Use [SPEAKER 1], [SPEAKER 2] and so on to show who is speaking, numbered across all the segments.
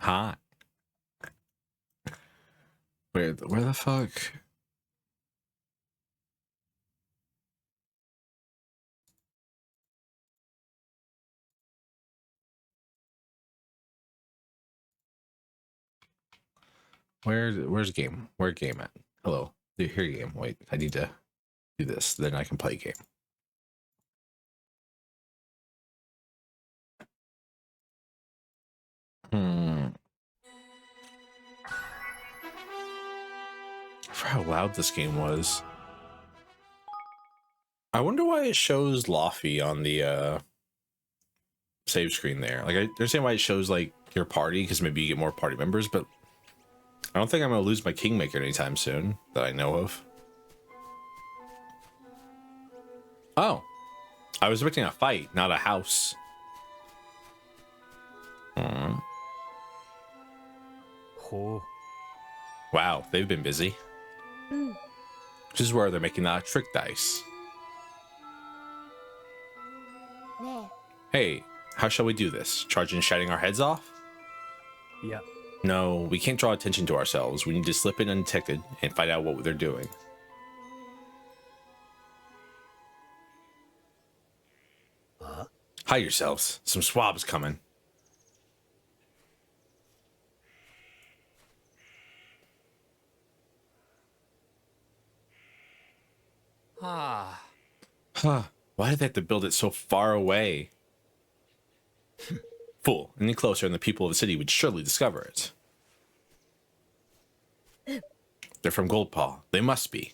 [SPEAKER 1] Hot. Where the fuck? Where's game? Where game at? Hello. Here game. Wait, I need to do this. Then I can play game. For how loud this game was. I wonder why it shows Laffy on the save screen there. Like, I understand why it shows like your party, because maybe you get more party members, but I don't think I'm gonna lose my Kingmaker anytime soon that I know of. Oh, I was expecting a fight, not a house.
[SPEAKER 2] Oh.
[SPEAKER 1] Wow, they've been busy. This is where they're making that trick dice. Hey, how shall we do this? Charge and shutting our heads off?
[SPEAKER 2] Yeah.
[SPEAKER 1] No, we can't draw attention to ourselves. We need to slip in undetected and find out what they're doing. Hide yourselves. Some swabs coming. Huh. Why did they have to build it so far away? Fool. Any closer and the people of the city would surely discover it. They're from Goldpaw. They must be.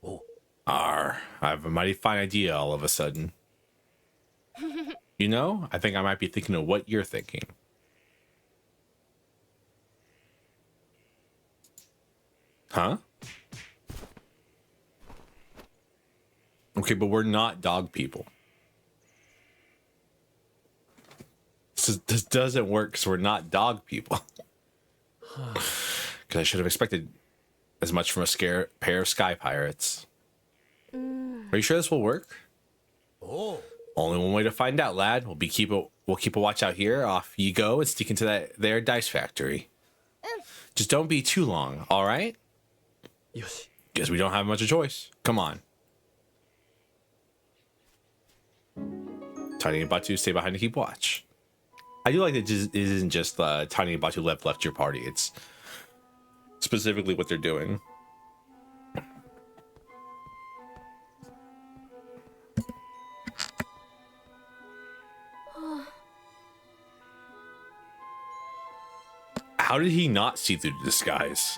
[SPEAKER 2] Oh.
[SPEAKER 1] I have a mighty fine idea all of a sudden. You know, I think I might be thinking of what you're thinking. Huh? Okay, but we're not dog people. This doesn't work because we're not dog people. Because I should have expected as much from a pair of sky pirates. Are you sure this will work?
[SPEAKER 2] Oh.
[SPEAKER 1] Only one way to find out, lad. We'll keep a watch out here. Off you go and sneak into their dice factory. Just don't be too long, all right?
[SPEAKER 2] Yoshi.
[SPEAKER 1] Guess we don't have much of a choice. Come on. Tiny and Batu stay behind to keep watch. I do like that it isn't just Tiny and Batu left your party. It's specifically what they're doing. How did he not see through the disguise?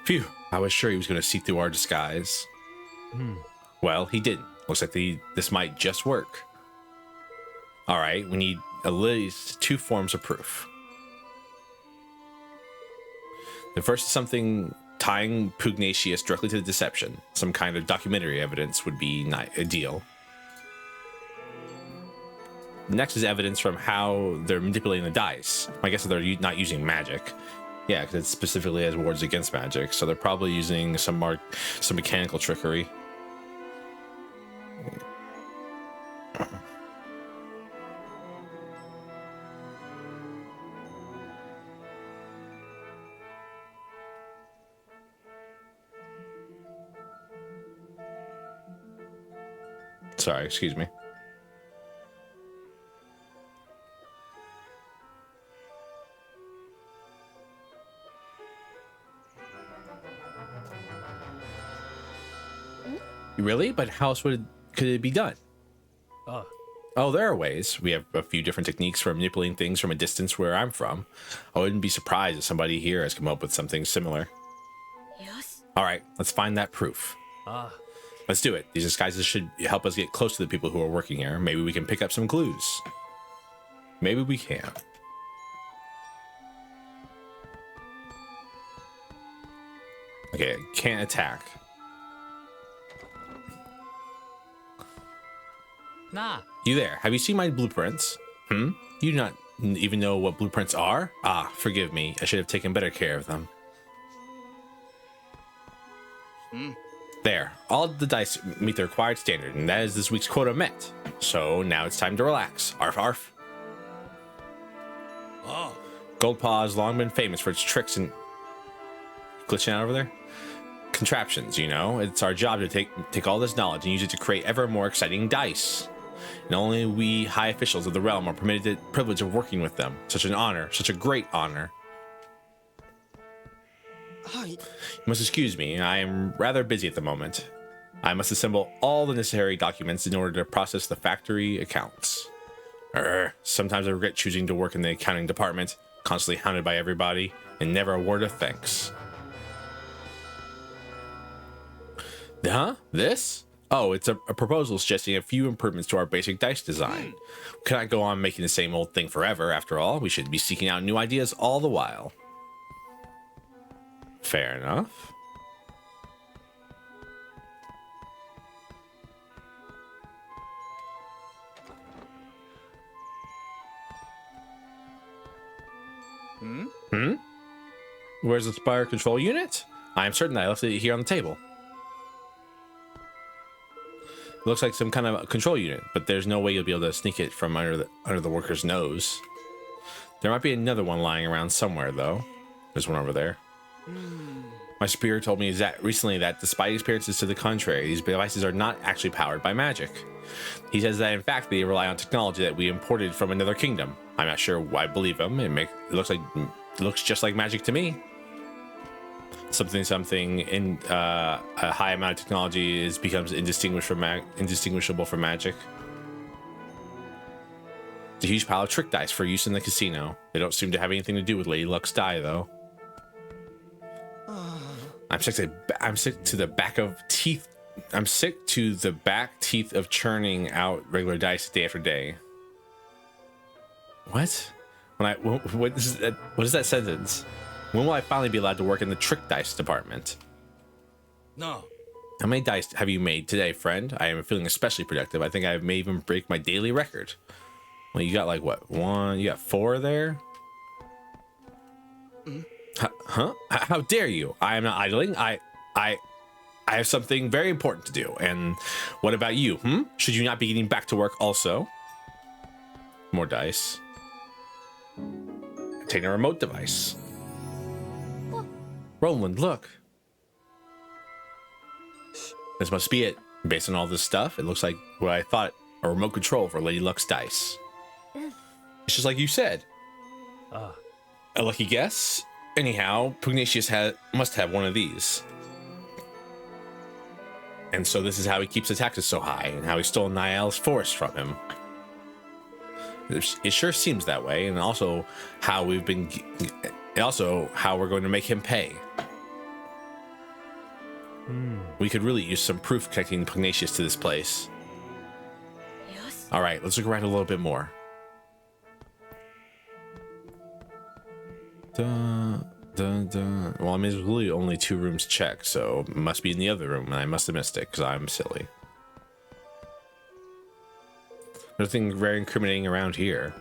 [SPEAKER 1] Phew, I was sure he was going to see through our disguise. Well, he didn't. Looks like this might just work. All right, we need at least 2 forms of proof. The first is something tying Pugnacious directly to the deception. Some kind of documentary evidence would be ideal. Next is evidence from how they're manipulating the dice. I guess they're not using magic. Yeah, because it specifically has wards against magic, so they're probably using some mechanical trickery. Sorry, excuse me. Really? But how else could it be done? Oh, there are ways. We have a few different techniques for manipulating things from a distance where I'm from. I wouldn't be surprised if somebody here has come up with something similar.
[SPEAKER 3] Yes.
[SPEAKER 1] All right, let's find that proof. Let's do it. These disguises should help us get close to the people who are working here. Maybe we can pick up some clues. Maybe we can. Okay, can't attack.
[SPEAKER 2] Nah.
[SPEAKER 1] You there? Have you seen my blueprints? You do not even know what blueprints are? Ah, forgive me. I should have taken better care of them. There. All the dice meet the required standard, and that is this week's quota met. So now it's time to relax. Arf, arf.
[SPEAKER 2] Ah.
[SPEAKER 1] Goldpaw has long been famous for its tricks and glitching out over there. Contraptions, you know. It's our job to take all this knowledge and use it to create ever more exciting dice. And only we high officials of the realm are permitted the privilege of working with them. Such an honor, such a great honor. You must excuse me, I am rather busy at the moment. I must assemble all the necessary documents in order to process the factory accounts. Sometimes I regret choosing to work in the accounting department, constantly hounded by everybody, and never a word of thanks. Huh? This? Oh, it's a proposal suggesting a few improvements to our basic dice design. We cannot go on making the same old thing forever, after all. We should be seeking out new ideas all the while. Fair enough. Where's the Spire control unit? I am certain that I left it here on the table. It looks like some kind of a control unit, but there's no way you'll be able to sneak it from under the worker's nose. There might be another one lying around somewhere, though. There's one over there. My superior told me recently that despite experiences to the contrary, these devices are not actually powered by magic. He says that in fact they rely on technology that we imported from another kingdom. I'm not sure why I believe him. It looks just like magic to me. Something in a high amount of technology becomes indistinguishable from magic. It's a huge pile of trick dice for use in the casino. They don't seem to have anything to do with Lady Luck's die, though. I'm sick to the back teeth of churning out regular dice day after day. What? What is that sentence? When will I finally be allowed to work in the trick dice department?
[SPEAKER 2] No.
[SPEAKER 1] How many dice have you made today, friend? I am feeling especially productive. I think I may even break my daily record. Well, you got like what? One? You got 4 there? Huh? How dare you? I am not idling. I have something very important to do. And what about you? Should you not be getting back to work also? More dice. Obtain a remote device. Roland, look. This must be it. Based on all this stuff, it looks like what I thought, a remote control for Lady Luck's dice. It's just like you said. A lucky guess? Anyhow, Pugnacious must have one of these. And so this is how he keeps the taxes so high, and how he stole Niall's forest from him. It sure seems that way, and also how we're going to make him pay. We could really use some proof connecting Pugnacious to this place. All right, let's look around a little bit more. Well, I mean, there's really only 2 rooms checked, so it must be in the other room, and I must have missed it because I'm silly. Nothing very incriminating around here.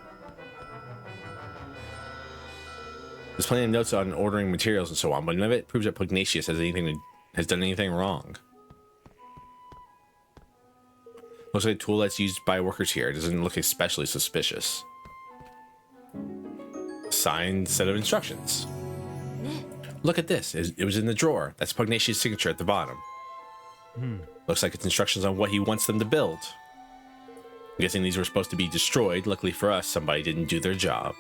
[SPEAKER 1] There's plenty of notes on ordering materials and so on, but none of it proves that Pugnacious has done anything wrong. Looks like a tool that's used by workers here. It doesn't look especially suspicious. Signed set of instructions. Look at this. It was in the drawer. That's Pugnacious' signature at the bottom. Looks like it's instructions on what he wants them to build. I'm guessing these were supposed to be destroyed. Luckily for us, somebody didn't do their job.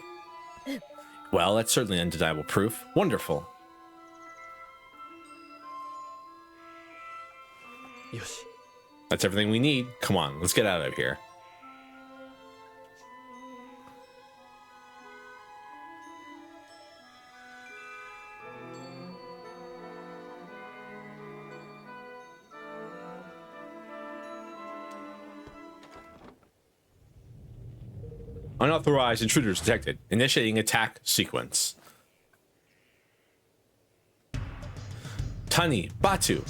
[SPEAKER 1] Well, that's certainly undeniable proof. Wonderful.
[SPEAKER 2] Yoshi.
[SPEAKER 1] That's everything we need. Come on, let's get out of here. Unauthorized intruders detected. Initiating attack sequence. Tani, Batu.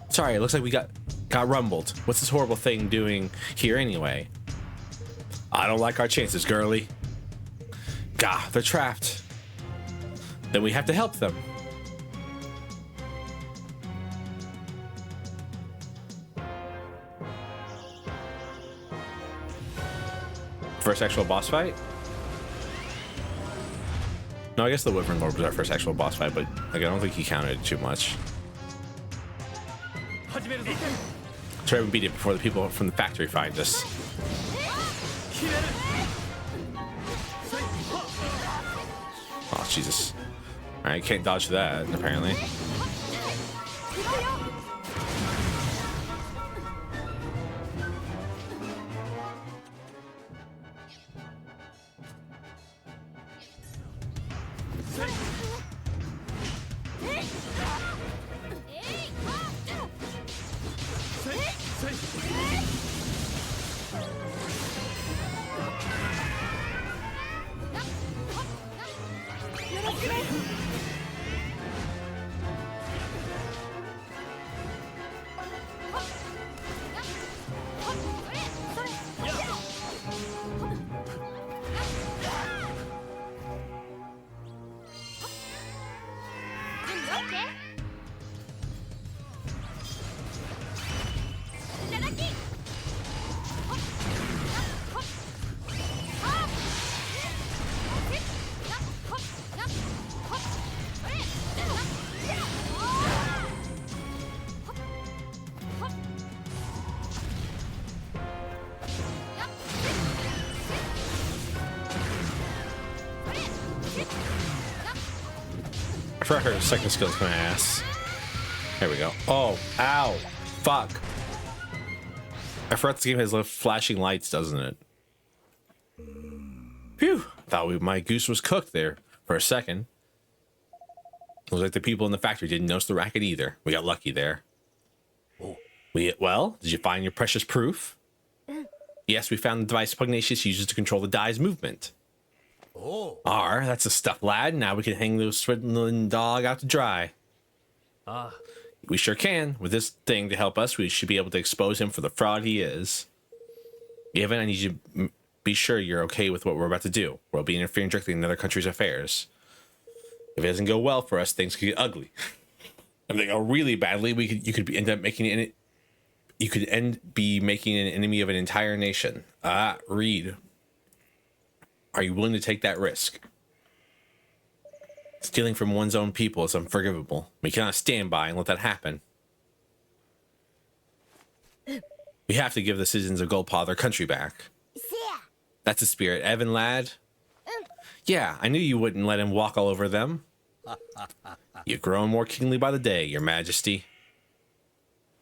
[SPEAKER 1] Sorry, it looks like we got rumbled. What's this horrible thing doing here anyway? I don't like our chances, girly. Gah, they're trapped. Then we have to help them. First actual boss fight? No, I guess the Wyvern Lord was our first actual boss fight, but like I don't think he counted too much. Try to beat it before the people from the factory find us. Oh Jesus! All right, can't dodge that apparently. I forgot her second skill's my ass. There we go. Oh, ow. Fuck. I forgot this game has flashing lights, doesn't it? Phew. Thought my goose was cooked there for a second. Looks like the people in the factory didn't notice the racket either. We got lucky there. Well, did you find your precious proof? Yes, we found the device Pugnacious uses to control the die's movement. That's the stuff, lad. Now we can hang the swindling dog out to dry. We sure can. With this thing to help us, we should be able to expose him for the fraud he is. Evan, I need you to be sure you're okay with what we're about to do. We'll be interfering directly in another country's affairs. If it doesn't go well for us, things could get ugly. If they go really badly, you could end up making an enemy of an entire nation. Reed. Are you willing to take that risk? Stealing from one's own people is unforgivable. We cannot stand by and let that happen. We have to give the citizens of Goldpaw their country back. That's the spirit, Evan, lad. Yeah, I knew you wouldn't let him walk all over them. You've grown more kingly by the day, your majesty.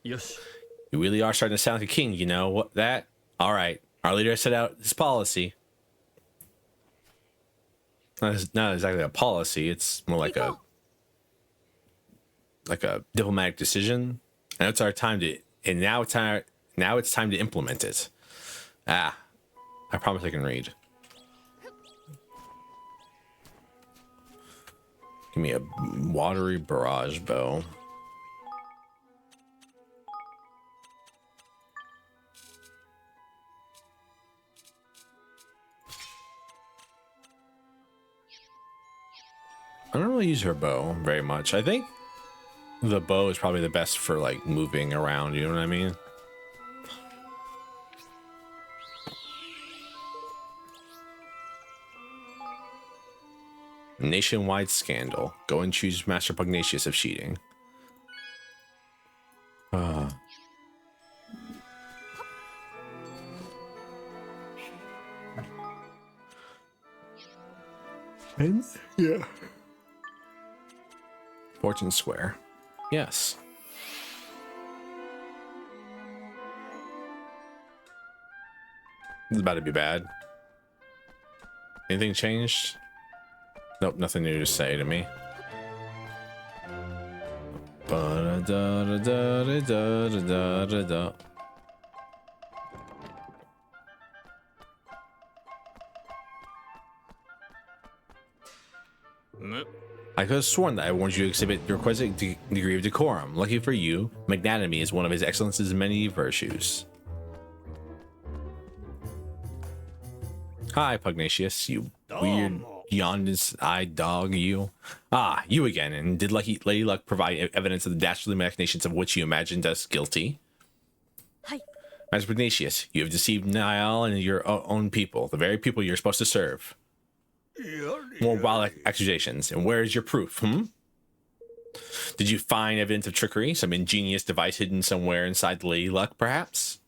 [SPEAKER 2] Yosh.
[SPEAKER 1] You really are starting to sound like a king, you know what that? All right, our leader set out his policy. Not exactly a policy, it's more like a diplomatic decision. And it's our time to now it's time to implement it. I promise I can read. Give me a watery barrage bow. I don't really use her bow very much. I think the bow is probably the best for like moving around, you know what I mean? Nationwide scandal. Go and choose Master Pugnacious of cheating. Yeah. Fortune Square. Yes. This is about to be bad. Anything changed? Nope, nothing new to say to me. Ba-da-da-da-da-da-da-da-da. I could have sworn that I warned you to exhibit your requisite degree of decorum. Lucky for you, magnanimity is one of his excellence's many virtues. Hi, Pugnacious, you weird jaundiced-eyed dog, you. You again, and did Lady Luck provide evidence of the dastardly machinations of which you imagined us guilty?
[SPEAKER 3] Hi.
[SPEAKER 1] Master Pugnacious, you have deceived Niall and your own people, the very people you're supposed to serve. More wild accusations. And where is your proof, Did you find evidence of trickery? Some ingenious device hidden somewhere inside the Lady Luck, perhaps?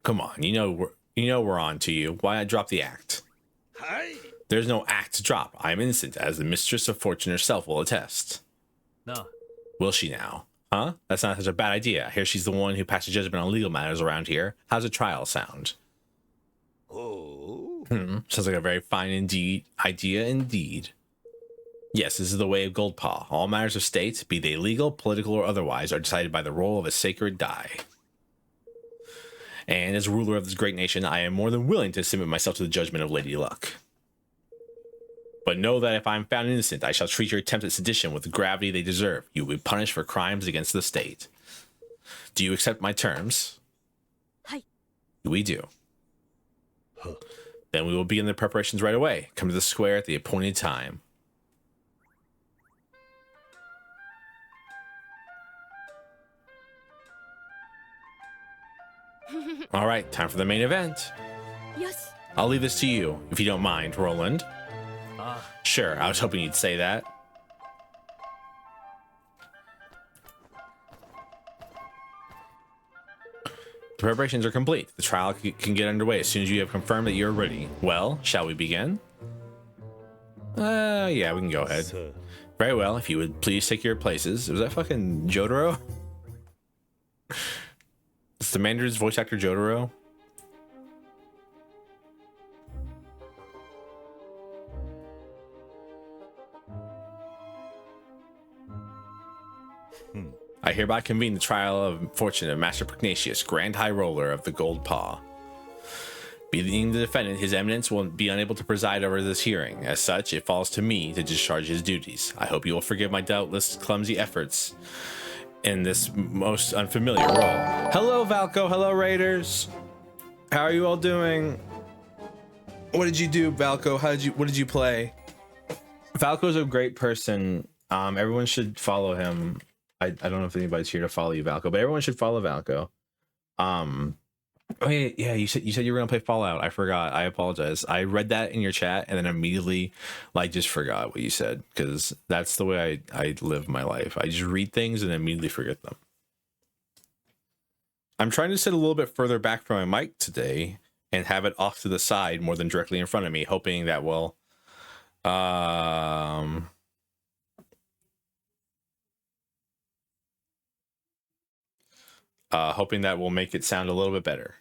[SPEAKER 1] Come on, you know we're on to you. Why not drop the act? There's no act to drop. I am innocent, as the mistress of fortune herself will attest.
[SPEAKER 2] No.
[SPEAKER 1] Will she now? Huh? That's not such a bad idea. I hear she's the one who passes judgment on legal matters around here. How's a trial sound? Sounds like a very fine idea indeed. Yes, this is the way of Goldpaw. All matters of state, be they legal, political, or otherwise, are decided by the roll of a sacred die. And as ruler of this great nation, I am more than willing to submit myself to the judgment of Lady Luck. But know that if I am found innocent, I shall treat your attempt at sedition with the gravity they deserve. You will be punished for crimes against the state. Do you accept my terms?
[SPEAKER 3] Hi.
[SPEAKER 1] We do. Then we will begin the preparations right away. Come to the square at the appointed time. All right, time for the main event.
[SPEAKER 3] Yes.
[SPEAKER 1] I'll leave this to you, if you don't mind, Roland. Sure, I was hoping you'd say that. The preparations are complete. The trial can get underway as soon as you have confirmed that you're ready. Well, shall we begin? Yeah, we can go ahead. Very well, if you would please take your places. Was that fucking Jotaro? Is the Mandarin's voice actor Jotaro? I hereby convene the trial of fortune of Master Pugnacious, Grand High Roller of the Gold Paw. Being the defendant, his eminence will be unable to preside over this hearing. As such, it falls to me to discharge his duties. I hope you will forgive my doubtless clumsy efforts in this most unfamiliar role. Hello, Valko. Hello, Raiders. How are you all doing? What did you do, Valko? What did you play? Valko's a great person. Everyone should follow him. I don't know if anybody's here to follow you, Valko, but everyone should follow Valko. Oh yeah, you said you were gonna play Fallout. I forgot. I apologize. I read that in your chat and then immediately just forgot what you said, because that's the way I live my life. I just read things and immediately forget them. I'm trying to sit a little bit further back from my mic today and have it off to the side more than directly in front of me, hoping that will hoping that will make it sound a little bit better.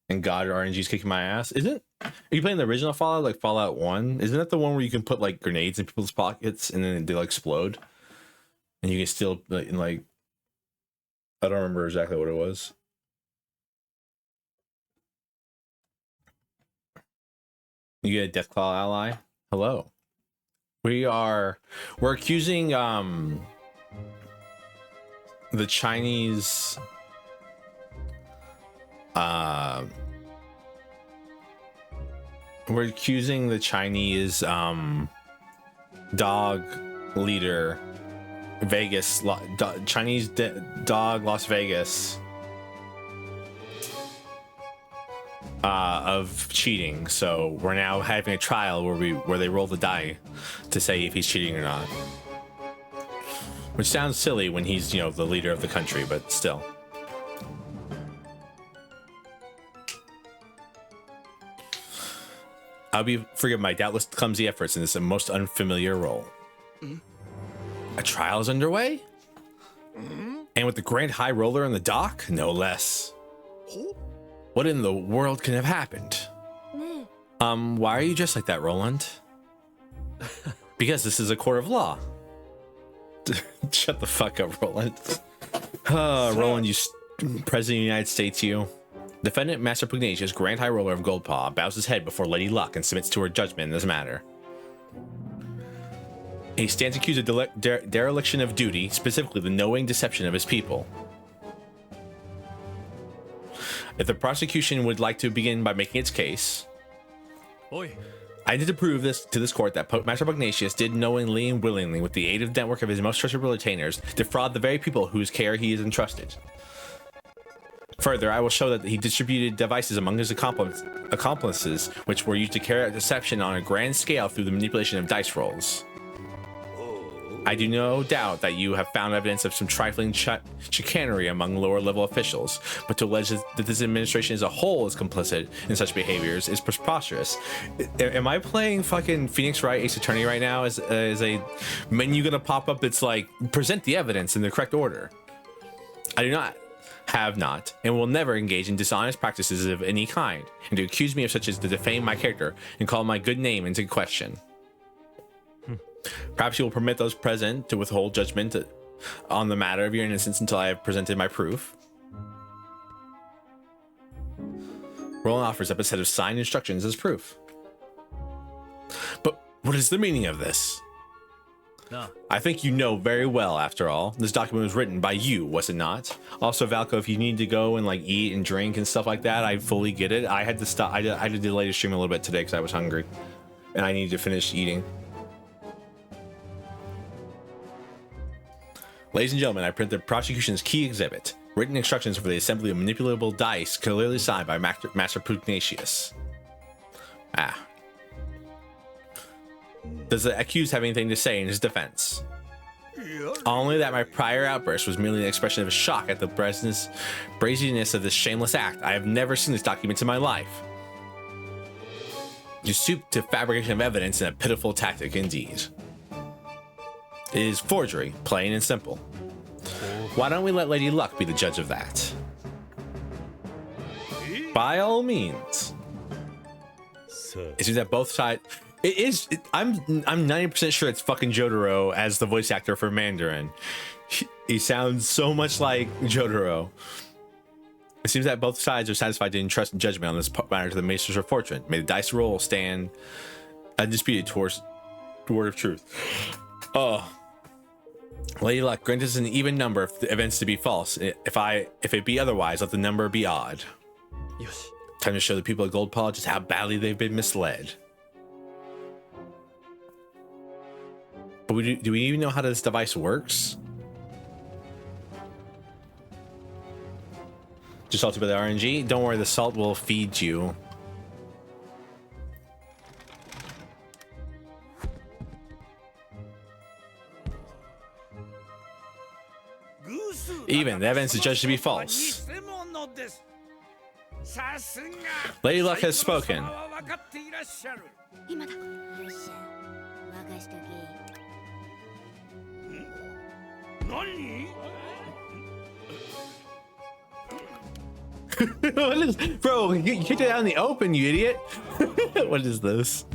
[SPEAKER 1] And God, RNG's kicking my ass. Are you playing the original Fallout, like Fallout 1? Isn't that the one where you can put like grenades in people's pockets and then they'll explode? And you can still I don't remember exactly what it was. You get a Deathclaw ally? Hello. We're accusing the Chinese we're accusing the Chinese dog leader Chinese dog Las Vegas of cheating. So we're now having a trial where they roll the die to say if he's cheating or not. Which sounds silly when he's, the leader of the country, but still. Forgive my doubtless clumsy efforts in this most unfamiliar role. A trial is underway? And with the Grand High Roller on the dock? No less. What in the world can have happened? Why are you dressed like that, Roland? Because this is a court of law. Shut the fuck up, Roland. Roland, you President of the United States, you. Defendant Master Pugnacious, Grand High Roller of Goldpaw, bows his head before Lady Luck and submits to her judgment in this matter. He stands accused of dereliction of duty, specifically the knowing deception of his people. If the prosecution would like to begin by making its case, I need to prove this to this court that Master Pugnacious did knowingly and willingly, with the aid of the network of his most trusted retainers, defraud the very people whose care he is entrusted. Further, I will show that he distributed devices among his accomplices, which were used to carry out deception on a grand scale through the manipulation of dice rolls. I do no doubt that you have found evidence of some trifling chicanery among lower-level officials, but to allege that this administration as a whole is complicit in such behaviors is preposterous. Am I playing fucking Phoenix Wright Ace Attorney right now? Is a menu gonna pop up that's like, present the evidence in the correct order? I do not, have not, and will never engage in dishonest practices of any kind, and to accuse me of such as to defame my character and call my good name into question. Perhaps you will permit those present to withhold judgment on the matter of your innocence until I have presented my proof. Roland offers up a set of signed instructions as proof. But what is the meaning of this?
[SPEAKER 2] No.
[SPEAKER 1] I think you know very well, after all. This document was written by you, was it not? Also, Valko, if you need to go and like eat and drink and stuff like that, I fully get it. I had to stop. I had to delay the stream a little bit today because I was hungry and I needed to finish eating. Ladies and gentlemen, I print the prosecution's key exhibit. Written instructions for the assembly of manipulable dice, clearly signed by Master Pugnatius. Ah. Does the accused have anything to say in his defense? Only that my prior outburst was merely an expression of shock at the brazenness of this shameless act. I have never seen this document in my life. You stoop to fabrication of evidence in a pitiful tactic indeed. It is forgery, plain and simple. Why don't we let Lady Luck be the judge of that? By all means. It seems that both sides. It is. I'm 90% sure it's fucking Jotaro as the voice actor for Mandarin. He sounds so much like Jotaro. It seems that both sides are satisfied to entrust in judgment on this matter to the Masters of Fortune. May the dice roll stand undisputed towards the word of truth. Oh. Lady Luck, grant us an even number of the events to be false. If it be otherwise, let the number be odd.
[SPEAKER 2] Yosh.
[SPEAKER 1] Time to show the people of Goldpaw just how badly they've been misled. But do we even know how this device works? Just salty by the RNG? Don't worry, the salt will feed you. Even the evidence is judged to be false. Lady Luck has spoken.
[SPEAKER 3] 今だ
[SPEAKER 1] What is, bro? You kicked it out in the open, you idiot! What is this?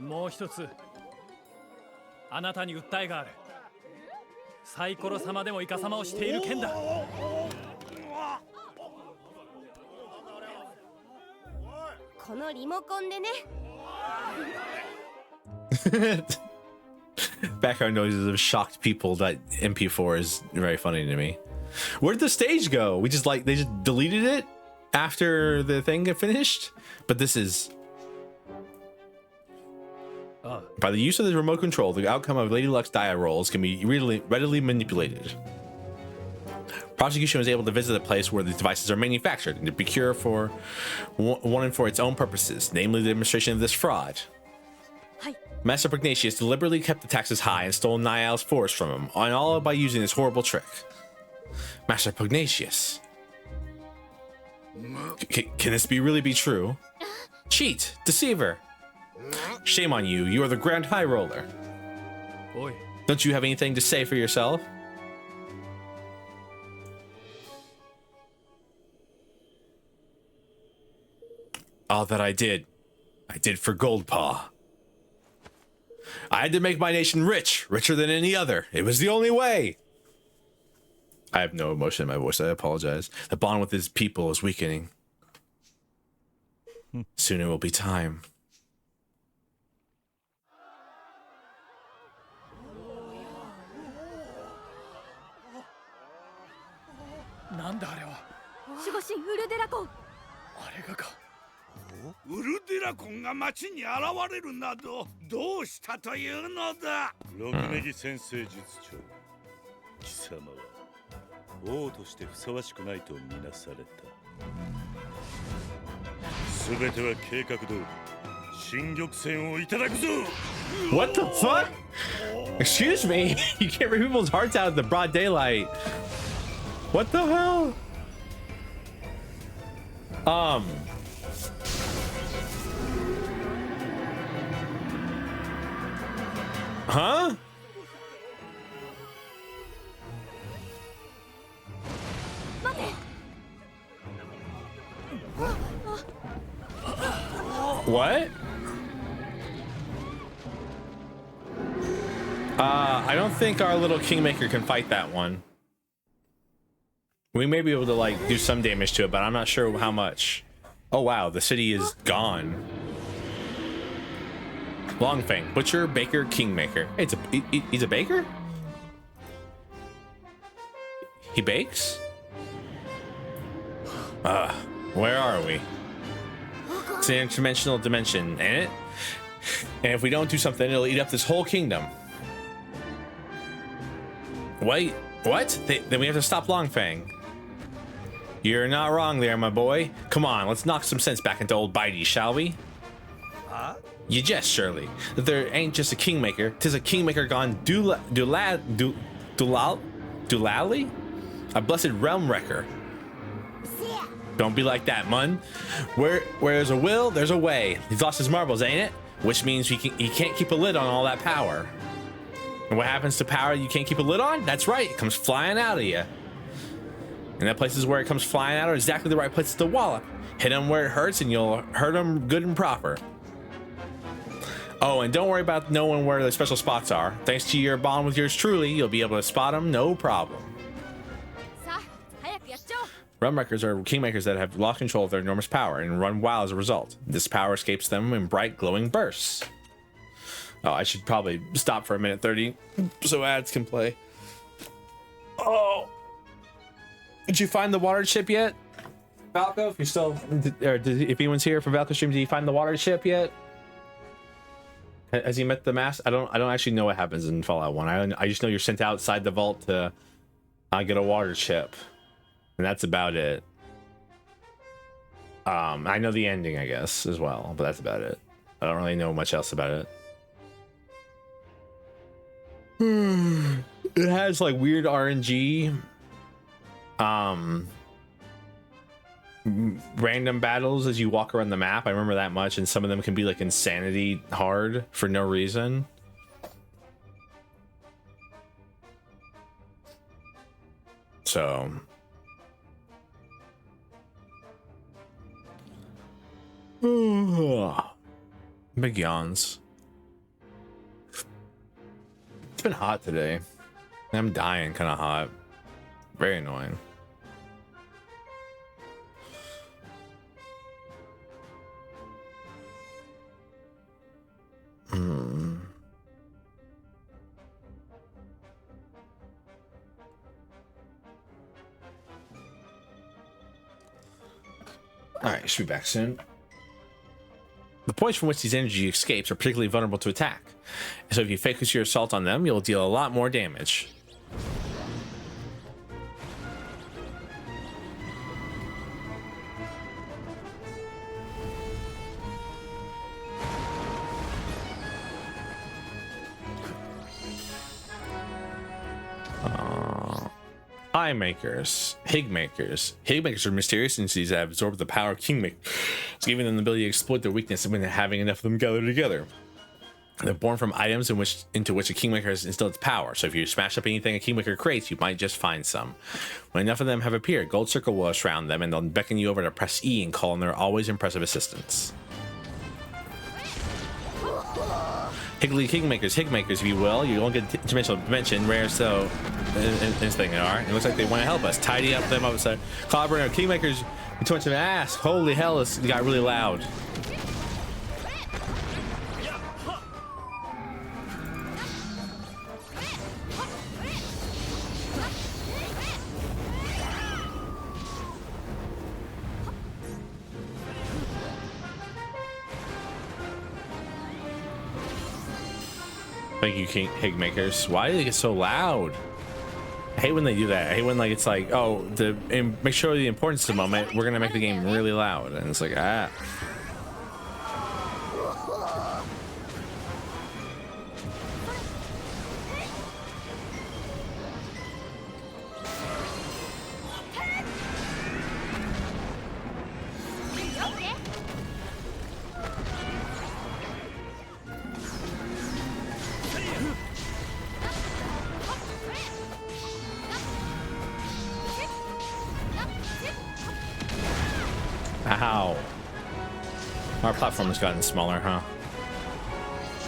[SPEAKER 2] もう一つあなたに訴えがあるサイコロ様でもイカ様をしている件だ
[SPEAKER 3] このリモコンでね
[SPEAKER 1] Background noises of shocked people that MP4 is very funny to me. Where'd the stage go? We just like they just deleted it after the thing got finished? But this is by the use of the remote control, the outcome of Lady Luck's die rolls can be readily manipulated. Prosecution was able to visit the place where the devices are manufactured and to procure for one and for its own purposes, namely the demonstration of this fraud. Master Pugnatius deliberately kept the taxes high and stole Niall's force from him, and all by using this horrible trick. Master Pugnatius. Can this really be true? Cheat! Deceiver! Shame on you, you are the Grand High Roller.
[SPEAKER 2] Oi.
[SPEAKER 1] Don't you have anything to say for yourself? All that I did for Goldpaw. I had to make my nation rich, richer than any other. It was the only way. I have no emotion in my voice, I apologize. The bond with his people is weakening. Soon it will be time.
[SPEAKER 4] ウルデラコンが町に現れるなどどうしたというのだ。
[SPEAKER 5] 六ネギ先生術長、貴様は王としてふさわしくないとみなされた。すべては計画通り新玉泉をいただくぞ。
[SPEAKER 1] What the fuck? Excuse me? You can't rip people's hearts out in the broad daylight. What the hell? Huh? What? I don't think our little Kingmaker can fight that one. We may be able to like do some damage to it, but I'm not sure how much. Oh wow, the city is gone. Longfang, butcher, baker, kingmaker. Hey, he's a baker? He bakes? Where are we? It's an interdimensional dimension, ain't it? And if we don't do something, it'll eat up this whole kingdom. Wait, what? Then we have to stop Longfang. You're not wrong there, my boy. Come on, let's knock some sense back into old Bitey, shall we?
[SPEAKER 4] Huh?
[SPEAKER 1] You jest, surely, that there ain't just a kingmaker, 'tis a kingmaker gone doolally? A blessed realm wrecker. Don't be like that, mun. Where there's a will, there's a way. He's lost his marbles, ain't it? Which means he can't keep a lid on all that power. And what happens to power you can't keep a lid on? That's right, it comes flying out of you. And that places where it comes flying out are exactly the right places to wallop. Hit him where it hurts and you'll hurt him good and proper. Oh, and don't worry about knowing where the special spots are. Thanks to your bond with yours truly, you'll be able to spot them, no problem. Realm wreckers are kingmakers that have lost control of their enormous power and run wild as a result. This power escapes them in bright, glowing bursts. Oh, I should probably stop for a minute 30 so ads can play. Oh, did you find the water chip yet, Falco? If you're still, or if anyone's here for Falco stream, did you find the water chip yet? Has he met the mask? I don't actually know what happens in Fallout 1. I just know you're sent outside the vault to get a water chip. And that's about it. I know the ending, I guess, as well, but that's about it. I don't really know much else about it. It has like weird RNG. Random battles as you walk around the map. I remember that much, and some of them can be like insanity hard for no reason. So big yawns. It's been hot today. I'm dying, kind of hot. Very annoying. All right, should be back soon. The points from which these energy escapes are particularly vulnerable to attack, so if you focus your assault on them, you'll deal a lot more damage. Eye makers, hig makers. Hig makers are mysterious entities that have absorbed the power of kingmakers, giving them the ability to exploit their weakness when having enough of them gathered together. They're born from items into which a kingmaker has instilled its power. So if you smash up anything a kingmaker creates, you might just find some. When enough of them have appeared, a gold circle will surround them, and they'll beckon you over to press E and call on their always impressive assistance. Higgly kingmakers, higmakers, if you will. You won't get dimensional dimension, rare so in this thing they are. It looks like they want to help us. Tidy up them up side. Clobber kingmakers, too much of an ass. Holy hell, it got really loud. Thank you, King Higmakers. Why do they get so loud? I hate when they do that. I hate when like it's like, oh, and make sure the importance of the moment, we're gonna make the game really loud, and it's like, ah. Ow. Our platform has gotten smaller, huh?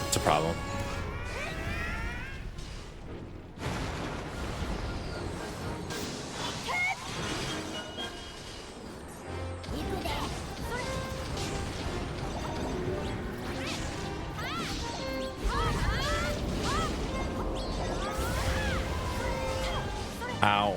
[SPEAKER 1] It's a problem. Ow.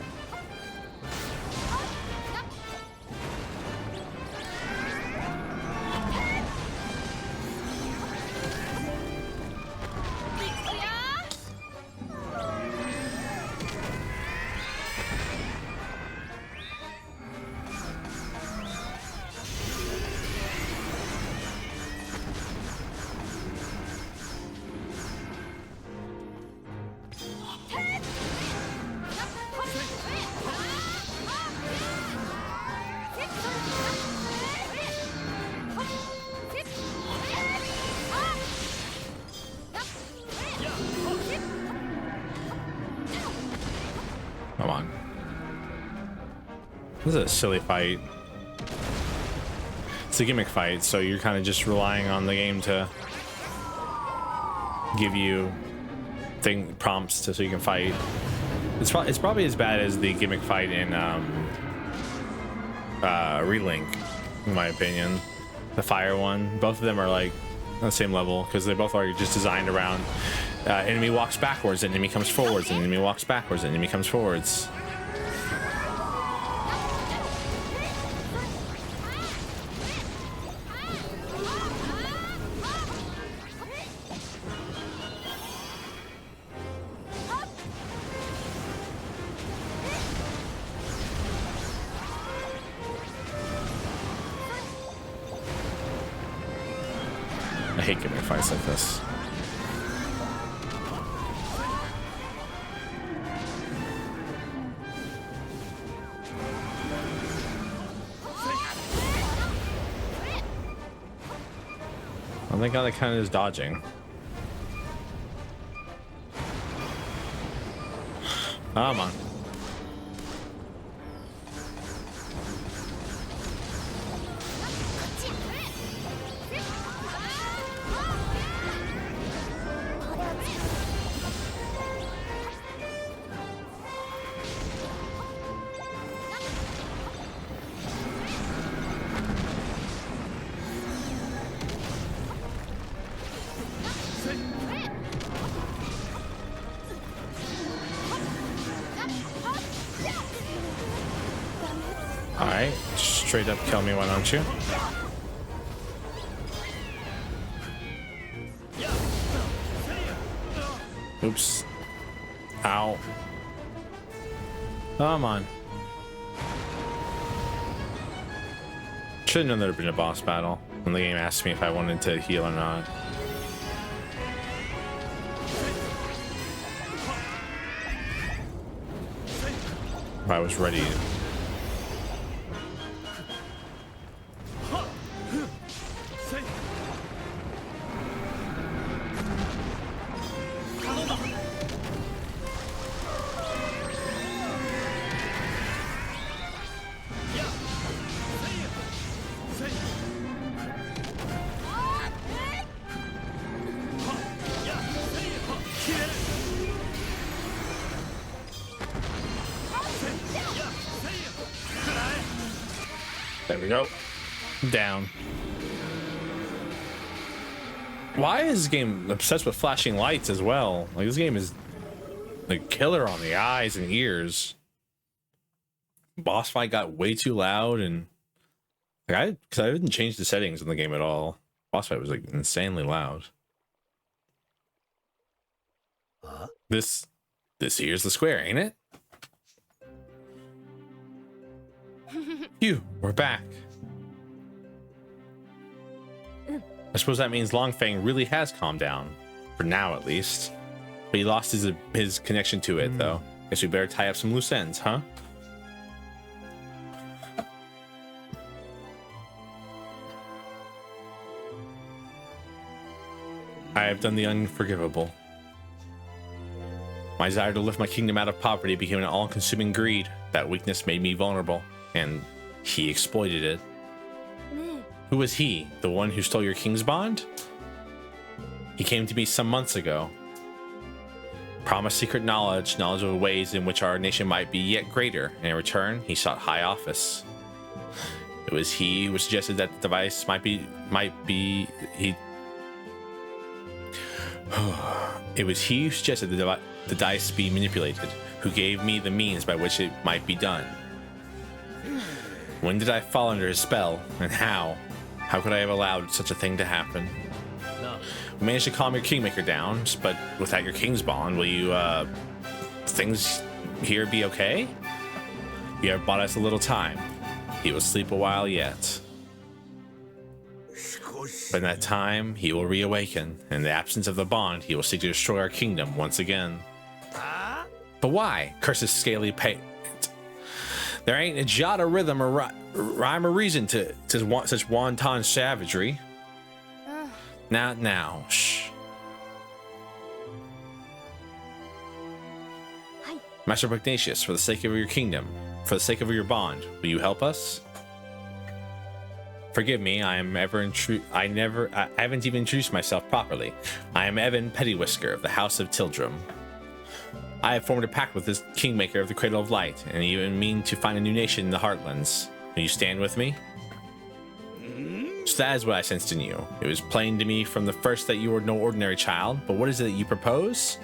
[SPEAKER 1] Come on. This is a silly fight. It's a gimmick fight, so you're kind of just relying on the game to give you prompts so you can fight. It's probably as bad as the gimmick fight in Relink, in my opinion. The fire one. Both of them are like on the same level because they both are just designed around enemy walks backwards, enemy comes forwards, and enemy walks backwards, and enemy comes forwards. I hate gimmick fights like this. I think that kind of is dodging. Come on. Alright, straight up kill me, why don't you? Oops. Ow. Come on. Should've known there'd been a boss battle when the game asked me if I wanted to heal or not. If I was ready. There we go. Down. Why is this game obsessed with flashing lights as well? Like, this game is like killer on the eyes and ears. Boss fight got way too loud, and like because I didn't change the settings in the game at all. Boss fight was like insanely loud. This here's the square, ain't it? Phew, we're back. I suppose that means Longfang really has calmed down. For now, at least. But he lost his connection to it, though. Guess we better tie up some loose ends, huh? I have done the unforgivable. My desire to lift my kingdom out of poverty became an all-consuming greed. That weakness made me vulnerable, and he exploited it. Who was he? The one who stole your king's bond? He came to me some months ago. Promised secret knowledge of ways in which our nation might be yet greater, and in return, he sought high office. It was he who suggested that the device It was he who suggested the dice be manipulated, who gave me the means by which it might be done. When did I fall under his spell, and how? How could I have allowed such a thing to happen? We managed to calm your kingmaker down, but without your king's bond, will you, things here be okay? You have bought us a little time. He will sleep a while yet. But in that time, he will reawaken. In the absence of the bond, he will seek to destroy our kingdom once again. But why? Curse his scaly pate. There ain't a jot of rhythm or rhyme or reason to want such wanton savagery. Not now. Shh. Master Pugnatius, for the sake of your kingdom, for the sake of your bond, will you help us? Forgive me, I haven't even introduced myself properly. I am Evan Pettywhisker of the House of Tildrum. I have formed a pact with this kingmaker of the Cradle of Light, and even mean to find a new nation in the Heartlands. Will you stand with me? So that is what I sensed in you. It was plain to me from the first that you were no ordinary child, but what is it that you propose?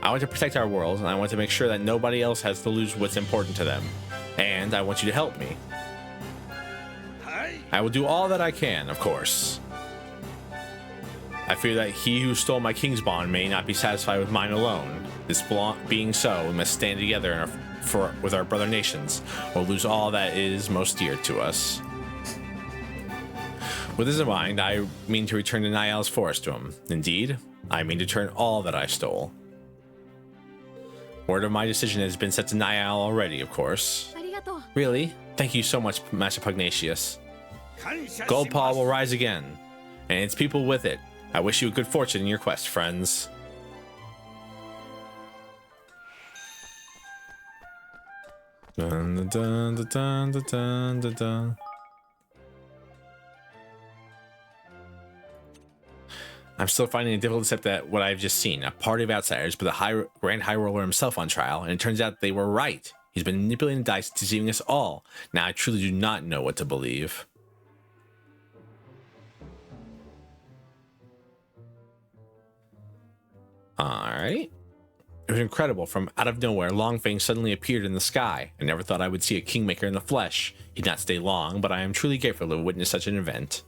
[SPEAKER 1] I want to protect our world, and I want to make sure that nobody else has to lose what's important to them. And I want you to help me. I will do all that I can, of course. I fear that he who stole my king's bond may not be satisfied with mine alone. This being so, we must stand together with our brother nations, or lose all that is most dear to us. With this in mind, I mean to return the Niall's forest to him. Indeed, I mean to turn all that I stole. Word of my decision has been sent to Niall already, of course. Really? Thank you so much, Master Pugnatius. Gold Paw will rise again, and its people with it. I wish you good fortune in your quest, friends. Dun, dun, dun, dun, dun, dun, dun, dun. I'm still finding it difficult to accept that what I've just seen, a party of outsiders, but the Grand High Roller himself on trial, and it turns out they were right. He's been manipulating the dice, deceiving us all. Now I truly do not know what to believe. Alright. It was incredible. From out of nowhere, Longfang suddenly appeared in the sky. I never thought I would see a kingmaker in the flesh. He did not stay long, but I am truly grateful to witness such an event.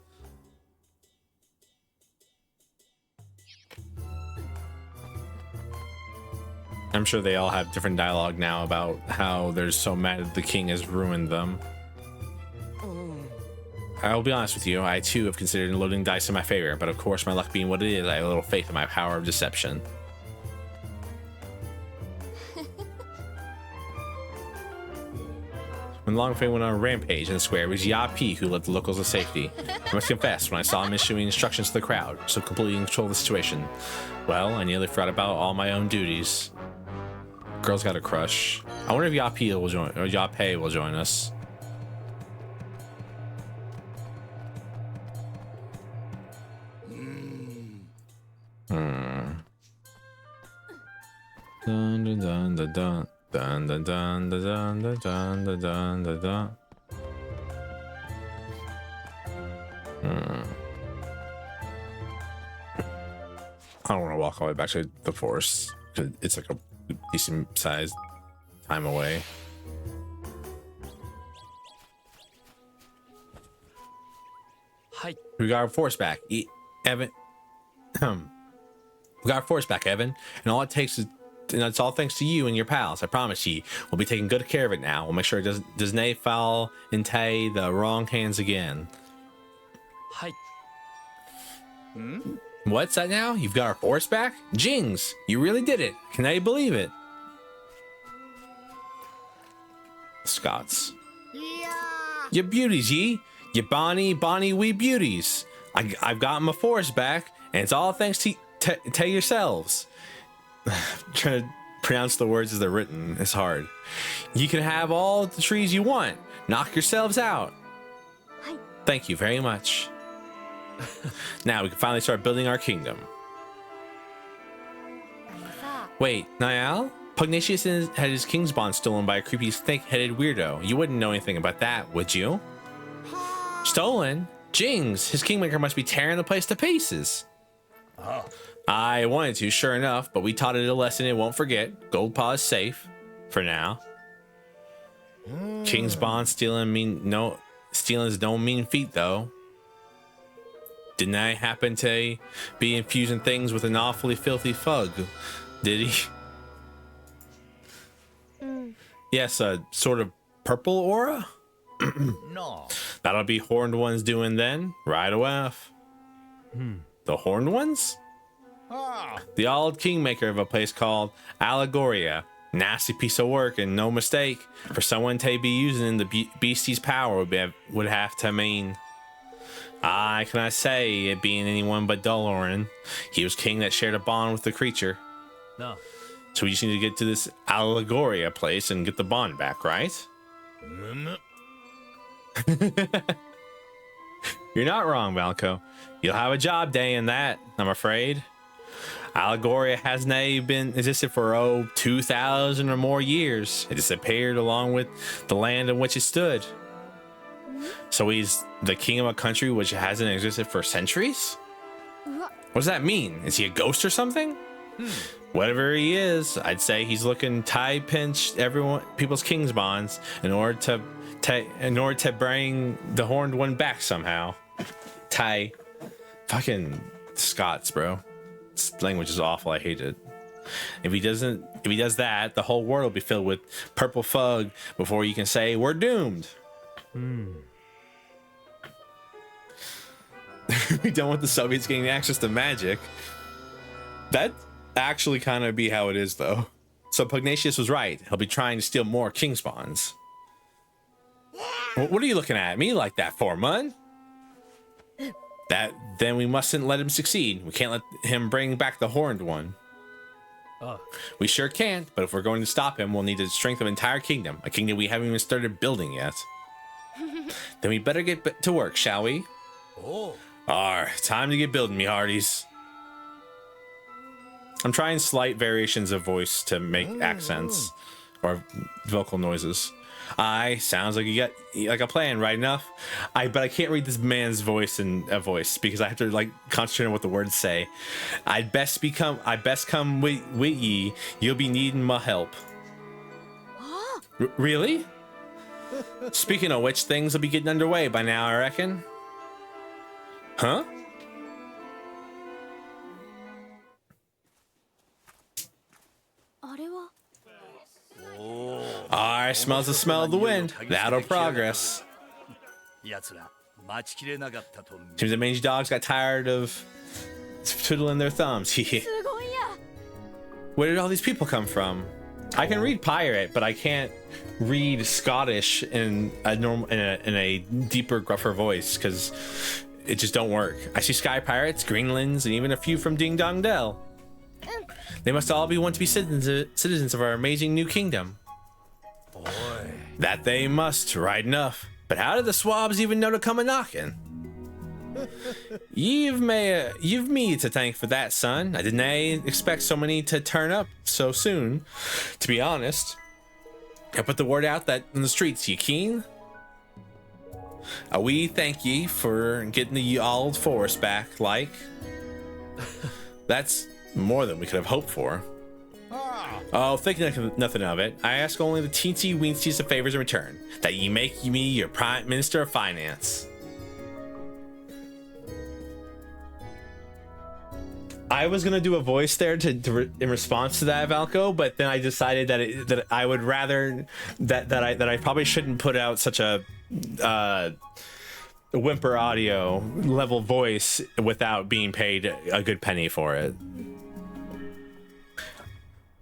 [SPEAKER 1] I'm sure they all have different dialogue now about how they're so mad that the king has ruined them. I will be honest with you, I too have considered loading dice in my favor, but of course, my luck being what it is, I have little faith in my power of deception. When Longfang went on a rampage in the square, it was Ya P who led the locals to safety. I must confess, when I saw him issuing instructions to the crowd, so completely in control of the situation, well, I nearly forgot about all my own duties. Girl's got a crush. I wonder if Ya P will join, or Ya Pei will join us. Dun dun dun dun dun. Dun dun dun dun dun dun dun dun dun dun. I don't want to walk all the way back to the forest because it's like a decent sized time away.
[SPEAKER 2] Hi.
[SPEAKER 1] We got our force back. Evan. We got our force back, Evan, and all it takes is, and it's all thanks to you and your pals. I promise you, we'll be taking good care of it now. We'll make sure it does not fall into the wrong hands again.
[SPEAKER 2] Hi.
[SPEAKER 1] What's that now? You've got our force back? Jings, you really did it. Can I believe it? Scots. You beauties, ye. You bonny wee beauties. I've got my force back, and it's all thanks to yourselves. Trying to pronounce the words as they're written is hard. You can have all the trees you want. Knock yourselves out. Thank you very much. Now we can finally start building our kingdom. Wait, Niall? Pugnacious had his king's bond stolen by a creepy snake-headed weirdo. You wouldn't know anything about that, would you? Stolen? Jings, his kingmaker must be tearing the place to pieces. I wanted to, sure enough, but we taught it a lesson it won't forget. Gold Paw is safe. For now. King's bond stealing's no mean feat, though. Didn't I happen to be infusing things with an awfully filthy fug? Did he? Yes, a sort of purple aura?
[SPEAKER 6] No.
[SPEAKER 1] That'll be Horned Ones doing then, right away. The Horned Ones? The old kingmaker of a place called Allegoria. Nasty piece of work and no mistake. For someone to be using the beastie's power would have to mean... can I say it being anyone but Doloran? He was king that shared a bond with the creature.
[SPEAKER 2] No.
[SPEAKER 1] So we just need to get to this Allegoria place and get the bond back, right? You're not wrong, Valco. You'll have a job day in that, I'm afraid. Allegoria has now existed for 2,000 or more years. It disappeared along with the land in which it stood. So he's the king of a country which hasn't existed for centuries? What does that mean? Is he a ghost or something? Whatever he is, I'd say he's looking tie-pinched people's king's bonds in order to bring the Horned One back somehow. Fucking Scots, bro. This language is awful. I hate it. If he does that, the whole world will be filled with purple fug before you can say we're doomed. We don't want the Soviets getting access to magic. That actually kind of be how it is, though. So Pugnacious was right. He'll be trying to steal more king spawns. What are you looking at me like that for, Mun? Then we mustn't let him succeed. We can't let him bring back the Horned One. We sure can't, but if we're going to stop him, we'll need the strength of an entire kingdom. A kingdom we haven't even started building yet. Then we better get to work, shall we? Time to get building, me hearties. I'm trying slight variations of voice to make accents or vocal noises. Sounds like you got like a plan, right enough. But I can't read this man's voice in a voice because I have to like concentrate on what the words say. I best come with ye. You'll be needing my help. Really? Speaking of which, things will be getting underway by now, I reckon. Huh? I smells the smell of the wind. That'll progress. Seems the mangy dogs got tired of twiddling their thumbs. Where did all these people come from? I can read pirate, but I can't read Scottish in a deeper, gruffer voice because it just don't work. I see sky pirates, Greenlands, and even a few from Ding Dong Dell. They must all be want to be citizens of our amazing new kingdom. That they must, right enough. But how did the swabs even know to come a knocking? You've me to thank for that, son. I didn't expect so many to turn up so soon, to be honest. I put the word out that in the streets, you keen? We thank ye for getting the old force back, like. That's more than we could have hoped for. Oh, think nothing of it. I ask only the teensy weensiest of favors in return, that ye make me your Prime Minister of Finance. I was gonna do a voice there in response to that, Valko, but then I decided that I would rather that I probably shouldn't put out such a whimper audio level voice without being paid a good penny for it.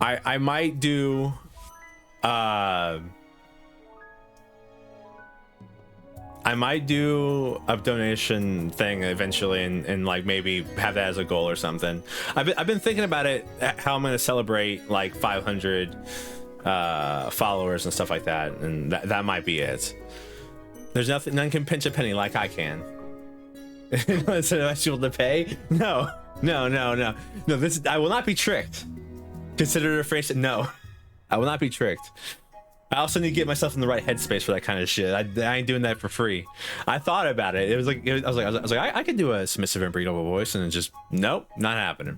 [SPEAKER 1] I might do a donation thing eventually and like maybe have that as a goal or something. I've been thinking about it, how I'm going to celebrate like 500 followers and stuff like that, and that might be it. There's none can pinch a penny like I can. Is it actual to pay? No. This I will not be tricked. Consider it a phrase. No, I will not be tricked. I also need to get myself in the right headspace for that kind of shit. I ain't doing that for free. I thought about it. I was like, I could do a submissive and breedable voice, and it's just nope, not happening.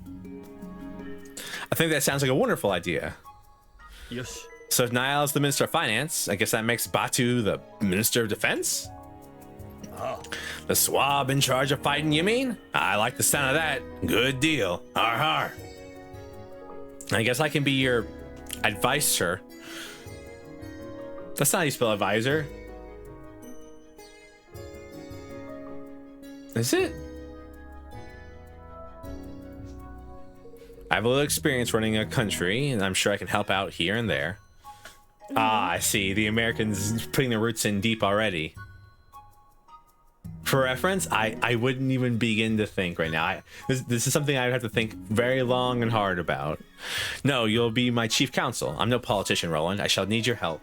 [SPEAKER 1] I think that sounds like a wonderful idea.
[SPEAKER 2] Yes.
[SPEAKER 1] So if Niall is the Minister of Finance, I guess that makes Batu the Minister of Defense? The swab in charge of fighting, you mean? I like the sound of that. Good deal. Har har. I guess I can be your advisor. That's not how you spell advisor. Is it? I have a little experience running a country, and I'm sure I can help out here and there. Ah, I see. The Americans putting their roots in deep already. For reference, I wouldn't even begin to think right now. This is something I would have to think very long and hard about. No, you'll be my chief counsel. I'm no politician, Roland. I shall need your help.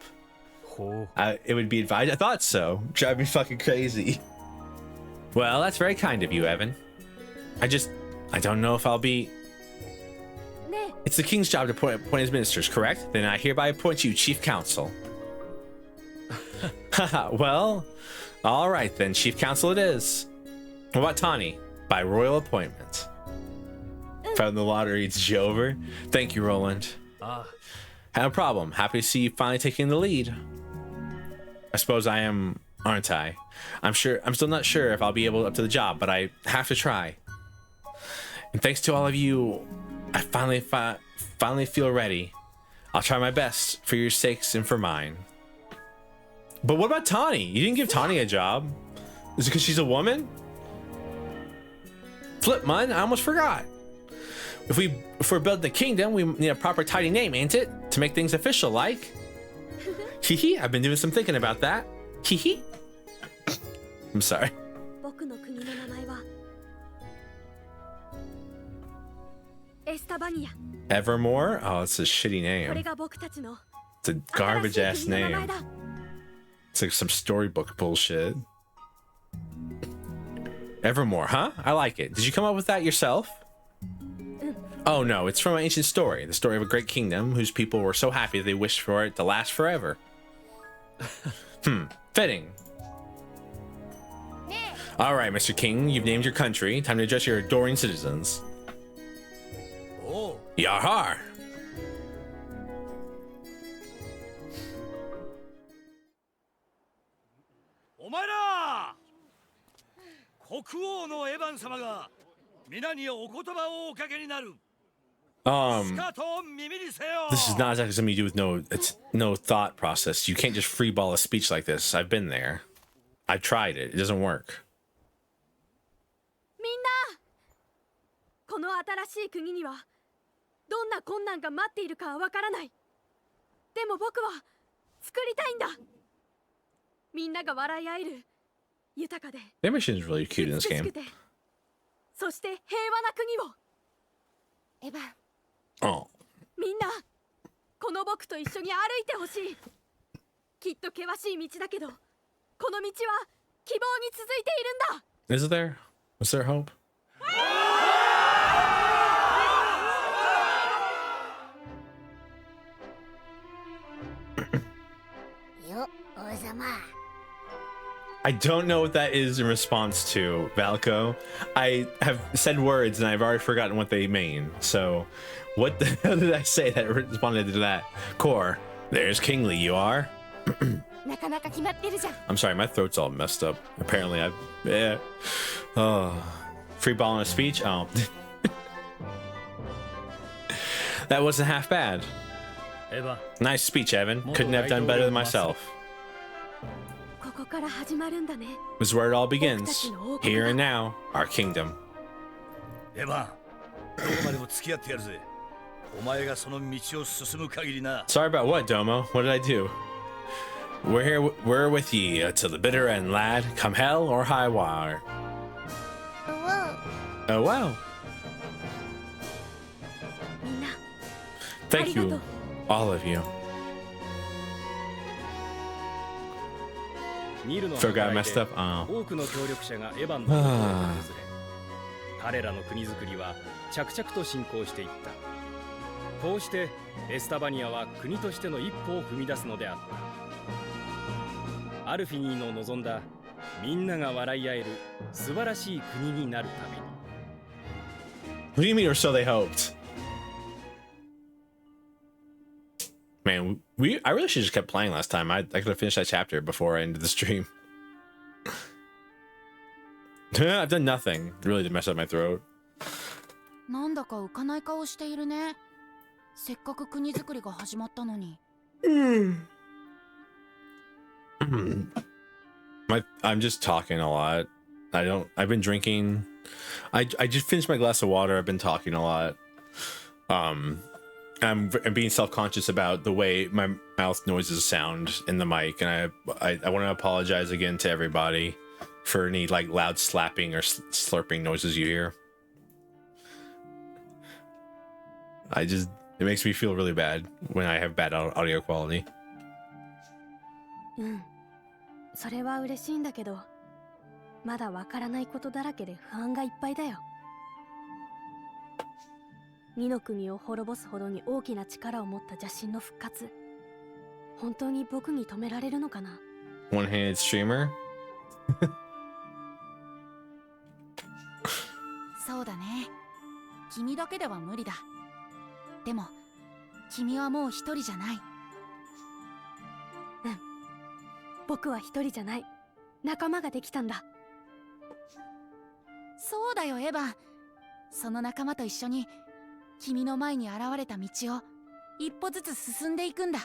[SPEAKER 1] It would be advised. I thought so. Drive me fucking crazy. Well, that's very kind of you, Evan. I don't know if I'll be... It's the king's job to appoint his ministers, correct? Then I hereby appoint you chief counsel. Well, all right then, chief counsel it is. What about Tawny? By royal appointment. Found the lottery, it's over. Thank you, Roland. No problem. Happy to see you finally taking the lead. I suppose I am, aren't I? I'm still not sure if I'll be able up to the job, but I have to try. And thanks to all of you, I finally feel ready. I'll try my best for your sakes and for mine. But what about Tawny? You didn't give Tawny a job. Is it because she's a woman? Flip, man, I almost forgot. If we're building the kingdom, we need a proper tidy name, ain't it? To make things official like. Hee I've been doing some thinking about that. Hee I'm sorry. Evermore? Oh, it's a shitty name. It's a garbage ass name. It's like some storybook bullshit. Evermore, huh? I like it. Did you come up with that yourself? Oh no, it's from an ancient story. The story of a great kingdom whose people were so happy they wished for it to last forever. Fitting. All right, Mr. King, you've named your country. Time to address your adoring citizens. Yahar! This is not exactly something you do with no thought process. You can't just freeball a speech like this. I've been there. I've tried it. It doesn't work.
[SPEAKER 3] この新しい国にはどんな困難が待っているかわからない。でも僕は作りたいんだ。みんなが笑い合える豊かで
[SPEAKER 1] The animation is really cute in this game.
[SPEAKER 3] そして平和な国を。エヴァン。
[SPEAKER 1] Oh.
[SPEAKER 3] みんなこの僕と一緒に歩いてほしい。きっと険しい道だけど、この道は希望に続いているんだ。
[SPEAKER 1] Is there? Was there hope? I don't know what that is in response to, Valko. I have said words and I've already forgotten what they mean. So, what the hell did I say that responded to that? Core, there's Kingly, you are? I'm sorry, my throat's all messed up. Apparently, free ball in a speech? Oh. That wasn't half bad.
[SPEAKER 2] エヴァ
[SPEAKER 1] Nice speech, Evan. Couldn't have done better than myself.
[SPEAKER 3] ここから始まるんだね。
[SPEAKER 1] This is where it all begins. Here and now, our kingdom.
[SPEAKER 4] エヴァン、どこまでも付き合ってやるぜ。お前がその道を進む限りな。
[SPEAKER 1] Sorry about what, Domo? What did I do? We're with ye to the bitter end, lad. Come hell or high wire. Oh wow.
[SPEAKER 3] みんな、
[SPEAKER 1] Thank you, all of you.
[SPEAKER 2] ニルの
[SPEAKER 1] Forgot I
[SPEAKER 2] 破壊
[SPEAKER 1] messed
[SPEAKER 2] で
[SPEAKER 1] up. Oh.
[SPEAKER 2] 多くの協力者がエヴァンの元を訪れ、彼らの国づくりは着々と進行していった。こうしてエスタバニアは国としての一歩を踏み出すのであった。アルフィニーの望んだみんなが笑い合える素晴らしい国になるために。
[SPEAKER 1] What do you mean, or so they hoped? Man, I really should have just kept playing last time. I could have finished that chapter before I ended the stream. I've done nothing really to mess up my throat.
[SPEAKER 6] なんだか浮かない顔しているね。せっかく国づくりが始まったのに。
[SPEAKER 1] I'm just talking a lot. I've been drinking. I just finished my glass of water. I've been talking a lot. I'm being self-conscious about the way my mouth noises sound in the mic, and I want to apologize again to everybody for any like loud slapping or slurping noises you hear. It makes me feel really bad when I have bad audio quality.
[SPEAKER 3] うん、それは嬉しいんだけど、まだわからないことだらけで不安がいっぱいだよ。二の国を滅ぼすほどに大きな力を持った邪神の復活、本当に僕に止められるのかな。
[SPEAKER 1] One-handed streamer.
[SPEAKER 6] そうだね。君だけでは無理だ。でも、君はもう一人じゃない。
[SPEAKER 3] うん。僕は一人じゃない。仲間ができたんだ。
[SPEAKER 6] そうだよ、エヴァン。その仲間と一緒に、君の前に現れた道を一歩ずつ進んでいくんだ。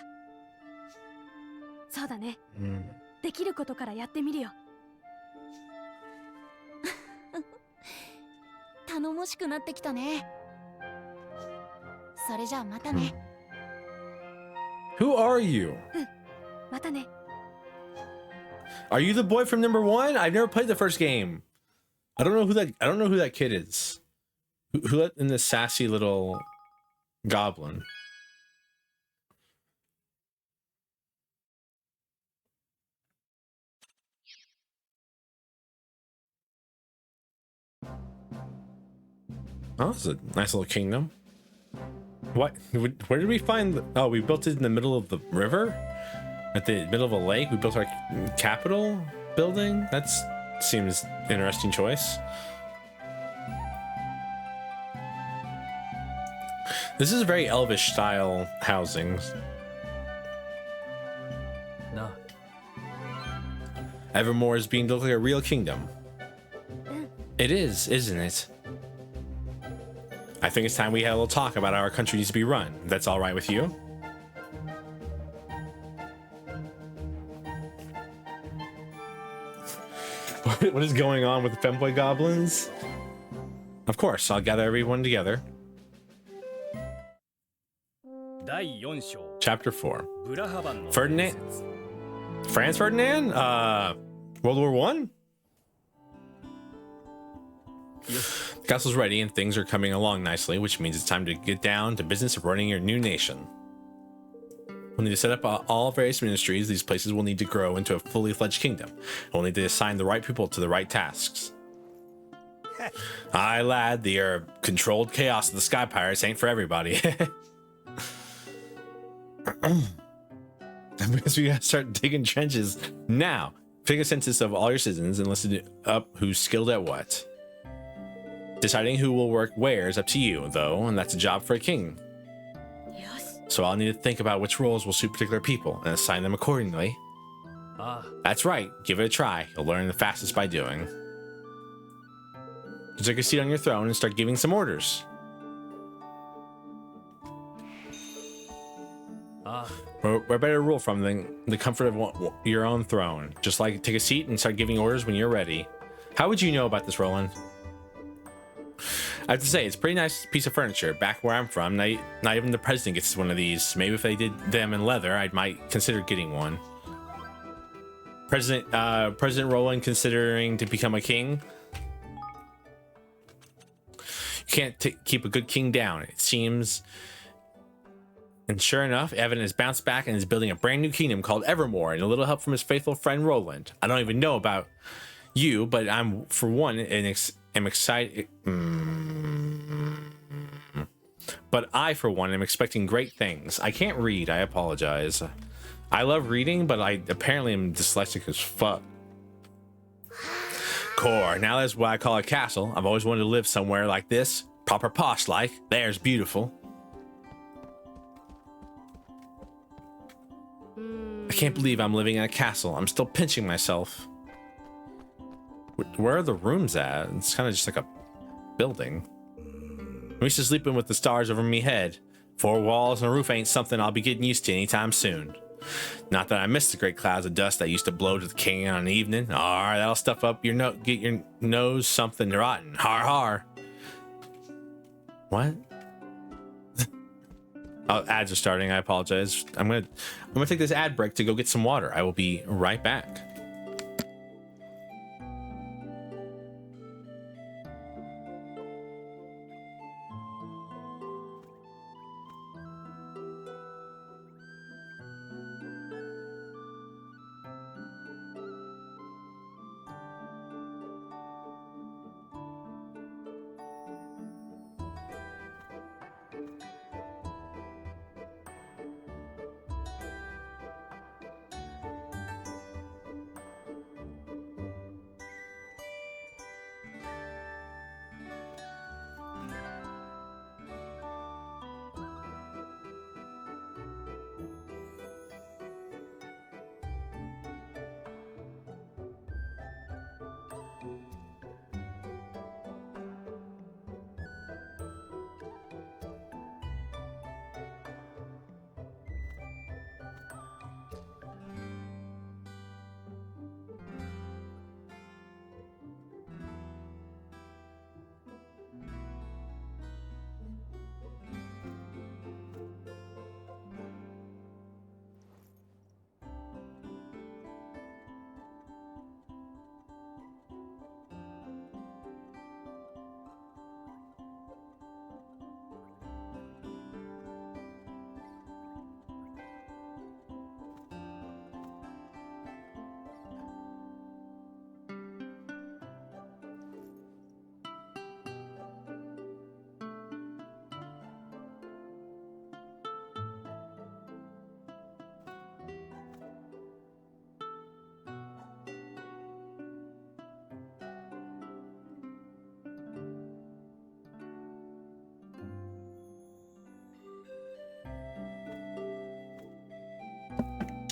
[SPEAKER 3] そうだね。できることからやってみるよ。
[SPEAKER 6] 頼もしくなってきたね。それじゃあまたね。
[SPEAKER 1] Who are you?
[SPEAKER 3] またね。
[SPEAKER 1] Are you the boy from number 1? I've never played the first game. I don't know who that kid is. Who let in this sassy little goblin? Oh, it's a nice little kingdom. What? Where did we find? Oh, we built it in the middle of the river? At the middle of a lake? We built our capital building? That seems interesting choice. This is a very elvish style housing.
[SPEAKER 2] No.
[SPEAKER 1] Evermore is being built like a real kingdom. It is, isn't it? I think it's time we had a little talk about how our country needs to be run. That's all right with you? What is going on with the femboy goblins? Of course, I'll gather everyone together. Chapter 4. Ferdinand? Franz Ferdinand? World War I? The castle's ready and things are coming along nicely, which means it's time to get down to business of running your new nation. We'll need to set up all various ministries. These places will need to grow into a fully fledged kingdom. We'll need to assign the right people to the right tasks. Aye, lad, the controlled chaos of the Sky Pirates ain't for everybody. I guess we gotta start digging trenches now. Take a census of all your citizens and listen up who's skilled at what. Deciding who will work where is up to you, though, and that's a job for a king.
[SPEAKER 3] Yes.
[SPEAKER 1] So I'll need to think about which roles will suit particular people and assign them accordingly. That's right, give it a try. You'll learn the fastest by doing. Just take a seat on your throne and start giving some orders. Where better rule from than the comfort of your own throne? Just like take a seat and start giving orders when you're ready. How would you know about this, Roland? I have to say, it's a pretty nice piece of furniture. Back where I'm from, not even the president gets one of these. Maybe if they did them in leather, I might consider getting one. President Roland considering to become a king? You can't keep a good king down, it seems. And sure enough, Evan has bounced back and is building a brand new kingdom called Evermore, and a little help from his faithful friend Roland. I don't even know about you, but I'm, for one, am excited. But I, for one, am expecting great things. I can't read. I apologize. I love reading, but I apparently am dyslexic as fuck. Core. Now that's what I call a castle. I've always wanted to live somewhere like this. Proper posh-like. There's beautiful. I can't believe I'm living in a castle. I'm still pinching myself. Where are the rooms at? It's kind of just like a building. I'm used to sleeping with the stars over me head. 4 walls and a roof ain't something I'll be getting used to anytime soon. Not that I miss the great clouds of dust that used to blow to the king on an evening. Alright, that'll stuff up your get your nose something rotten. Har har. What? Oh, ads are starting. I apologize. I'm gonna take this ad break to go get some water. I will be right back.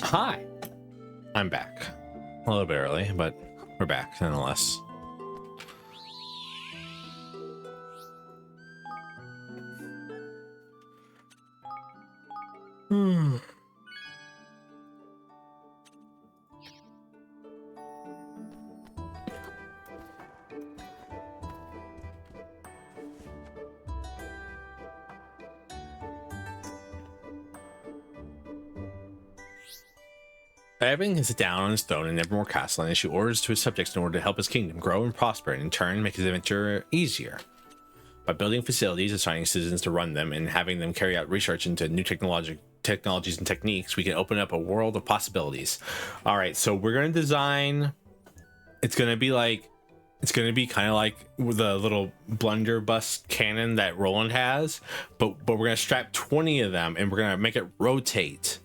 [SPEAKER 1] Hi, I'm back. A little bit early, but we're back nonetheless. Evan can sit down on his throne in Evermore Castle and issue orders to his subjects in order to help his kingdom grow and prosper, and in turn make his adventure easier. By building facilities, assigning citizens to run them, and having them carry out research into new technologies and techniques, we can open up a world of possibilities. All right, so we're going to design... It's going to be kind of like the little blunderbuss cannon that Roland has, but we're going to strap 20 of them, and we're going to make it rotate.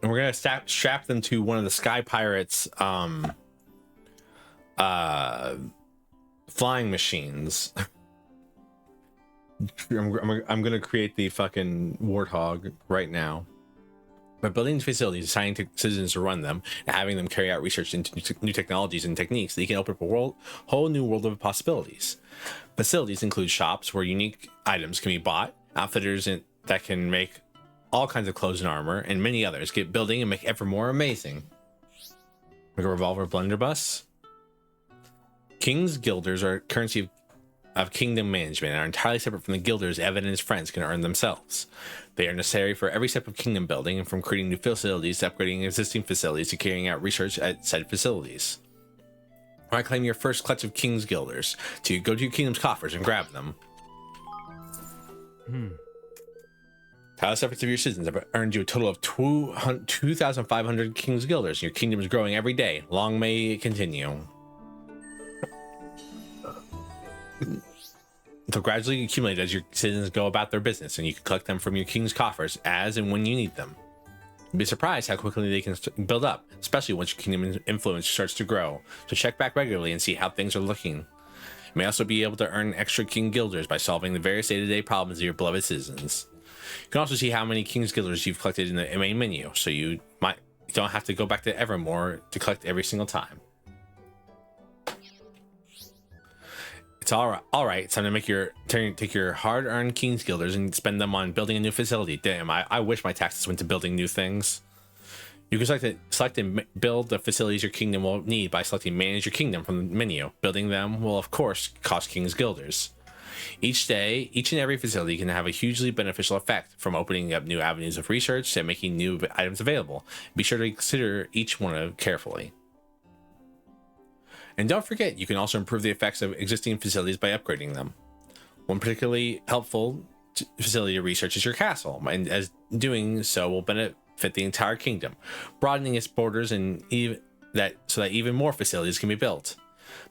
[SPEAKER 1] And we're gonna strap them to one of the Sky Pirates flying machines. I'm gonna create the fucking warthog right now. By building facilities, assigning citizens to run them, and having them carry out research into new technologies and techniques, they can open up a whole new world of possibilities. Facilities include shops where unique items can be bought, outfitters that can make all kinds of clothes and armor, and many others. Get building and make ever more amazing. Like a revolver blunderbuss. King's guilders are currency of kingdom management and are entirely separate from the guilders Evan and his friends can earn themselves. They are necessary for every step of kingdom building, and from creating new facilities to upgrading existing facilities to carrying out research at said facilities. When I claim your first clutch of King's guilders, to go to your kingdom's coffers and grab them. Tireless efforts of your citizens have earned you a total of 2,500 King's guilders. Your kingdom is growing every day. Long may it continue. They'll gradually accumulate as your citizens go about their business, and you can collect them from your king's coffers as and when you need them. You'll be surprised how quickly they can build up, especially once your kingdom influence starts to grow. So check back regularly and see how things are looking. You may also be able to earn extra king guilders by solving the various day-to-day problems of your beloved citizens. You can also see how many king's guilders you've collected in the main menu, so you don't have to go back to Evermore to collect every single time. It's all right. It's time to take your hard-earned King's Guilders and spend them on building a new facility. Damn, I wish my taxes went to building new things. You can select and build the facilities your kingdom will need by selecting Manage Your Kingdom from the menu. Building them will, of course, cost King's Guilders. Each day, each and every facility can have a hugely beneficial effect, from opening up new avenues of research to making new items available. Be sure to consider each one carefully. And don't forget, you can also improve the effects of existing facilities by upgrading them. One particularly helpful facility to research is your castle, and as doing so will benefit the entire kingdom, broadening its borders and so that even more facilities can be built.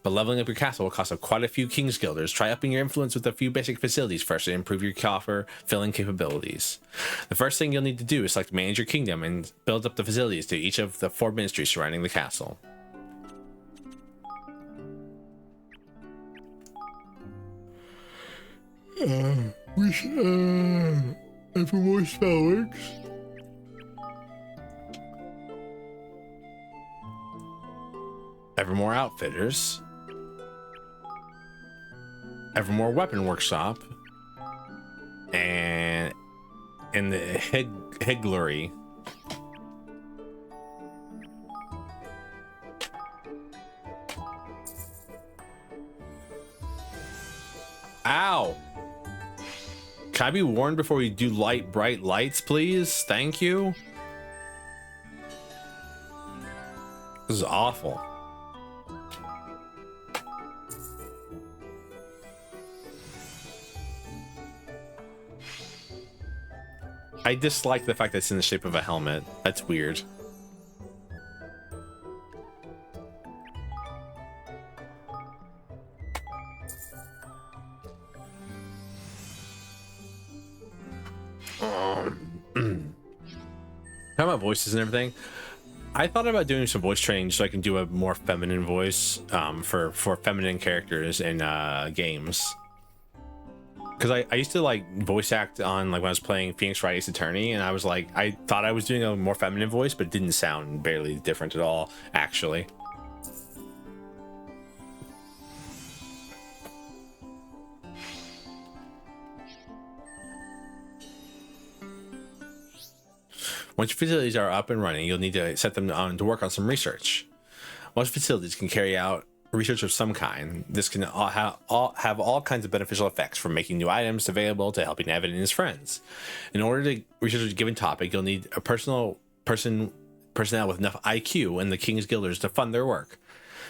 [SPEAKER 1] But leveling up your castle will cost quite a few King's Guilders. Try upping your influence with a few basic facilities first to improve your coffer filling capabilities. The first thing you'll need to do is select Manage Your Kingdom and build up the facilities to each of the 4 ministries surrounding the castle. And for more spell works. Evermore Outfitters. Evermore Weapon Workshop. And in the Higlery. Ow! Can I be warned before we do bright lights, please? Thank you. This is awful. I dislike the fact that it's in the shape of a helmet. That's weird. How about voices and everything? I thought about doing some voice training so I can do a more feminine voice for feminine characters in games. Because I used to like voice act on like when I was playing Phoenix Wright Ace Attorney, and I was like, I thought I was doing a more feminine voice, but it didn't sound barely different at all, actually. Once your facilities are up and running, you'll need to set them on to work on some research. Most facilities can carry out research of some kind. This can have all kinds of beneficial effects, from making new items available to helping Evan and his friends. In order to research a given topic, you'll need a personnel with enough IQ and the King's Guilders to fund their work.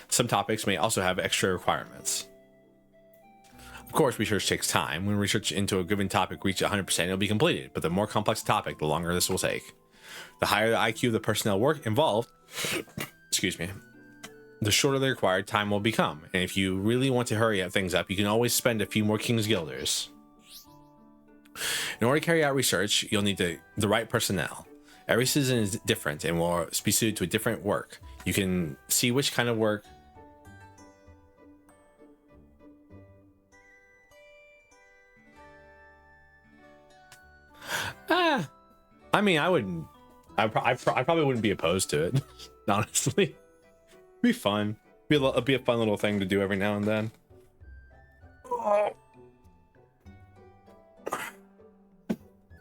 [SPEAKER 1] Some topics may also have extra requirements. Of course, research takes time. When research into a given topic reaches 100%, it'll be completed, but the more complex the topic, the longer this will take. The higher the IQ of the personnel involved, excuse me, the shorter the required time will become. And if you really want to hurry things up, you can always spend a few more King's Guilders. In order to carry out research, you'll need the right personnel. Every citizen is different and will be suited to a different work. You can see which kind of work I mean, I would I probably wouldn't be opposed to it, honestly. Be fun. It'd be a fun little thing to do every now and then.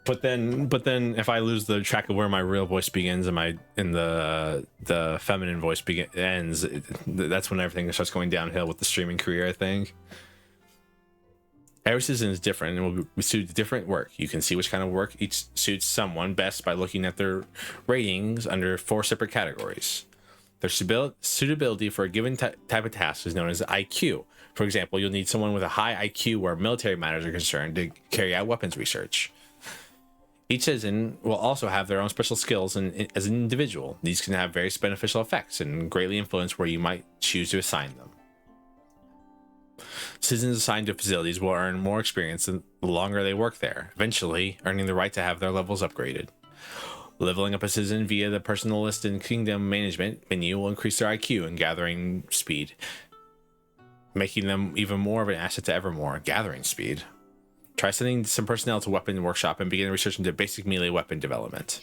[SPEAKER 1] But then if I lose the track of where my real voice begins and the feminine voice ends, that's when everything starts going downhill with the streaming career, I think. Every season is different and will be suited to different work. You can see which kind of work each suits someone best by looking at their ratings under 4 separate categories. Their suitability for a given type of task is known as IQ. For example, you'll need someone with a high IQ where military matters are concerned to carry out weapons research. Each citizen will also have their own special skills as an individual. These can have various beneficial effects and greatly influence where you might choose to assign them. Citizens assigned to facilities will earn more experience the longer they work there, eventually earning the right to have their levels upgraded. Leveling up a citizen via the personal list and kingdom management menu will increase their IQ and gathering speed, making them even more of an asset to Evermore. Gathering speed. Try sending some personnel to Weapon Workshop and begin research into basic melee weapon development.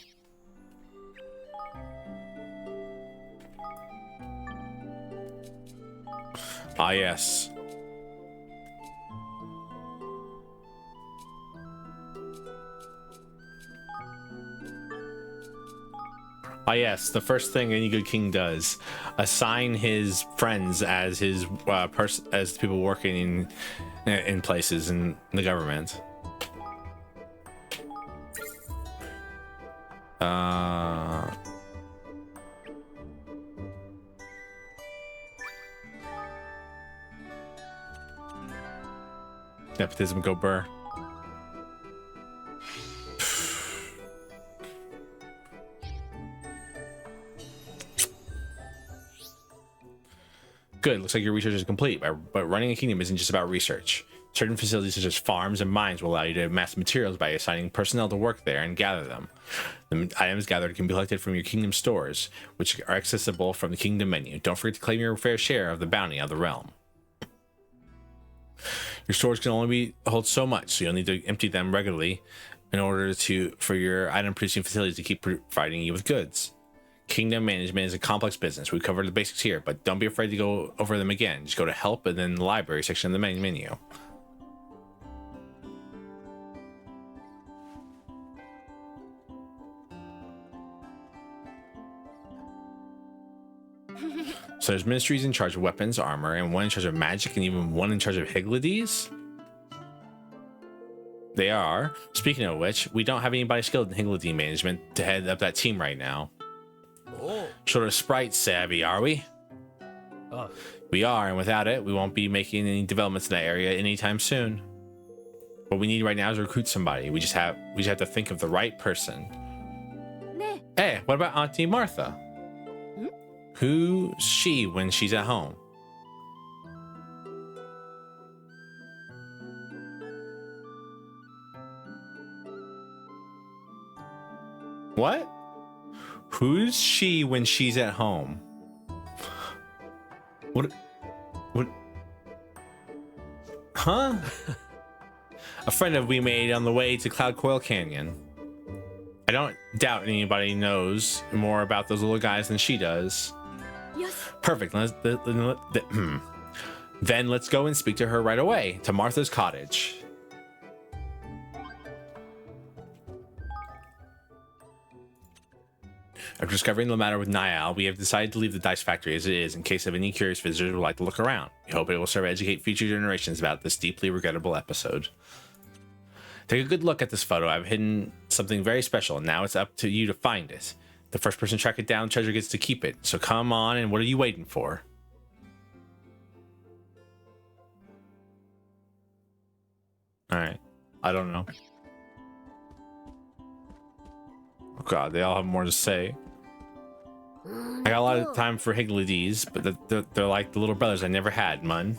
[SPEAKER 1] Ah, yes. Ah, yes. The first thing any good king does: assign his friends as his as people working in places in the government. Nepotism go burr. Good, looks like your research is complete, but running a kingdom isn't just about research. Certain facilities such as farms and mines will allow you to amass materials by assigning personnel to work there and gather them. The items gathered can be collected from your kingdom stores, which are accessible from the kingdom menu. Don't forget to claim your fair share of the bounty of the realm. Your stores can only hold so much, so you'll need to empty them regularly in order for your item producing facilities to keep providing you with goods. Kingdom management is a complex business. We covered the basics here, but don't be afraid to go over them again. Just go to help and then the library section of the main menu. So there's ministries in charge of weapons, armor, and one in charge of magic, and even one in charge of Hyglides. They are. Speaking of which, we don't have anybody skilled in Hyglide management to head up that team right now.
[SPEAKER 4] Oh.
[SPEAKER 1] Sort of sprite savvy, are we?
[SPEAKER 4] Oh.
[SPEAKER 1] We are, and without it, we won't be making any developments in that area anytime soon. What we need right now is recruit somebody. We just have to think of the right person. Hey, what about Auntie Martha? Who's she when she's at home? What? Who's she when she's at home? What? Huh? A friend of we made on the way to Cloud Coil Canyon. I don't doubt anybody knows more about those little guys than she does.
[SPEAKER 3] Yes.
[SPEAKER 1] Perfect. Then let's go and speak to her right away, to Martha's cottage. After discovering the matter with Niall, we have decided to leave the dice factory as it is in case of any curious visitors who would like to look around. We hope it will serve to educate future generations about this deeply regrettable episode. Take a good look at this photo. I've hidden something very special, and now it's up to you to find it. The first person to track it down, treasure gets to keep it. So come on, and what are you waiting for? Alright. I don't know. Oh god, they all have more to say. I got a lot of time for Hyglides, but they're like the little brothers I never had, Mun.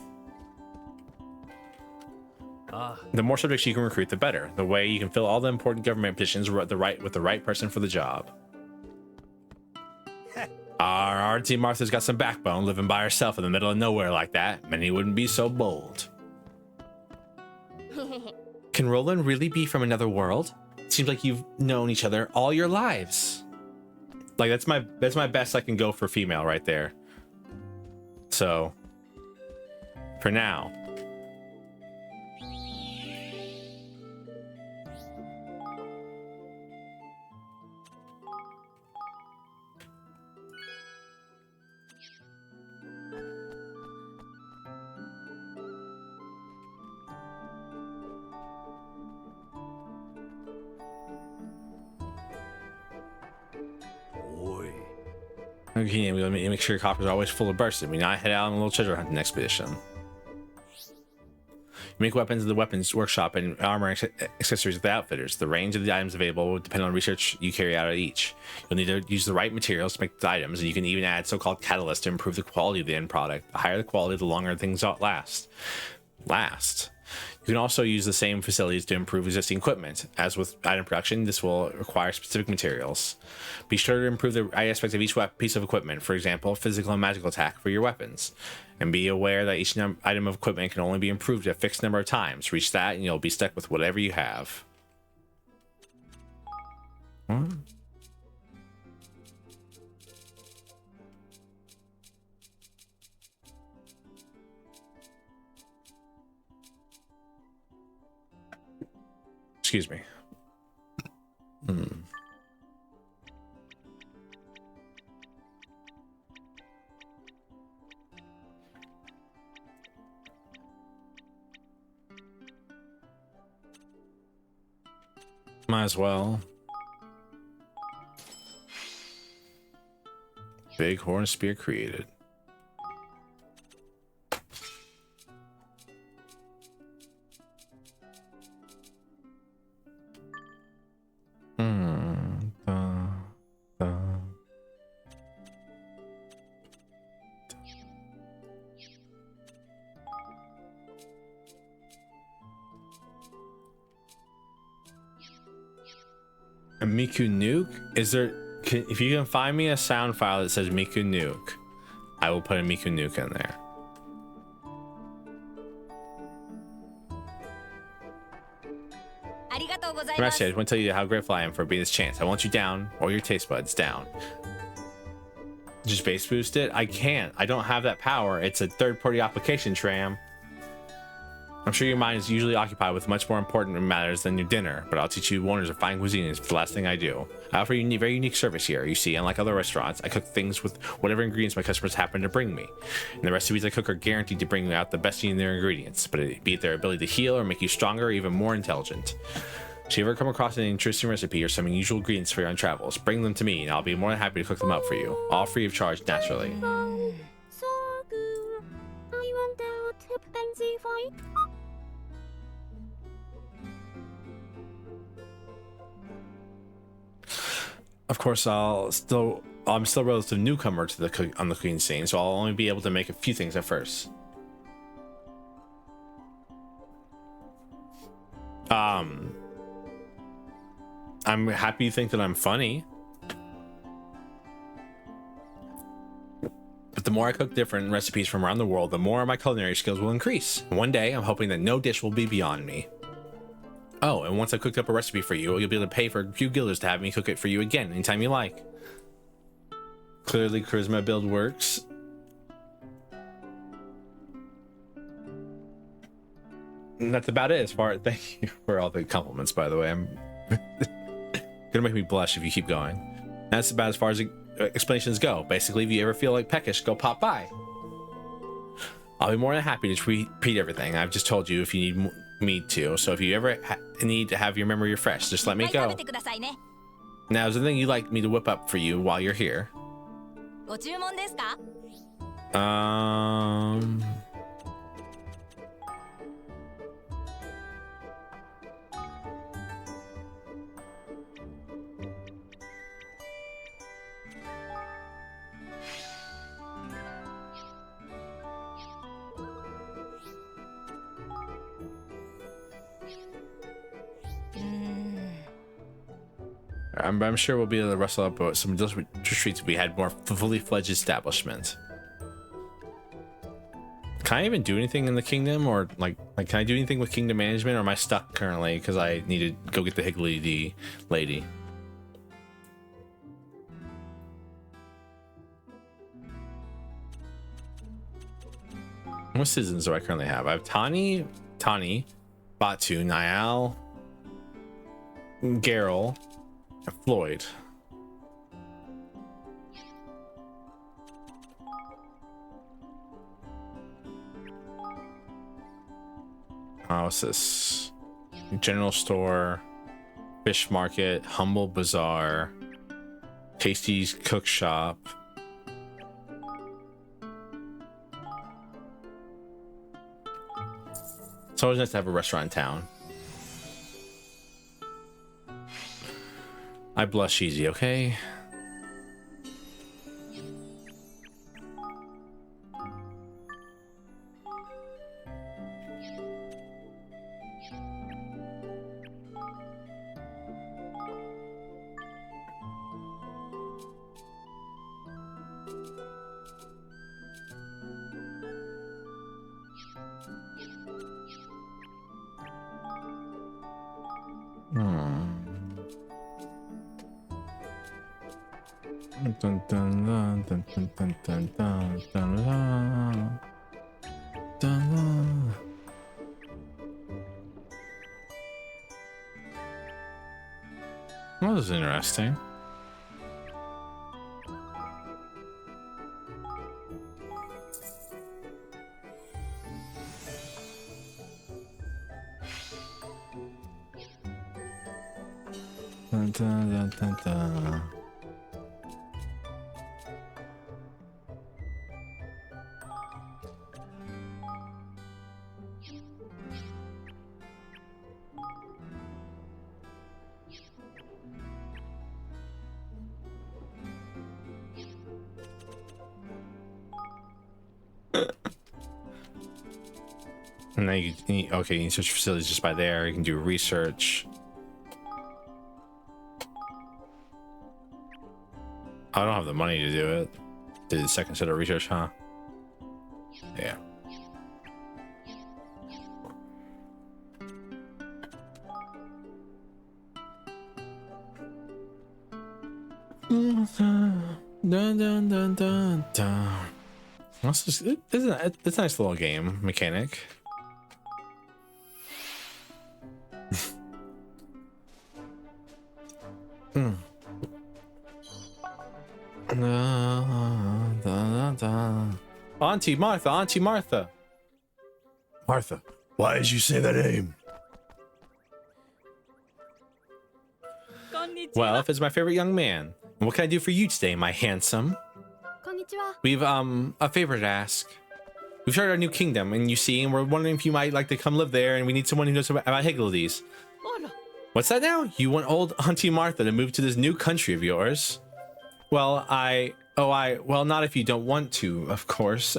[SPEAKER 1] The more subjects you can recruit, the better. The way you can fill all the important government positions with the right person for the job. Our Auntie Martha's got some backbone, living by herself in the middle of nowhere like that. Many wouldn't be so bold. Can Roland really be from another world? It seems like you've known each other all your lives. Like that's my best I can go for female right there. So for now. Okay, we gotta make sure your coffers are always full of bursts. We not head out on a little treasure hunting expedition. You make weapons in the weapons workshop and armor accessories with the outfitters. The range of the items available will depend on research you carry out at each. You'll need to use the right materials to make the items, and you can even add so-called catalysts to improve the quality of the end product. The higher the quality, the longer things last. You can also use the same facilities to improve existing equipment. As with item production, this will require specific materials. Be sure to improve the aspects of each piece of equipment, for example, physical and magical attack for your weapons. And be aware that each item of equipment can only be improved a fixed number of times. Reach that and you'll be stuck with whatever you have. What? Excuse me. Might as well. Big horn spear created. A Miku Nuke? Is there... if you can find me a sound file that says Miku Nuke, I will put a Miku Nuke in there. I just want to tell you how grateful I am for being this chance. I want you down, or your taste buds down. Just base boost it? I can't. I don't have that power. It's a third-party application, Tram. I'm sure your mind is usually occupied with much more important matters than your dinner, but I'll teach you wonders of fine cuisine. It's the last thing I do. I offer you a very unique service here. You see, unlike other restaurants, I cook things with whatever ingredients my customers happen to bring me. And the recipes I cook are guaranteed to bring out the best in their ingredients, but be it their ability to heal or make you stronger or even more intelligent. So if you ever come across an interesting recipe or some unusual ingredients for your own travels, bring them to me and I'll be more than happy to cook them up for you. All free of charge, naturally. Of course, I'm still a relative newcomer to the cooking scene, so I'll only be able to make a few things at first. I'm happy you think that I'm funny. But the more I cook different recipes from around the world, the more my culinary skills will increase. One day, I'm hoping that no dish will be beyond me. Oh, and once I've cooked up a recipe for you, you'll be able to pay for a few guilders to have me cook it for you again anytime you like. Clearly, charisma build works. And that's about it as far as... Thank you for all the compliments, by the way. I'm gonna make me blush if you keep going. That's about as far as explanations go. Basically, if you ever feel like peckish, go pop by. I'll be more than happy to repeat everything I've just told you if you need me to. So if you ever need to have your memory refreshed, just let me go. Now, is there anything you'd like me to whip up for you while you're here? I'm sure we'll be able to rustle up some of those retreats if we had more fully fledged establishment. Can I even do anything in the kingdom, or like can I do anything with kingdom management, or am I stuck currently because I need to go get the Higgly lady? What citizens do I currently have? I have Tani, Batu, Niall, Geralt, and Floyd. What's this? General store, fish market, humble bazaar, Tasty's cook shop. It's always nice to have a restaurant in town. I blush easy, okay? Dun, dun, dun, dun, dun, dun, dun, dun, dun, dun, dun, dun. Well, that was interesting. Dun, dun, dun, dun, dun. And then okay, you can search facilities just by there. You can do research. I don't have the money to do it. Do the second set of research, huh? Yeah. Dun, dun, dun, dun, dun. It's a nice little game mechanic. Auntie Martha, Auntie Martha. Martha, why did you say that name? Well, if it's my favorite young man, what can I do for you today, my handsome?
[SPEAKER 3] Konnichiwa.
[SPEAKER 1] We've a favor to ask. We've started our new kingdom, and you see, and we're wondering if you might like to come live there, and we need someone who knows about Higgledies. What's that now? You want old Auntie Martha to move to this new country of yours? Well, well, not if you don't want to, of course.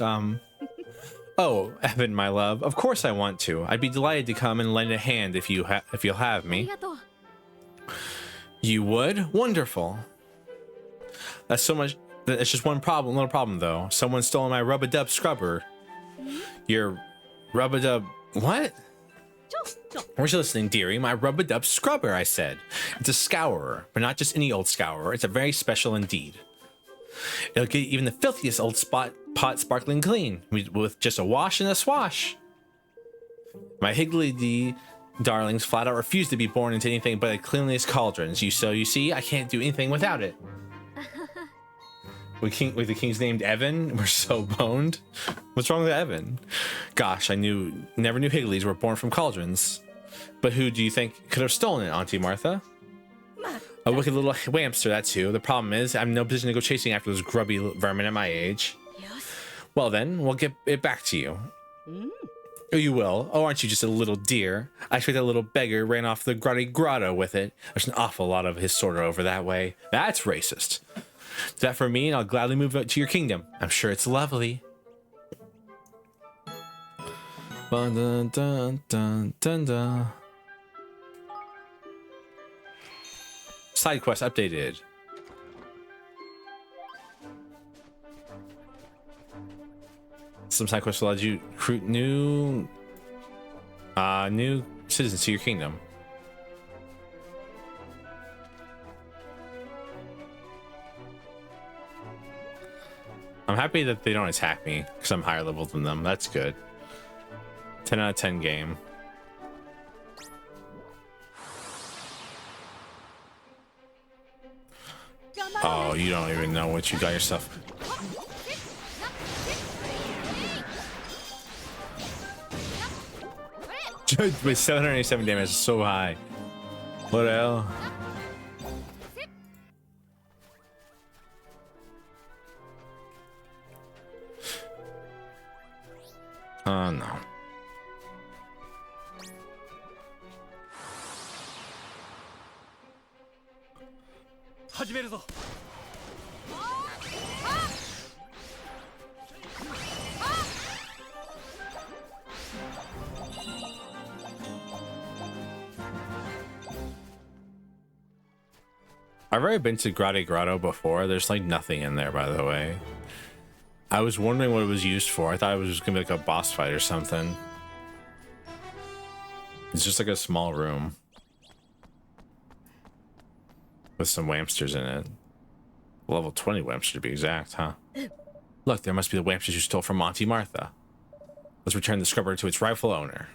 [SPEAKER 1] Oh, Evan, my love, of course I want to. I'd be delighted to come and lend a hand if you'll have me. You would? Wonderful. That's so much. It's just one problem, little problem though. Someone stole my rub-a-dub scrubber. Your rub-a-dub what? Weren't you listening, dearie? My rub-a-dub scrubber, I said. It's a scourer, but not just any old scourer. It's a very special indeed. It'll get even the filthiest old pot sparkling clean with just a wash and a swash. My Higgledy darlings flat out refuse to be born into anything but the cleanliest cauldrons. So you see, I can't do anything without it. With the king's named Evan, we're so boned. What's wrong with Evan? Gosh, never knew Higgledies were born from cauldrons. But who do you think could have stolen it, Auntie Martha? A wicked little whamster, that's who. The problem is, I'm in no position to go chasing after those grubby vermin at my age. Well then, we'll get it back to you. Oh, you will? Oh, aren't you just a little dear? I expect that little beggar ran off the grotto with it. There's an awful lot of his sort over that way. That's racist. Is that for me? And I'll gladly move to your kingdom. I'm sure it's lovely. Dun, dun, dun, dun, dun, dun. Side quest updated. Some side quests allowed you to recruit new citizens to your kingdom. I'm happy that they don't attack me because I'm higher level than them. That's good. 10 out of 10 game. Oh, you don't even know what you got yourself. With 787 damage is so high. What the hell? Oh no. I've already been to Grotto before. There's like nothing in there, by the way. I was wondering what it was used for. I thought it was just gonna be like a boss fight or something. It's just like a small room with some Whamsters in it. Level 20 Whamster to be exact, huh? Look, there must be the Whamsters you stole from Auntie Martha. Let's return the scrubber to its rightful owner.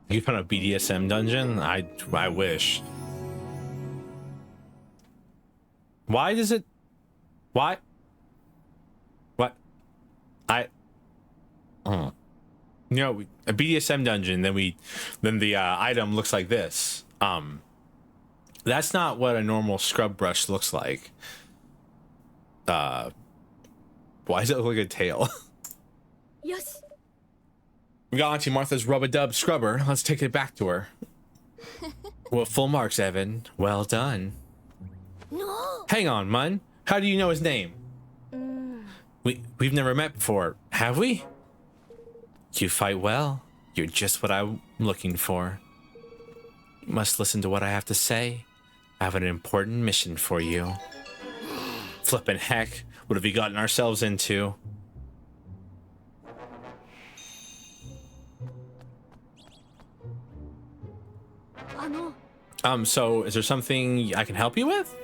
[SPEAKER 1] You found a BDSM dungeon? I wish. Why does it? Why? What? You know, a BDSM dungeon. Then the item looks like this. That's not what a normal scrub brush looks like. Why does it look like a tail?
[SPEAKER 3] Yes.
[SPEAKER 1] We got Auntie Martha's rub-a-dub scrubber. Let's take it back to her. Well, full marks, Evan. Well done.
[SPEAKER 3] No.
[SPEAKER 1] Hang on, Mun. How do you know his name? We've never met before, have we? You fight well. You're just what I'm looking for. You must listen to what I have to say. I have an important mission for you. Flippin' heck, what have we gotten ourselves into? So is there something I can help you with?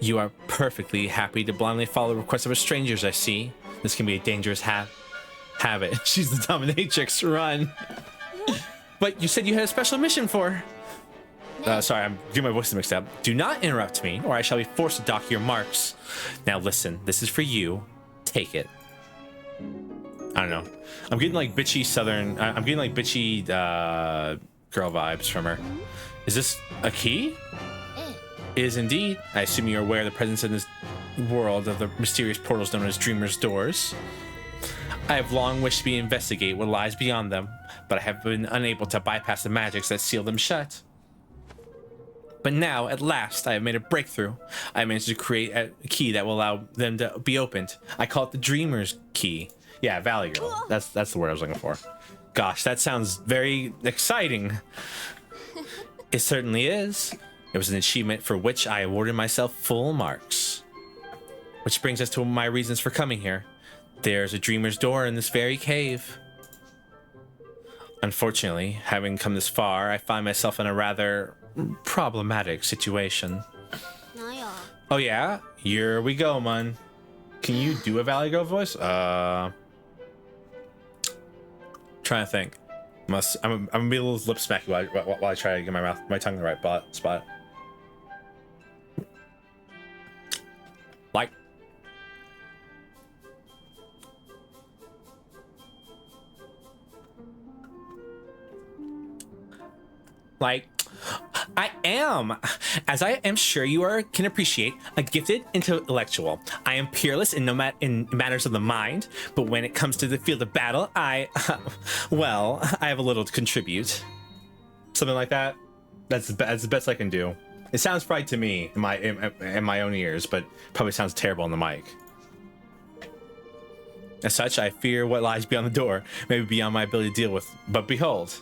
[SPEAKER 1] You are perfectly happy to blindly follow the requests of strangers, I see. This can be a dangerous habit. She's the dominatrix, run. But you said you had a special mission for her. Sorry, I'm getting my voices mixed up. Do not interrupt me, or I shall be forced to dock your marks. Now listen, this is for you. Take it. I don't know. I'm getting like bitchy southern, I'm getting like bitchy girl vibes from her. Is this a key? It is indeed. I assume you're aware of the presence in this world of the mysterious portals known as Dreamer's Doors. I have long wished to investigate what lies beyond them, but I have been unable to bypass the magics that seal them shut. But now, at last, I have made a breakthrough. I managed to create a key that will allow them to be opened. I call it the Dreamer's Key. Yeah, Valley Girl. That's the word I was looking for. Gosh, that sounds very exciting. It certainly is. It was an achievement for which I awarded myself full marks. Which brings us to my reasons for coming here. There's a Dreamer's Door in this very cave. Unfortunately, having come this far, I find myself in a rather problematic situation. Oh yeah? Here we go, man. Can you do a Valley Girl voice? Trying to think. I'm gonna be a little lip smacky while I try to get my tongue in the right spot. Like, I am, as I am sure you can appreciate, a gifted intellectual. I am peerless in matters of the mind, but when it comes to the field of battle, well, I have a little to contribute. Something like that. That's the best I can do. It sounds right to me in my own ears, but probably sounds terrible on the mic. As such, I fear what lies beyond the door, maybe beyond my ability to deal with. But behold,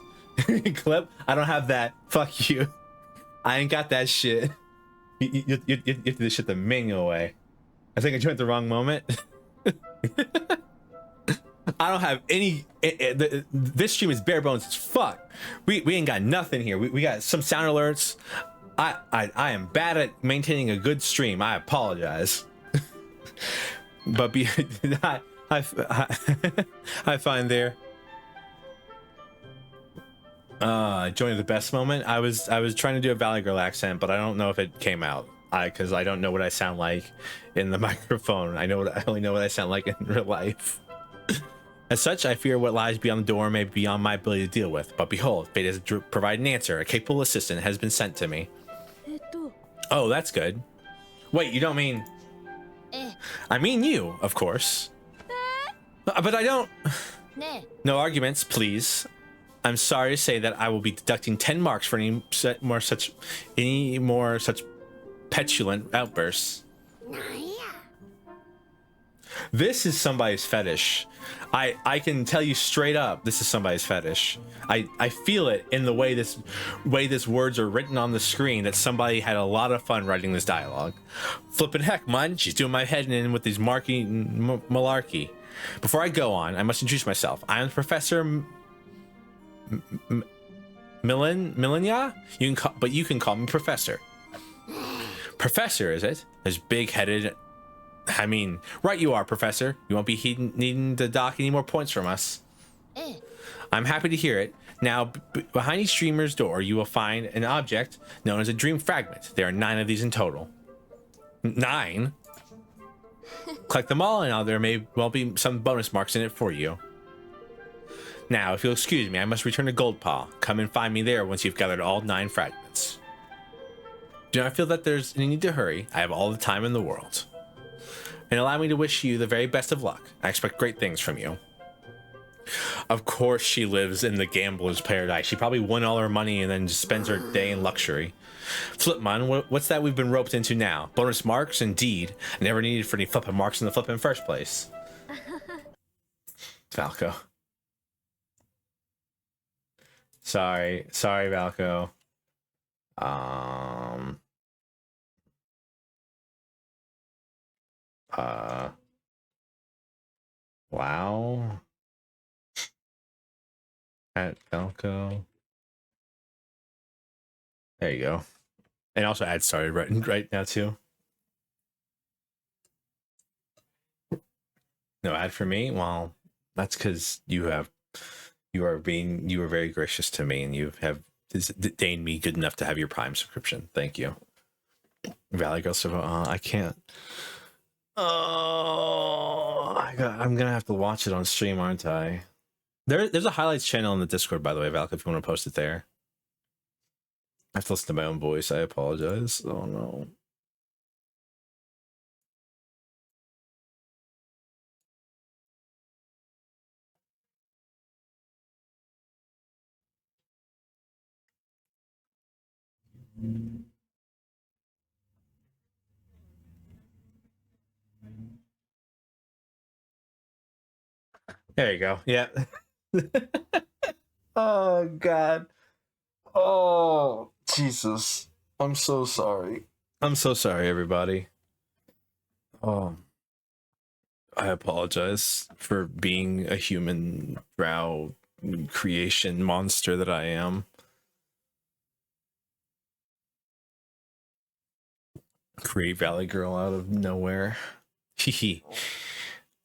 [SPEAKER 1] clip, I don't have that. Fuck you. I ain't got that shit. You have to do this shit the manual way. I think I joined the wrong moment. I don't have any. This stream is bare bones as fuck. We ain't got nothing here. We got some sound alerts. I am bad at maintaining a good stream. I apologize. But I find there. Joining the best moment. I was trying to do a Valley Girl accent, but I don't know if it came out. Because I don't know what I sound like in the microphone. I only know what I sound like in real life. As such, I fear what lies beyond the door may be beyond my ability to deal with. But behold, fate has provided an answer. A capable assistant has been sent to me. Oh, that's good. Wait, you don't mean... I mean you, of course. But I don't... No arguments, please. I'm sorry to say that I will be deducting 10 marks for any more such petulant outbursts. This is somebody's fetish. I can tell you straight up, this is somebody's fetish. I feel it in the way this words are written on the screen, that somebody had a lot of fun writing this dialogue. Flippin' heck, man, she's doing my head in with these malarkey. Before I go on, I must introduce myself. I am Professor Milenya? But you can call me Professor. Professor, is it? As big-headed... I mean, right you are, Professor. You won't be needing to dock any more points from us. I'm happy to hear it. Now, behind each dreamer's door, you will find an object known as a dream fragment. There are 9 of these in total. 9? Collect them all, and there may well be some bonus marks in it for you. Now, if you'll excuse me, I must return to Goldpaw. Come and find me there once you've gathered all 9 fragments. Do not feel that there's any need to hurry. I have all the time in the world. And allow me to wish you the very best of luck. I expect great things from you. Of course she lives in the gambler's paradise. She probably won all her money and then just spends her day in luxury. Flipmon, what's that we've been roped into now? Bonus marks? Indeed. I never needed for any flippin' marks in the flippin' first place. Falco. Sorry, Valco. Wow. At Falco. There you go. And also ad started right now too. No ad for me? Well, that's because you were very gracious to me, and you have deigned me good enough to have your Prime subscription. Thank you. Valley Girl Servo. I can't. Oh, I'm gonna have to watch it on stream, aren't I? There's a highlights channel in the Discord, by the way, Valk, if you want to post it there. I have to listen to my own voice. I apologize. Oh no. There you go. Yeah. Oh God. Oh Jesus. I'm so sorry. I'm so sorry, everybody. Oh, I apologize for being a human drow creation monster that I am. Create Valley Girl out of nowhere. Hehe.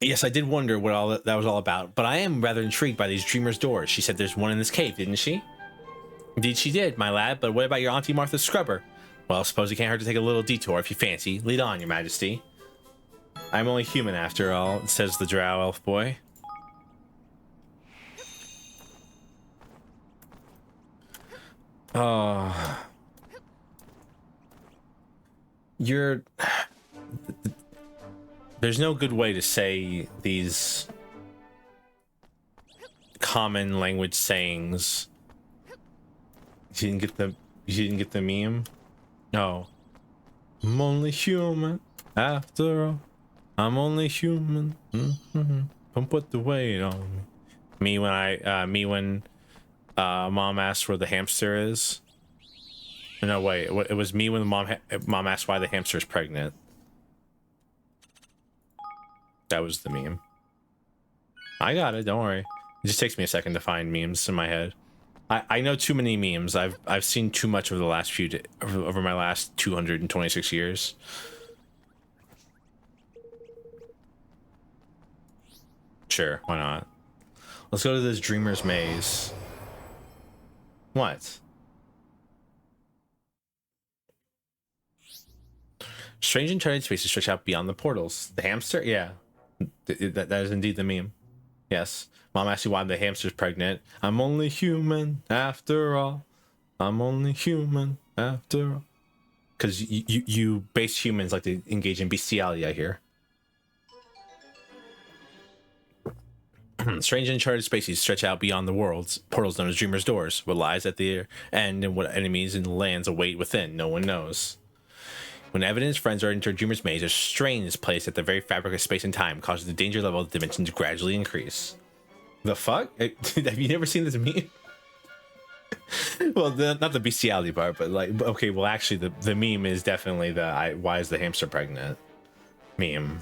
[SPEAKER 1] Yes, I did wonder what all that was all about, but I am rather intrigued by these dreamers' doors. She said there's one in this cave, didn't she? Indeed she did, my lad, but what about your Auntie Martha's scrubber? Well, suppose it can't hurt to take a little detour if you fancy. Lead on, your majesty. I'm only human after all, says the drow elf boy. Oh. There's no good way to say these common language sayings. You didn't get the meme? No. I'm only human after all. I'm only human. Don't put the weight on me. Me when mom asked where the hamster is. No, wait. It was me when mom asked why the hamster is pregnant. That was the meme. I got it. Don't worry. It just takes me a second to find memes in my head. I know too many memes. I've seen too much over the last over my last 226 years. Sure, why not? Let's go to this Dreamer's Maze. What? Strange uncharted spaces stretch out beyond the portals. The hamster? Yeah. That is indeed the meme. Yes. Mom asked you why the hamster's pregnant. I'm only human after all. I'm only human after all. Because you base humans like to engage in bestiality, I hear. Strange uncharted spaces stretch out beyond the worlds. Portals known as Dreamer's Doors. What lies at the end and what enemies and lands await within, no one knows. When Evan and his friends are entered Dreamer's Maze, a strain is placed at the very fabric of space and time, causing the danger level of the dimension to gradually increase. The fuck? Have you never seen this meme? Well, not the bestiality part, but like, okay, well, actually, the meme is definitely the why is the hamster pregnant meme.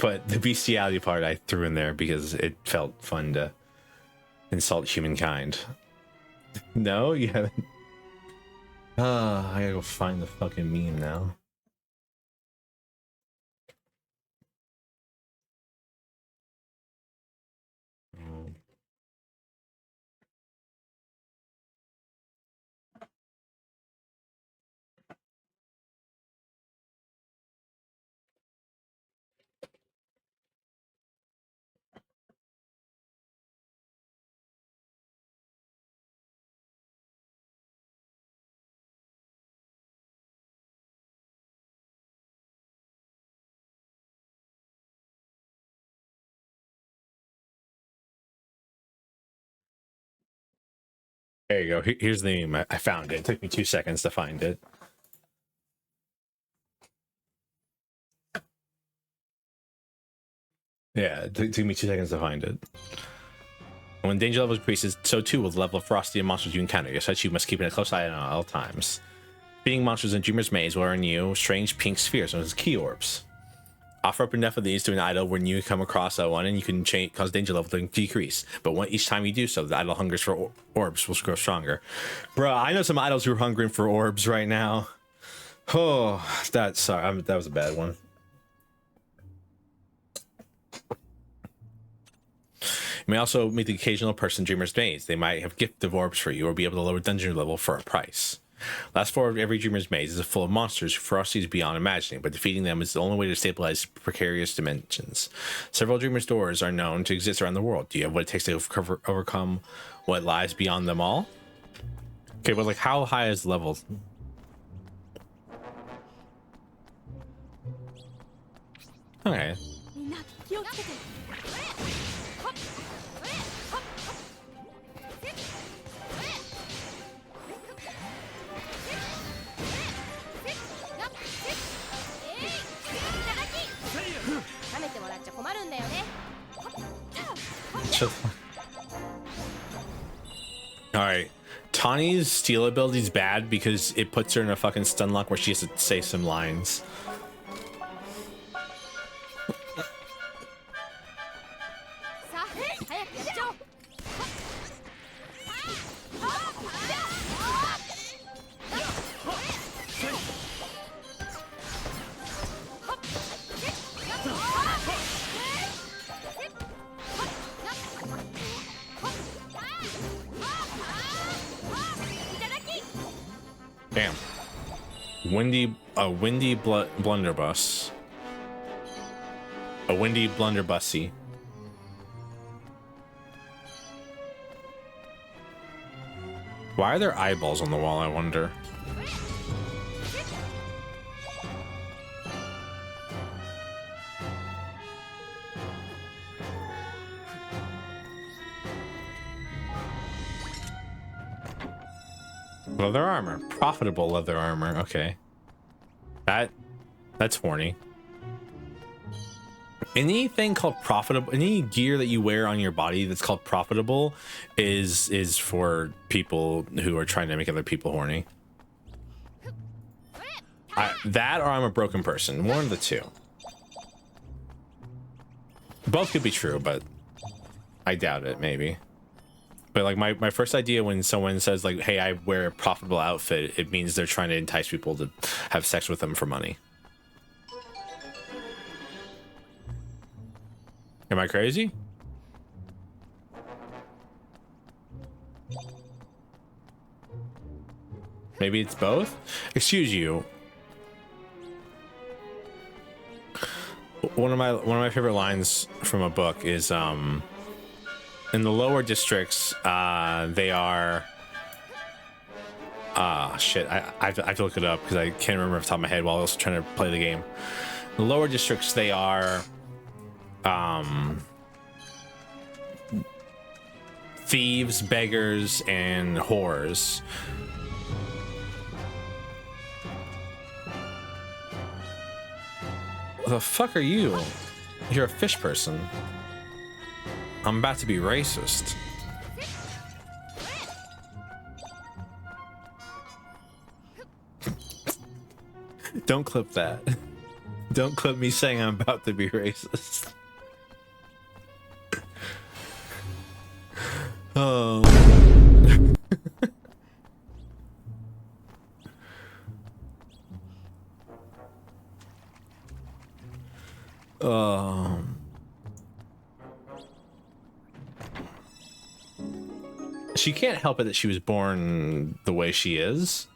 [SPEAKER 1] But the bestiality part I threw in there because it felt fun to insult humankind. No, you haven't. I gotta go find the fucking meme now. There you go. Here's the meme. I found it. It took me 2 seconds to find it. Yeah, it took me 2 seconds to find it. When danger level increases, so too will the level of Frosty and monsters you encounter. As such, you must keep a close eye on all times. Beating monsters in Dreamer's Maze will earn you strange pink spheres known as key orbs. Offer up enough of these to an idol when you come across one, and you can cause danger level to decrease. But each time you do so, the idol hungers for orbs will grow stronger. Bruh, I know some idols who are hungering for orbs right now. Oh, that was a bad one. You may also meet the occasional person in Dreamer's Maze. They might have gift of orbs for you or be able to lower dungeon level for a price. Last floor of every Dreamer's Maze is full of monsters ferocities beyond imagining, but defeating them is the only way to stabilize precarious dimensions. Several Dreamer's Doors are known to exist around the world. Do you have what it takes to overcome what lies beyond them all? Okay, but like, how high is the level? Okay. ちょっと Alright. Tawny's steal ability is bad because it puts her in a fucking stun lock where she has to say some lines. Damn. Windy blunderbuss. A windy blunderbussy. Why are there eyeballs on the wall, I wonder? Leather armor. Profitable leather armor. Okay. That's horny. Anything called profitable, any gear that you wear on your body that's called profitable is for people who are trying to make other people horny. That or I'm a broken person. One of the two. Both could be true, but I doubt it, maybe. But like my first idea when someone says like, hey, I wear a profitable outfit, it means they're trying to entice people to have sex with them for money. Am I crazy? Maybe it's both? Excuse you. One of my favorite lines from a book is in the lower districts, they are shit, I have to look it up because I can't remember off the top of my head while I was trying to play the game. The lower districts, they are thieves, beggars, and whores. What the fuck are you? You're a fish person. I'm about to be racist. Don't clip that. Don't clip me saying I'm about to be racist. Oh. She can't help it that she was born the way she is.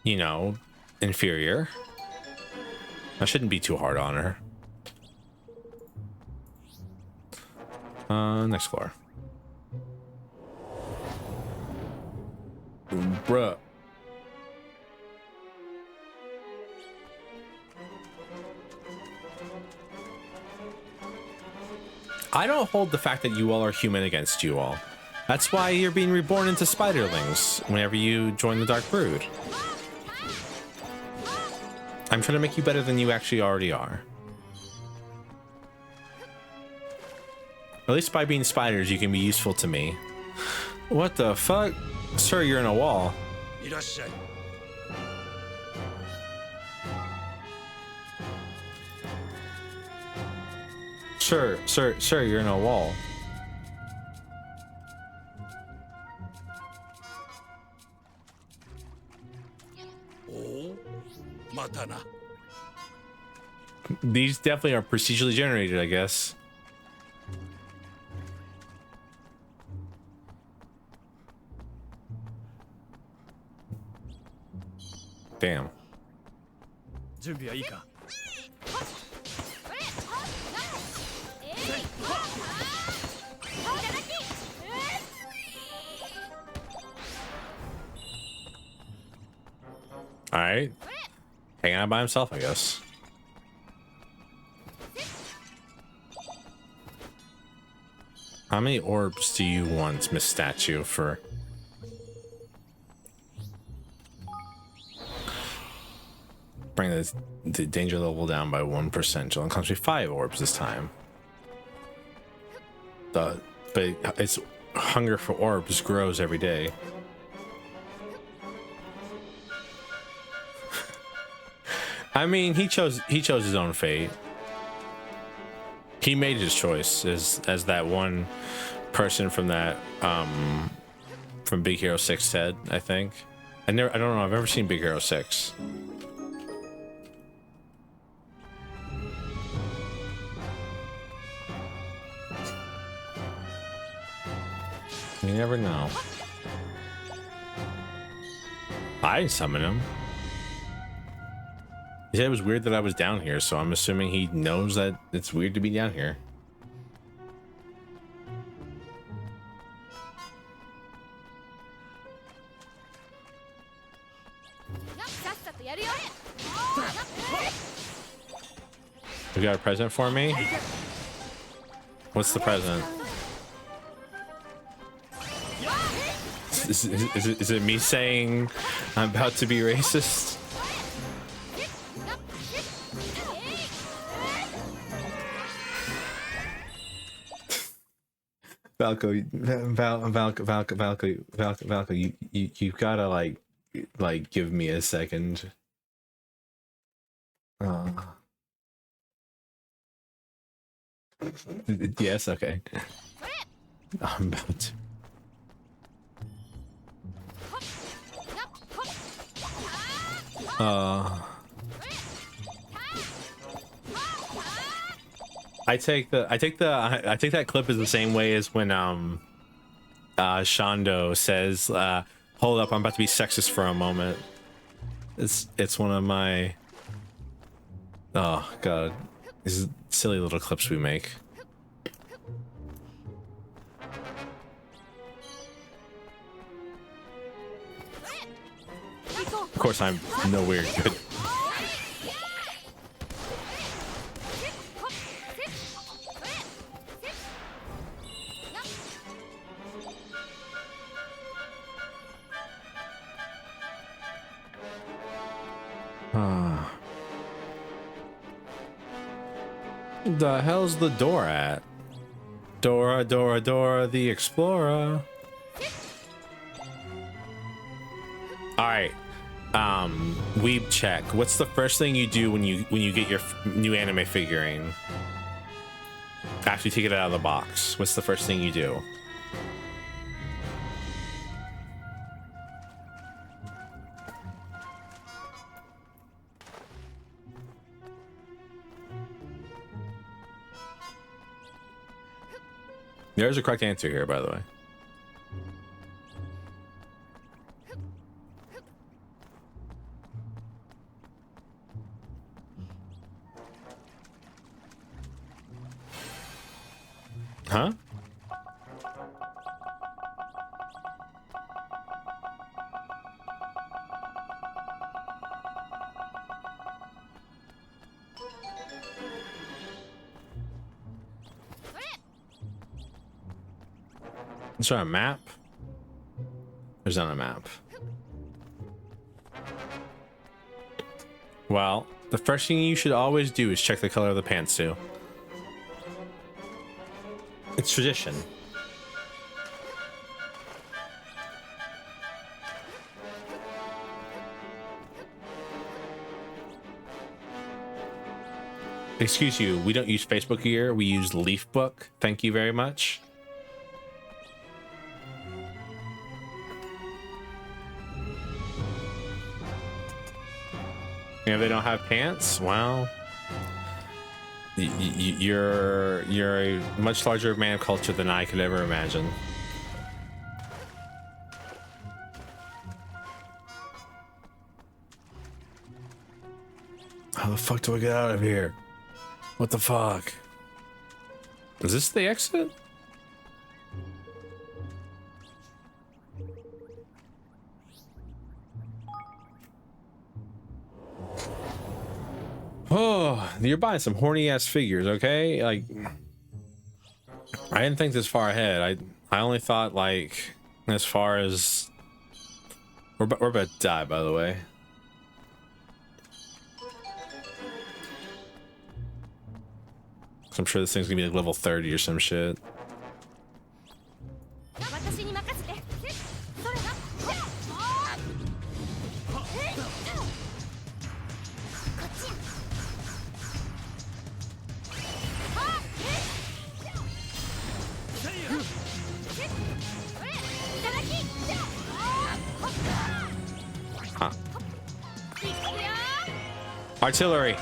[SPEAKER 1] You know, inferior. I shouldn't be too hard on her. Next floor. Bruh. I don't hold the fact that you all are human against you all. That's why you're being reborn into spiderlings whenever you join the Dark Brood. I'm trying to make you better than you actually already are. At least by being spiders, you can be useful to me. What the fuck? Sir, you're in a wall. Sir, you're in a wall. These definitely are procedurally generated, I guess. Damn. All right. Hanging out by himself, I guess. How many orbs do you want, Miss Statue, for? Bring the danger level down by 1%. It'll cost me 5 orbs this time. But its hunger for orbs grows every day. I mean, he chose his own fate. He made his choice as that one person from that from Big Hero 6 said, I think. I don't know, I've never seen Big Hero 6. You never know. I summon him. He said it was weird that I was down here, so I'm assuming he knows that it's weird to be down here. You got a present for me? What's the present? Is it me saying I'm about to be racist? Valko, you've gotta like give me a second. Yes, okay. I'm about to. I take that clip as the same way as when Shondo says, hold up, I'm about to be sexist for a moment. It's one of my, oh god, these silly little clips we make. Of course, I'm nowhere good. The hell's the door at? Dora, Dora, Dora the Explorer. Alright. Weeb check. What's the first thing you do when you get your new anime figurine? After you take it out of the box, what's the first thing you do? There's a correct answer here, by the way. Huh? Is there a map? There's not a map. Well, the first thing you should always do is check the color of the pantsuit. It's tradition. Excuse you, we don't use Facebook here, we use Leafbook. Thank you very much. And if they don't have pants, well, you're a much larger man of culture than I could ever imagine. How the fuck do I get out of here? What the fuck? Is this the exit? Oh, you're buying some horny ass figures, okay? Like, I didn't think this far ahead. I only thought like as far as we're about to die, by the way. So I'm sure this thing's gonna be like level 30 or some shit. Huh. Artillery.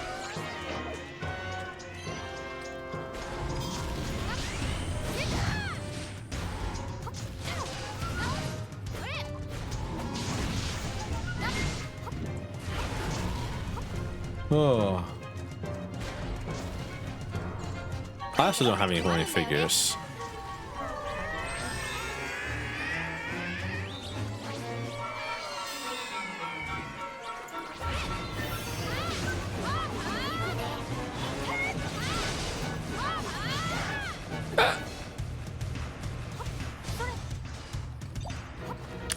[SPEAKER 1] Oh. I also don't have any horny figures.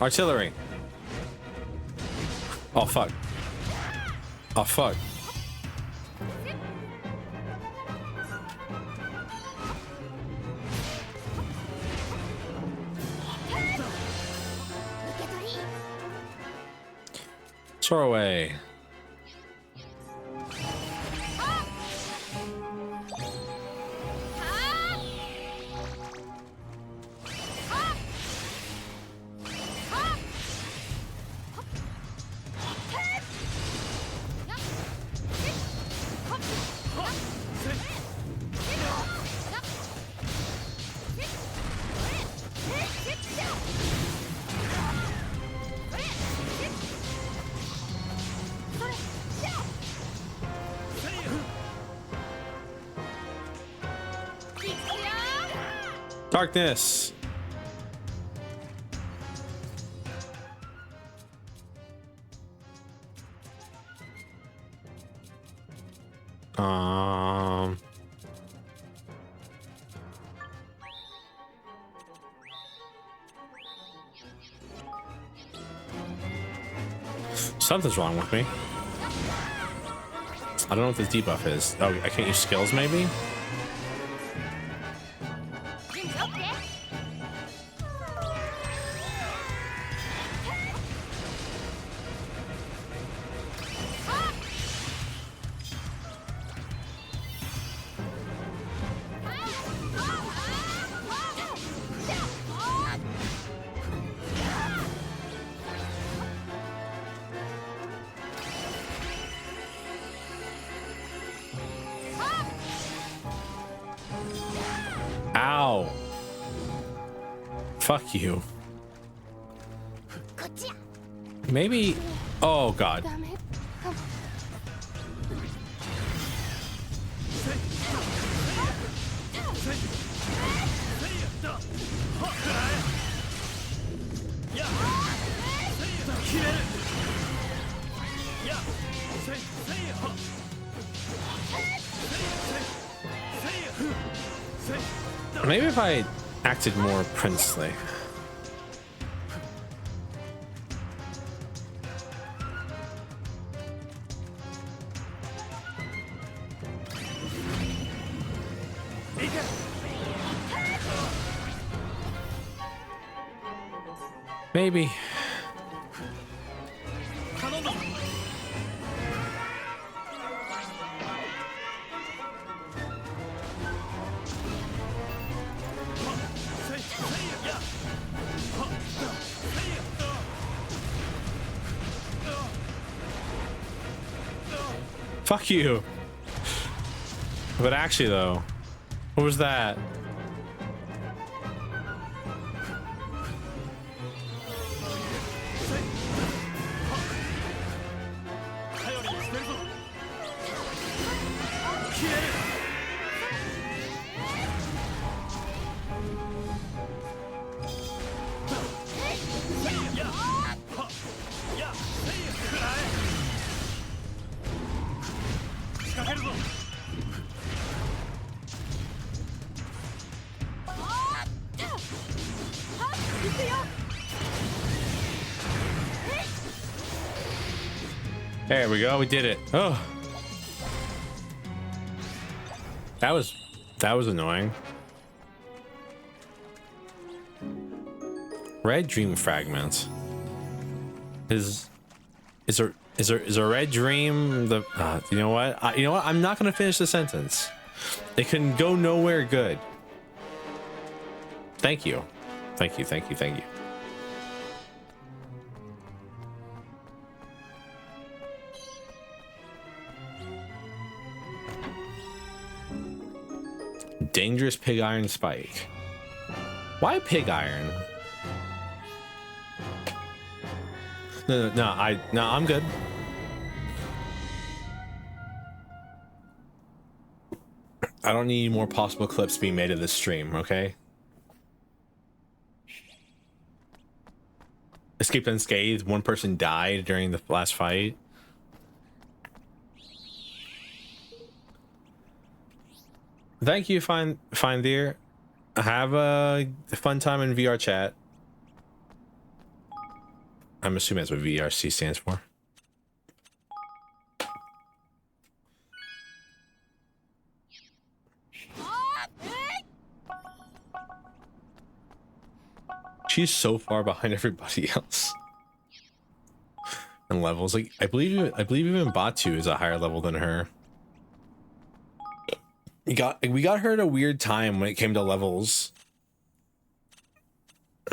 [SPEAKER 1] Artillery. Oh fuck. Oh fuck. Throw away. Darkness. Something's wrong with me. I don't know what this debuff is. Oh, I can't use skills, maybe? Ow. Fuck you. Maybe. Oh, God. Maybe if I acted more princely. Maybe. Fuck you. But actually, though, what was that? There we go. We did it. Oh, that was annoying. Red dream fragments. Is a red dream the? You know what? You know what? I'm not gonna finish the sentence. It can go nowhere good. Thank you. Thank you. Thank you. Thank you. Dangerous pig iron spike. Why pig iron? No, I'm good. I don't need more possible clips being made of this stream, okay? Escaped unscathed. One person died during the last fight. Thank you, Fine Deer. Have a fun time in VR chat. I'm assuming that's what VRC stands for. She's so far behind everybody else. And levels, like I believe even Batu is a higher level than her. We got her at a weird time when it came to levels.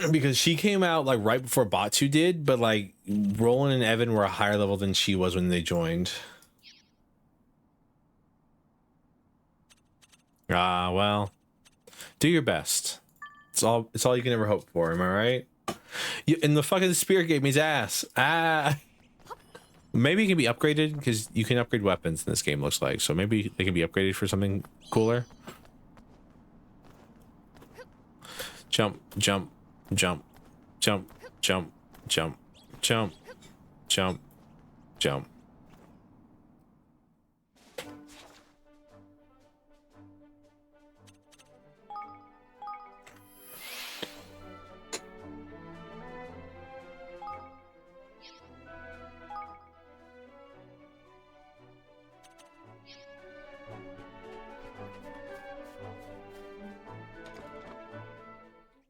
[SPEAKER 1] Because she came out like right before Batu did, but like Roland and Evan were a higher level than she was when they joined. Well, do your best. It's all you can ever hope for, am I right? And the fucking spirit gave me his ass. Maybe it can be upgraded because you can upgrade weapons in this game, looks like. So maybe they can be upgraded for something cooler. Jump, jump, jump, jump, jump, jump, jump, jump, jump.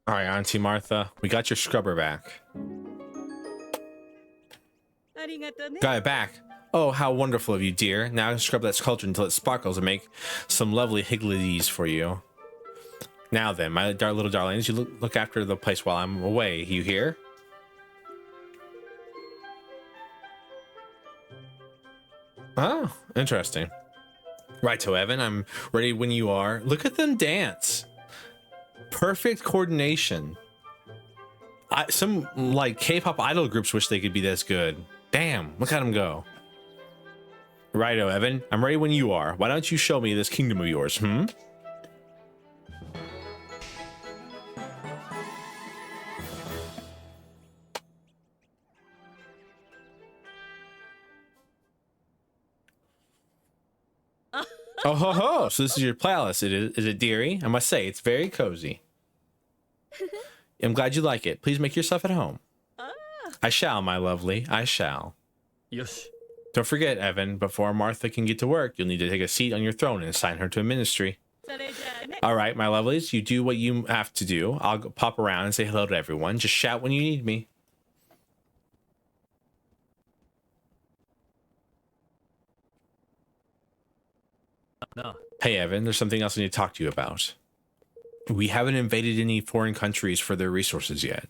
[SPEAKER 1] All right, Auntie Martha, we got your scrubber back. Got it back. Oh, how wonderful of you, dear. Now I can scrub that cauldron until it sparkles and make some lovely higgledies for you. Now then, my little darlings, you look after the place while I'm away. You hear? Oh, interesting. Righto, Evan, I'm ready when you are. Look at them dance. Perfect coordination. Some like K-pop idol groups wish they could be this good. Damn, look at them go. Righto, Evan, I'm ready when you are. Why don't you show me this kingdom of yours, hmm? Oh ho ho! So this is your palace, is it, dearie? I must say, it's very cozy. I'm glad you like it. Please make yourself at home. I shall, my lovely. I shall.
[SPEAKER 2] Yosh.
[SPEAKER 1] Don't forget, Evan, before Martha can get to work, you'll need to take a seat on your throne and assign her to a ministry. All right, my lovelies, you do what you have to do. I'll go pop around and say hello to everyone. Just shout when you need me.
[SPEAKER 2] No.
[SPEAKER 1] Hey, Evan, there's something else I need to talk to you about. We haven't invaded any foreign countries for their resources yet.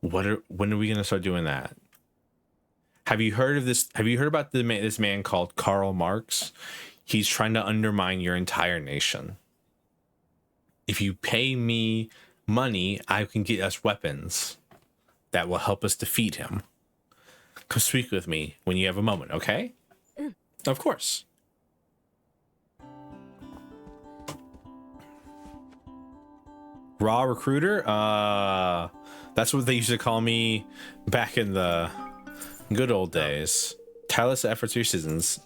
[SPEAKER 1] When are we going to start doing that? Have you heard of this? Have you heard about this man called Karl Marx? He's trying to undermine your entire nation. If you pay me money, I can get us weapons that will help us defeat him. Come speak with me when you have a moment, okay? Of course. Raw recruiter? That's what they used to call me back in the good old days. Tireless effort to your citizens.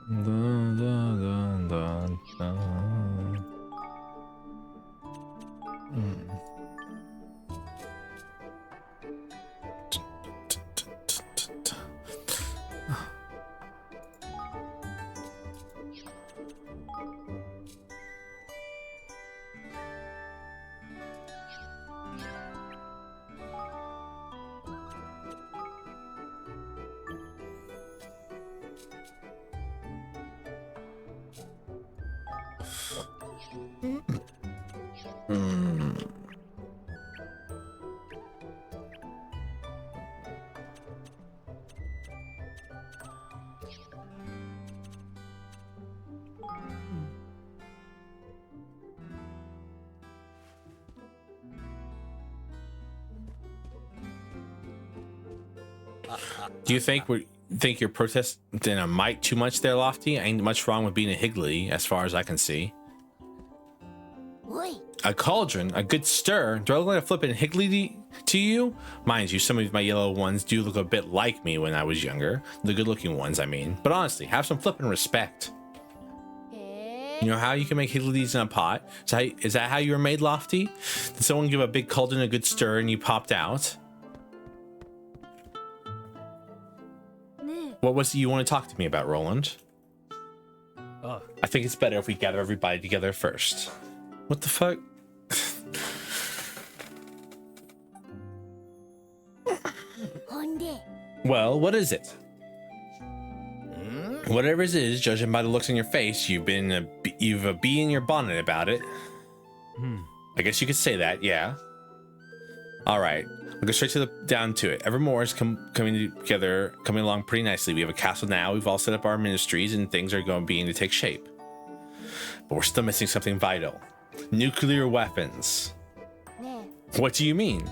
[SPEAKER 1] Dun, dun, dun, dun, dun. Do you think you're protesting a mite too much there, Lofty? Ain't much wrong with being a higgledy, as far as I can see. A cauldron, a good stir. Do I look like a flippin' higgledy to you? Mind you, some of my yellow ones do look a bit like me when I was younger. The good-looking ones, I mean. But honestly, have some flippin' respect. You know how you can make higgledies in a pot? Is that how you were made, Lofty? Did someone give a big cauldron a good stir and you popped out? What was it you want to talk to me about, Roland? I think it's better if we gather everybody together first. What the fuck? Well, what is it? Whatever it is, judging by the looks on your face, you've a bee in your bonnet about it. I guess you could say that, yeah. All right, I'll go straight down to it. Evermore is coming along pretty nicely. We have a castle now. We've all set up our ministries, and things are beginning to take shape. But we're still missing something vital: nuclear weapons. What do you mean?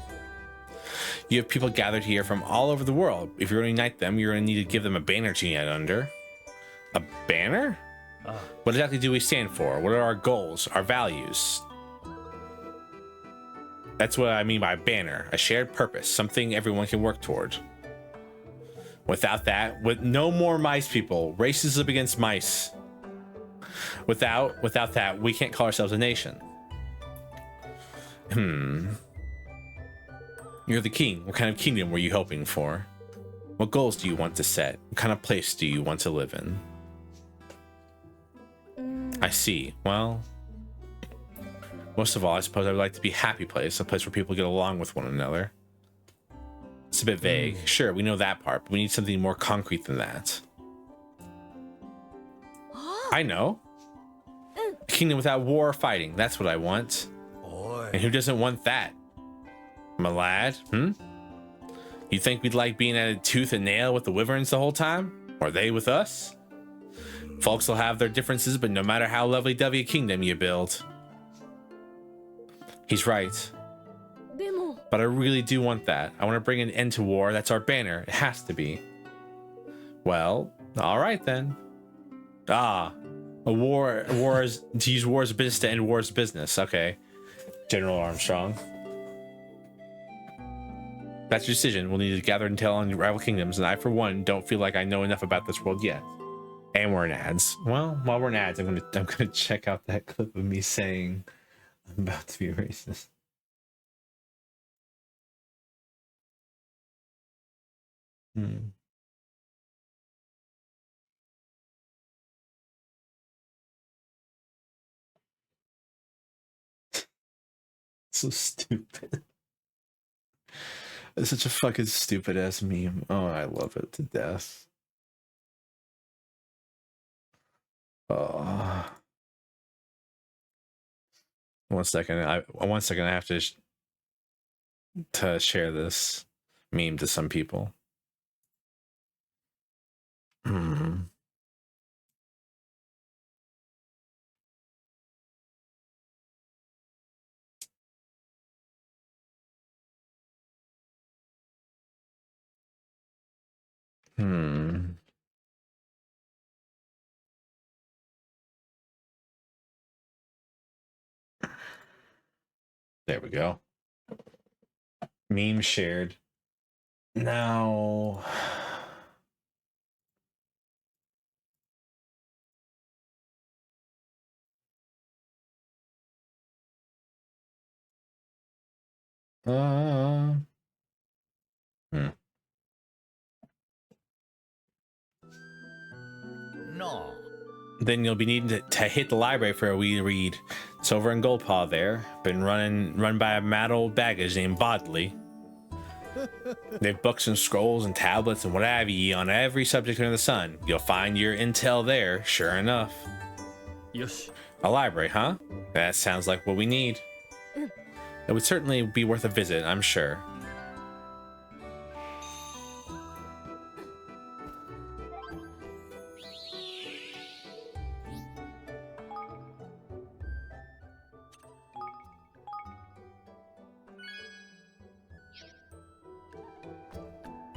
[SPEAKER 1] You have people gathered here from all over the world. If you're going to unite them, you're going to need to give them a banner to unite under. A banner? What exactly do we stand for? What are our goals, our values? That's what I mean by banner. A shared purpose, something everyone can work toward. Without that, with no more mice people, racism against mice. Without that, we can't call ourselves a nation. You're the king. What kind of kingdom were you hoping for? What goals do you want to set? What kind of place do you want to live in? I see. Well, most of all, I suppose I would like to be a happy place, a place where people get along with one another. It's a bit vague. Sure, we know that part, but we need something more concrete than that. I know. A kingdom without war or fighting. That's what I want. And who doesn't want that? My lad, You think we'd like being at a tooth and nail with the wyverns the whole time? Or they with us? Folks will have their differences, but no matter how lovely-dovey a kingdom you build. He's right. But I really do want that. I want to bring an end to war. That's our banner. It has to be. Well, all right then. A war is to use war as a business to end war as business. Okay, General Armstrong. That's your decision. We'll need to gather intel on rival kingdoms, and I, for one, don't feel like I know enough about this world yet. And we're in ads. Well, while we're in ads, I'm gonna check out that clip of me saying I'm about to be racist. So stupid. It's such a fucking stupid ass meme. Oh, I love it to death. Oh. 1 second. I have to share this meme to some people. There we go. Meme shared. Now
[SPEAKER 4] No.
[SPEAKER 1] Then you'll be needing to hit the library for a wee read. It's over in Goldpaw there. Been run by a mad old baggage named Bodley. They've books and scrolls and tablets and what have ye on every subject under the sun. You'll find your intel there, sure enough.
[SPEAKER 2] Yosh.
[SPEAKER 1] A library, huh? That sounds like what we need. It would certainly be worth a visit, I'm sure.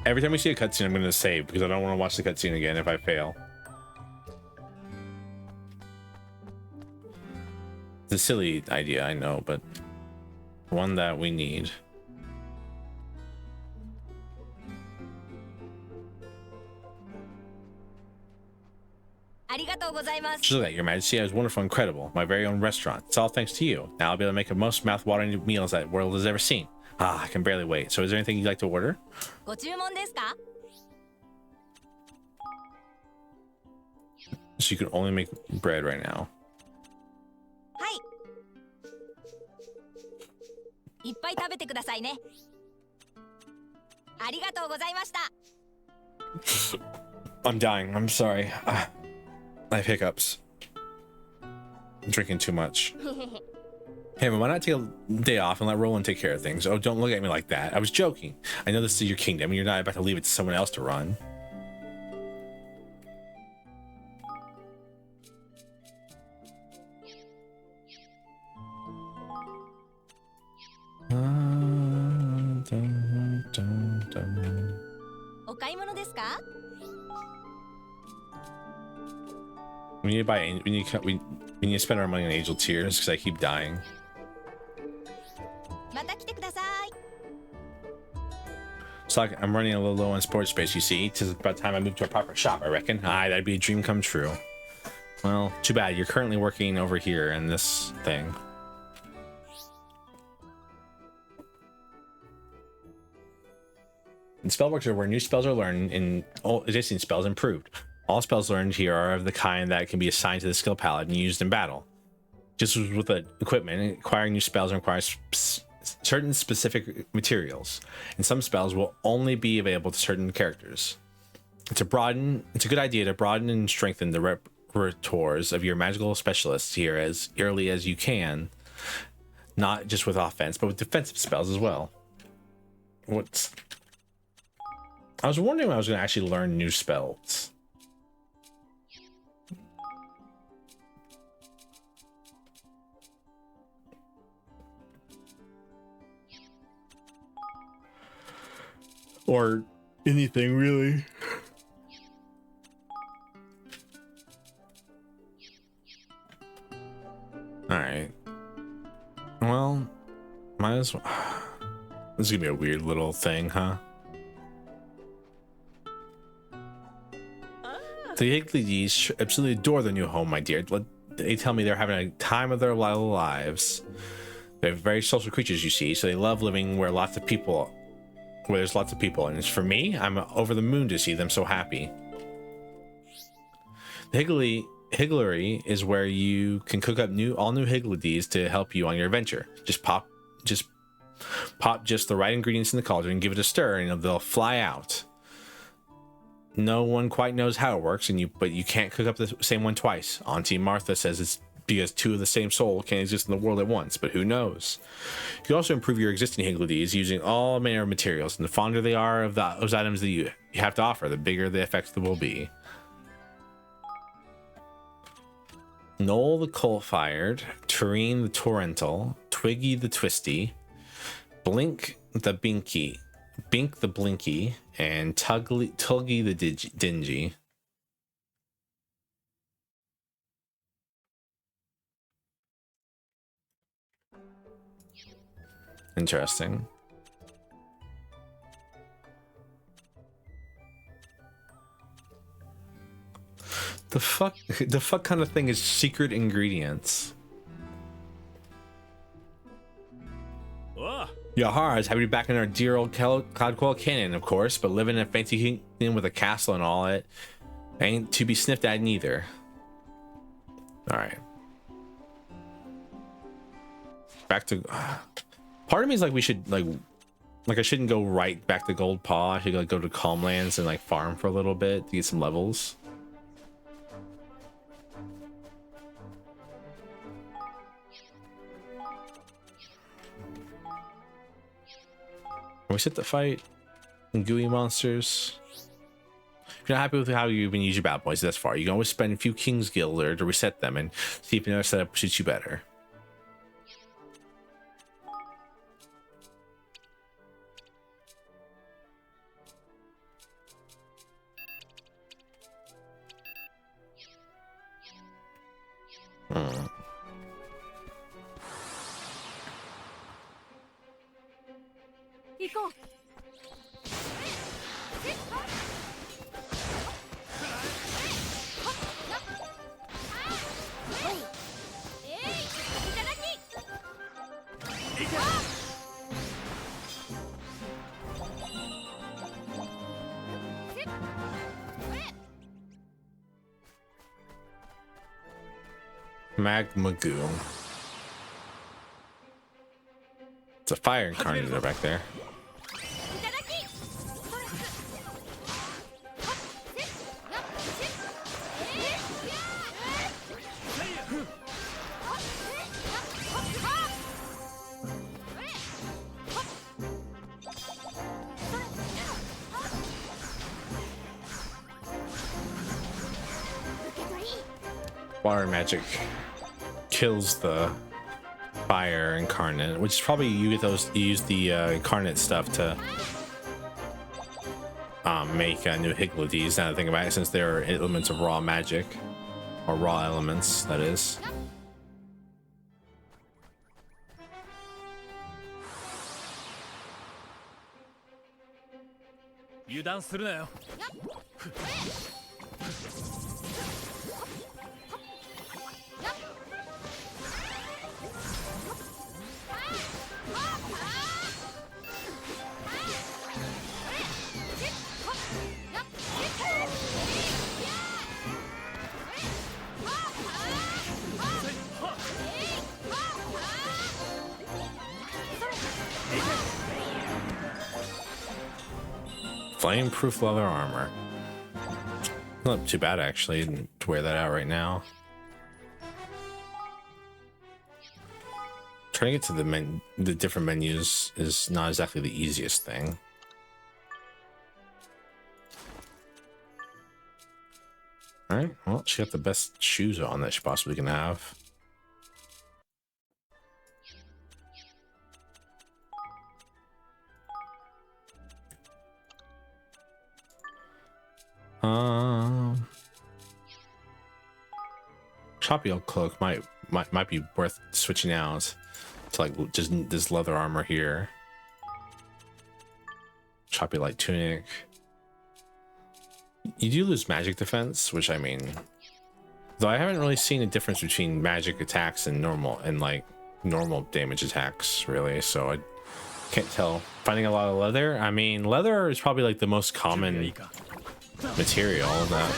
[SPEAKER 1] Every time we see a cutscene, I'm going to save because I don't want to watch the cutscene again if I fail. It's a silly idea, I know, but one that we need. Just like that, Your Majesty, it was wonderful, incredible. My very own restaurant. It's all thanks to you. Now I'll be able to make the most mouth-watering meals that the world has ever seen. Ah, I can barely wait. So is there anything you'd like to order? So you can only make bread right now. I'm dying. I'm sorry. I have hiccups. I'm drinking too much. Hey, man, why not take a day off and let Roland take care of things? Oh, don't look at me like that. I was joking. I know this is your kingdom, and you're not about to leave it to someone else to run. We need to buy. We need to spend our money on angel tears because I keep dying. So I'm running a little low on sports space. You see, it's about time I move to a proper shop. I reckon. Aye, that'd be a dream come true. Well, too bad. You're currently working over here in this thing. And spellbooks are where new spells are learned and existing spells improved. All spells learned here are of the kind that can be assigned to the skill palette and used in battle. Just as with the equipment, acquiring new spells requires certain specific materials, and some spells will only be available to certain characters. It's a good idea to broaden and strengthen the repertoires of your magical specialists here as early as you can, not just with offense, but with defensive spells as well. I was wondering when I was going to actually learn new spells. Or anything really. Alright. Well, might as well. This is gonna be a weird little thing, huh? The Higglies absolutely adore their new home, my dear. They tell me they're having a time of their lives. They're very social creatures, you see, so they love living where there's lots of people. And as for me, I'm over the moon to see them so happy. The Higglery is where you can cook up all new Higglies to help you on your adventure. Just pop the right ingredients in the cauldron and give it a stir, and they'll fly out. No one quite knows how it works, but you can't cook up the same one twice. Auntie Martha says it's because two of the same soul can't exist in the world at once, but who knows? You can also improve your existing Higglies using all manner of materials, and the fonder they are of those items that you have to offer, the bigger the effects will be. Noel the Coal-Fired, Tureen the Torrental, Twiggy the Twisty, Blink the Binky, Bink the Blinky, and Tuggy the Dingy. Interesting. The fuck kind of thing is secret ingredients? Yahar is happy to be back in our dear old Cloudquell Canyon, of course, but living in a fancy kingdom with a castle and all, it ain't to be sniffed at neither. Alright. Back to... Part of me is like we should, like I shouldn't go right back to Gold Paw. I should like go to Calmlands and like farm for a little bit to get some levels. Can we set the fight and gooey monsters? If you're not happy with how you've been using your battle points thus far, you can always spend a few King's Guild to reset them and see if another setup suits you better. Magma goo. It's a fire incarnate back there. water magic kills the fire incarnate, which is probably you get those, you use the incarnate stuff to make new Higgledies. Now that I think about it, since they're elements of raw magic, or raw elements, that is. Flame-proof leather armor. Not too bad actually to wear that out right now. Trying to get to the different menus is not exactly the easiest thing. All right, well, she got the best shoes on that she possibly can have. Choppy old cloak might be worth switching out to like just this leather armor here. Choppy light tunic. You do lose magic defense, which I mean, though I haven't really seen a difference between magic attacks and normal damage attacks really, so I can't tell. Finding a lot of leather. I mean, leather is probably like the most common material that.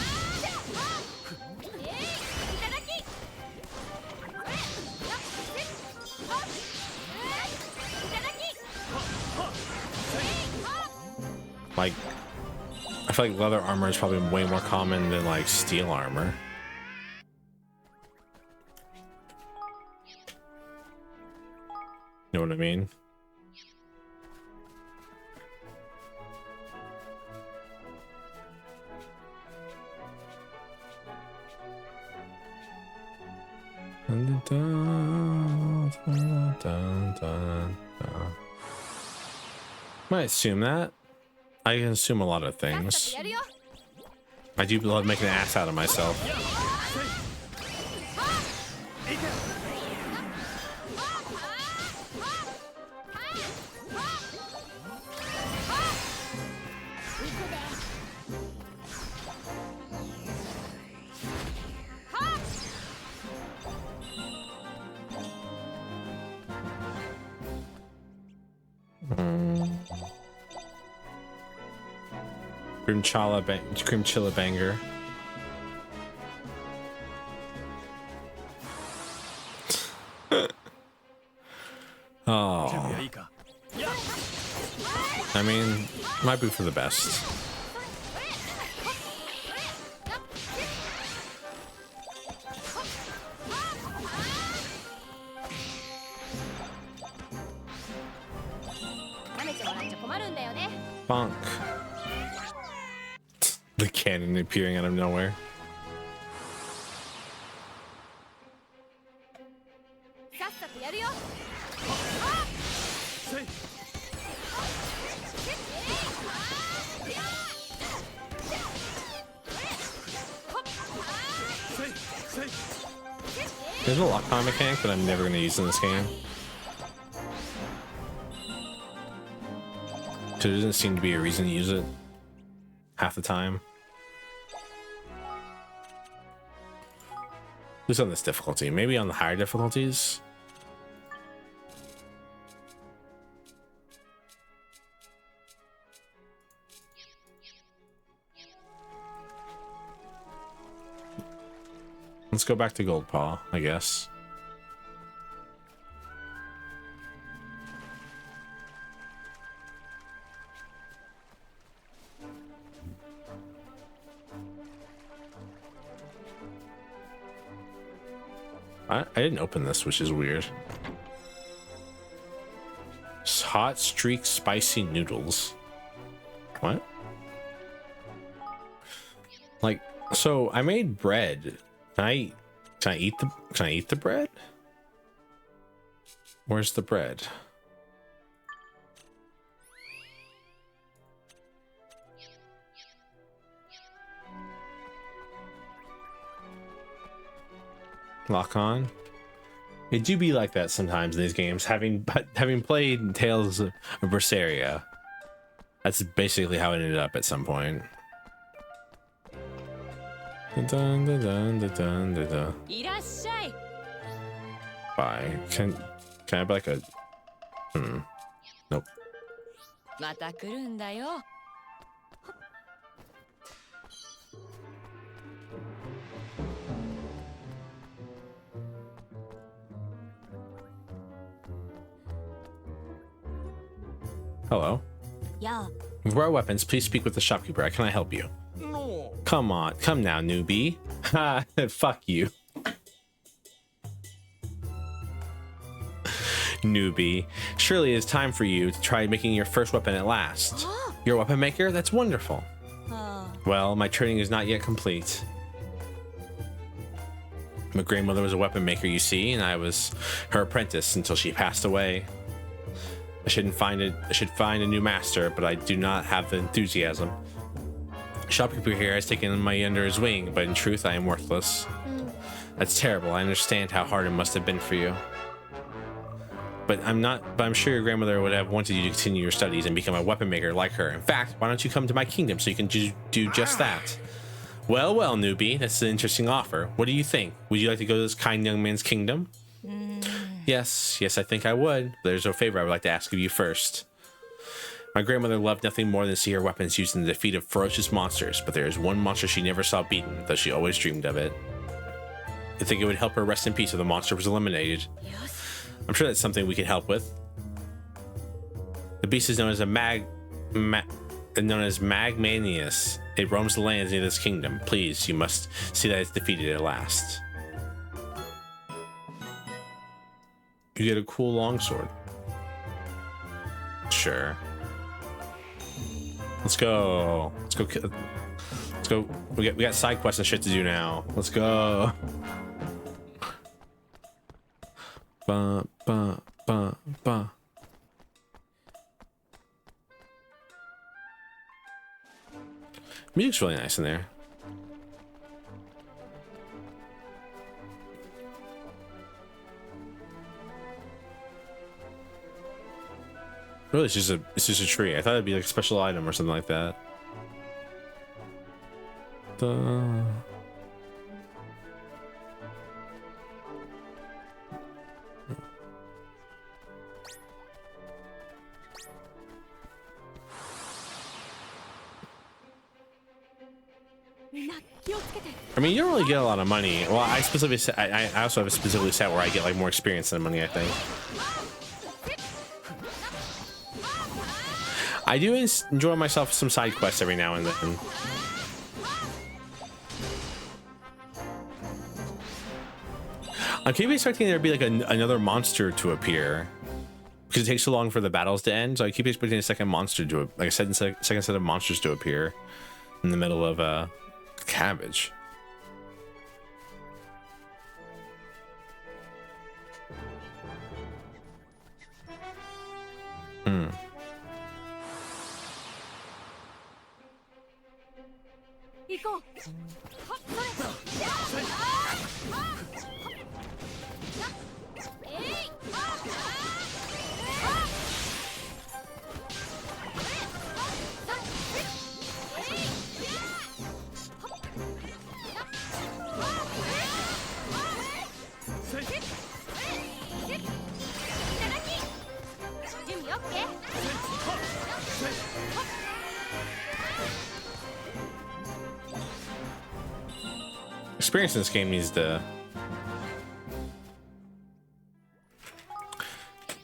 [SPEAKER 1] Like, I feel like leather armor is probably way more common than like steel armor. You know what I mean? Might assume that. I can assume a lot of things. I do love making an ass out of myself. Cream Chilla Banger. Oh. I mean, might be for the best. Bonk. The cannon appearing out of nowhere. There's a lock-on mechanic that I'm never going to use in this game. There doesn't seem to be a reason to use it half the time. At least on this difficulty. Maybe on the higher difficulties. Let's go back to Gold Paw, I guess. I didn't open this, which is weird. Hot streak spicy noodles. What? Like, so I made bread. I Can I eat the bread? Where's the bread? Lock on. It do be like that sometimes in these games. Having played Tales of Berseria, that's basically how it ended up at some point. Dun, dun, dun, dun, dun, dun, dun. Bye. Can I have like a? Nope. Hello.
[SPEAKER 6] Yeah.
[SPEAKER 1] For our weapons, please speak with the shopkeeper. How can I help you?
[SPEAKER 4] No.
[SPEAKER 1] Come on, come now, newbie. Ha! Fuck you. Newbie. Surely it's time for you to try making your first weapon at last. You're a weapon maker? That's wonderful. Well, my training is not yet complete. My grandmother was a weapon maker, you see, and I was her apprentice until she passed away. I should find a new master, but I do not have the enthusiasm. Shopkeeper here has taken me under his wing, but in truth, I am worthless. That's terrible. I understand how hard it must have been for you. But I'm sure your grandmother would have wanted you to continue your studies and become a weapon maker like her. In fact, why don't you come to my kingdom so you can do just that? Well, newbie, that's an interesting offer. What do you think? Would you like to go to this kind young man's kingdom? Yes, I think I would. There's a favor I would like to ask of you first. My grandmother loved nothing more than to see her weapons used in the defeat of ferocious monsters, but there is one monster she never saw beaten, though she always dreamed of it. I think it would help her rest in peace if the monster was eliminated. I'm sure that's something we can help with. The beast is known as Magmanius. It roams the lands near this kingdom. Please, you must see that it's defeated at last. You get a cool longsword. Sure. Let's go. We got side quests and shit to do now. Let's go. Ba ba ba ba. Music's really nice in there. Really, it's just a tree. I thought it'd be like a special item or something like that. I mean, you don't really get a lot of money. Well, I also have a specifically set where I get like more experience than money, I think. I do enjoy myself some side quests every now and then. I keep expecting there to be like another monster to appear because it takes so long for the battles to end. So I keep expecting a second monster to, like I said, second set of monsters to appear in the middle of cabbage. Experience in this game needs to...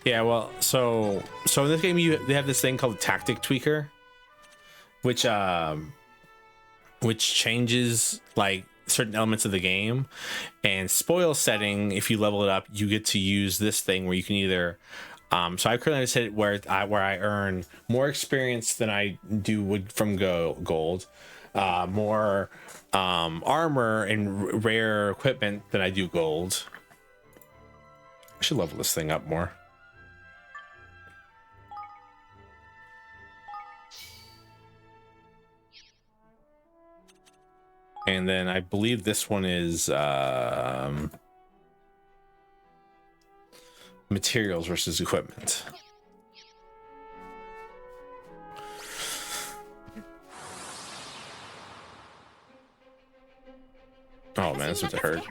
[SPEAKER 1] Yeah, well, so in this game they have this thing called Tactic Tweaker, which changes like certain elements of the game. And spoil setting, if you level it up, you get to use this thing where you can either so I currently set it where I earn more experience than I do from gold, more armor and rare equipment than I do gold. I should level this thing up more. And then I believe this one is materials versus equipment. Oh man, this must have hurt.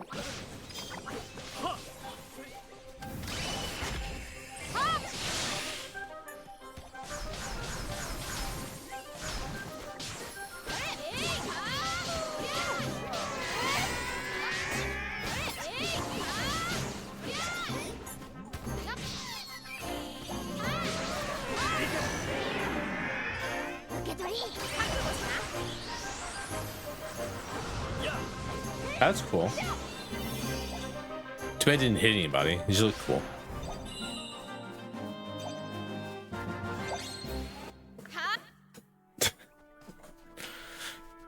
[SPEAKER 1] That's cool. Too bad it didn't hit anybody. These look cool.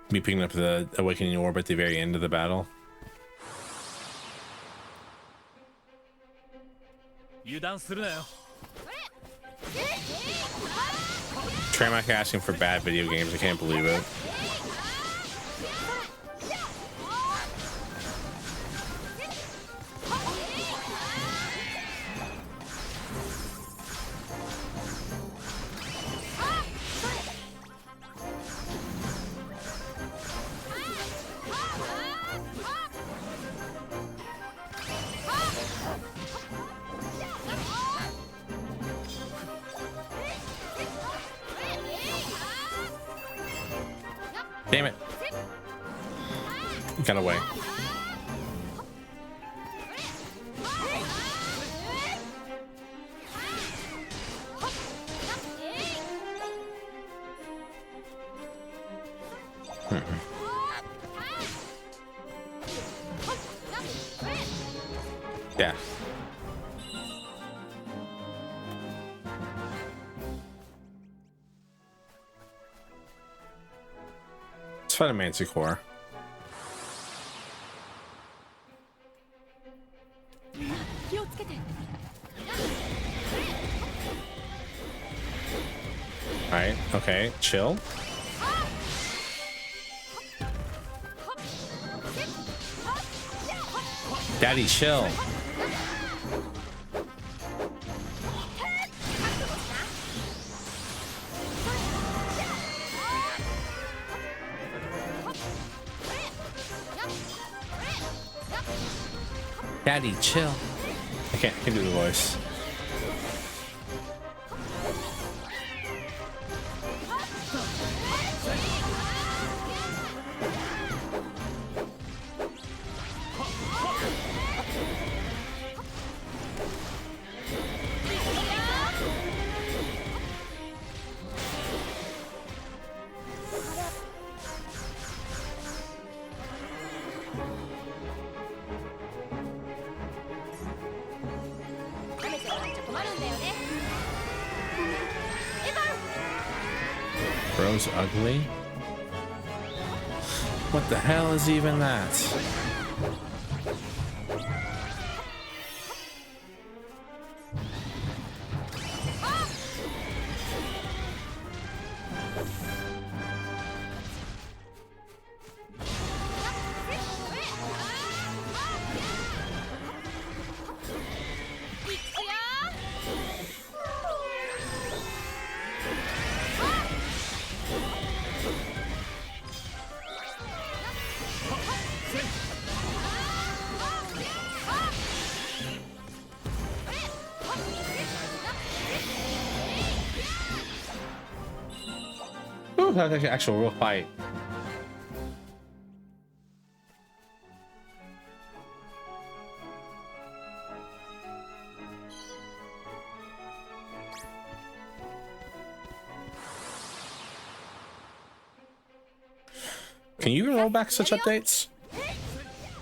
[SPEAKER 1] Me picking up the awakening orb at the very end of the battle. Tramak asking for bad video games. I can't believe it. Damn it. Got away. Yeah. Let's find a Manticore. Alright, okay, chill. Daddy, chill. Daddy, chill. I can't do the voice. Bro's ugly? What the hell is even that? Ooh, that's like an actual real fight. Can you even roll back such updates?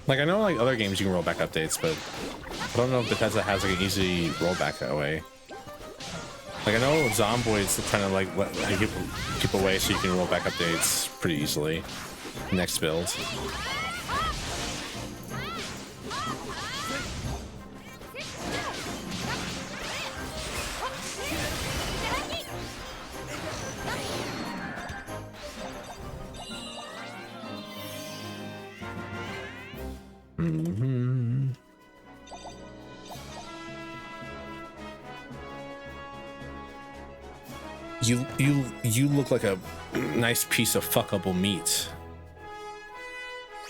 [SPEAKER 1] Like, I know like other games you can roll back updates, but I don't know if Bethesda has like an easy rollback that way. Like, I know Zomboid's trying to like let keep away so you can roll back updates pretty easily. next build. You look like a nice piece of fuckable meat.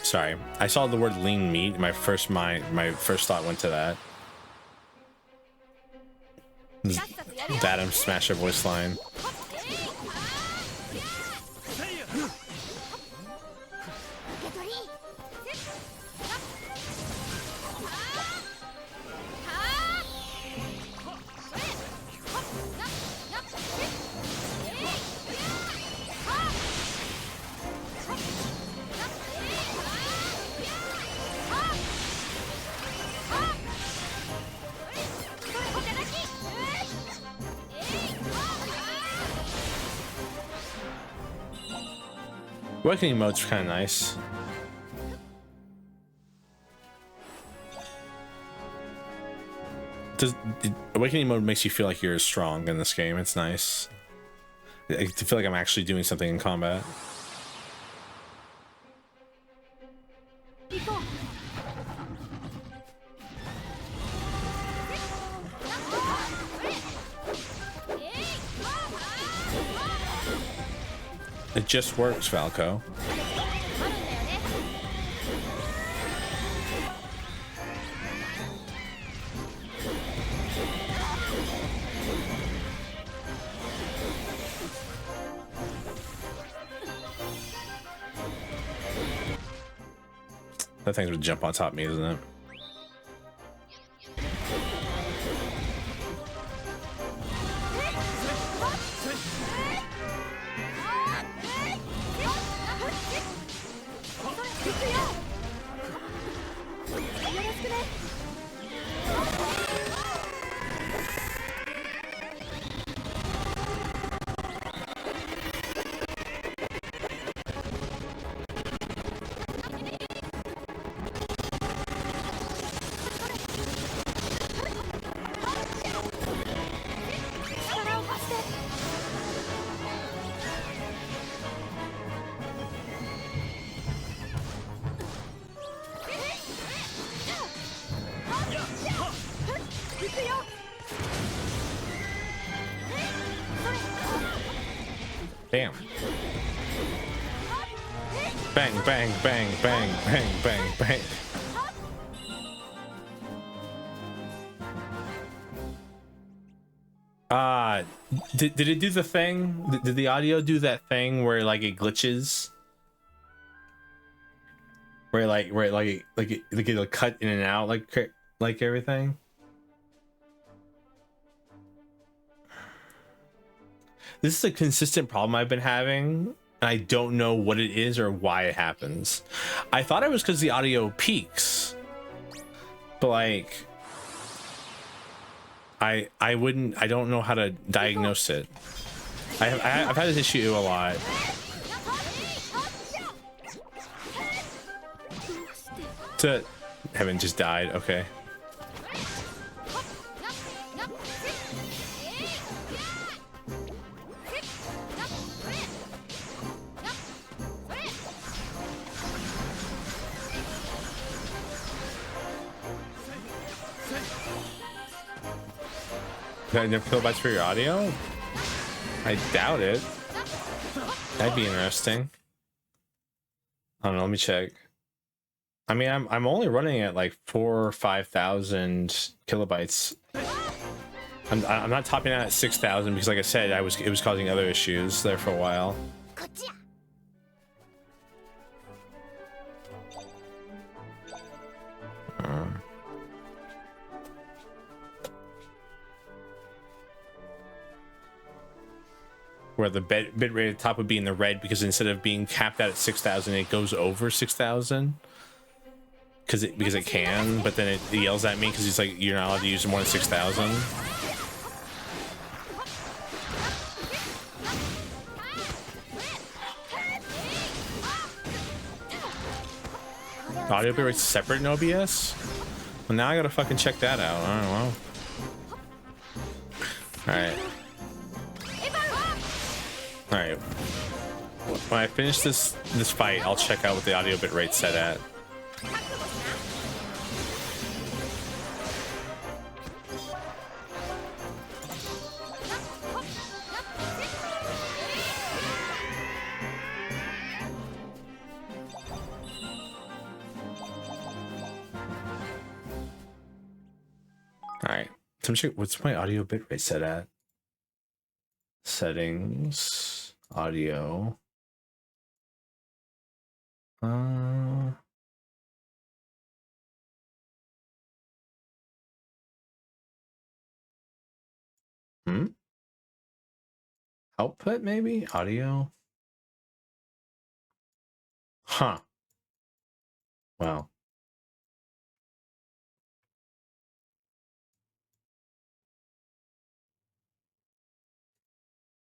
[SPEAKER 1] Sorry, I saw the word lean meat. My first thought went to that. The Adam Smasher voice line. Awakening mode's kind of nice. Awakening mode makes you feel like you're strong in this game. It's nice. I feel like I'm actually doing something in combat. It just works, Falco. That thing's gonna jump on top of me, isn't it? Damn. Bang, bang, bang, bang, bang, bang, bang. Did it do the thing? Did the audio do that thing where like it glitches? Where it'll cut in and out like everything? This is a consistent problem I've been having, and I don't know what it is or why it happens. I thought it was because the audio peaks, but like, I don't know how to diagnose it. I've had this issue a lot. Heaven just died. Okay. No kilobytes for your audio? I doubt it. That'd be interesting. I don't know. Let me check. I mean, I'm only running at like 4,000 or 5,000 kilobytes. I'm not topping out at 6,000 because, like I said, it was causing other issues there for a while. Where the bitrate at the top would be in the red because instead of being capped out at 6,000, it goes over 6,000 because it can, but then it yells at me because it's like you're not allowed to use more than 6,000. Audio bitrate's separate in OBS? Well, now I gotta fucking check that out. I don't know. Alright. Alright. When I finish this fight, I'll check out what the audio bitrate's set at. Alright. So check what's my audio bitrate set at? Settings, audio. Output maybe? Audio? Huh. Wow.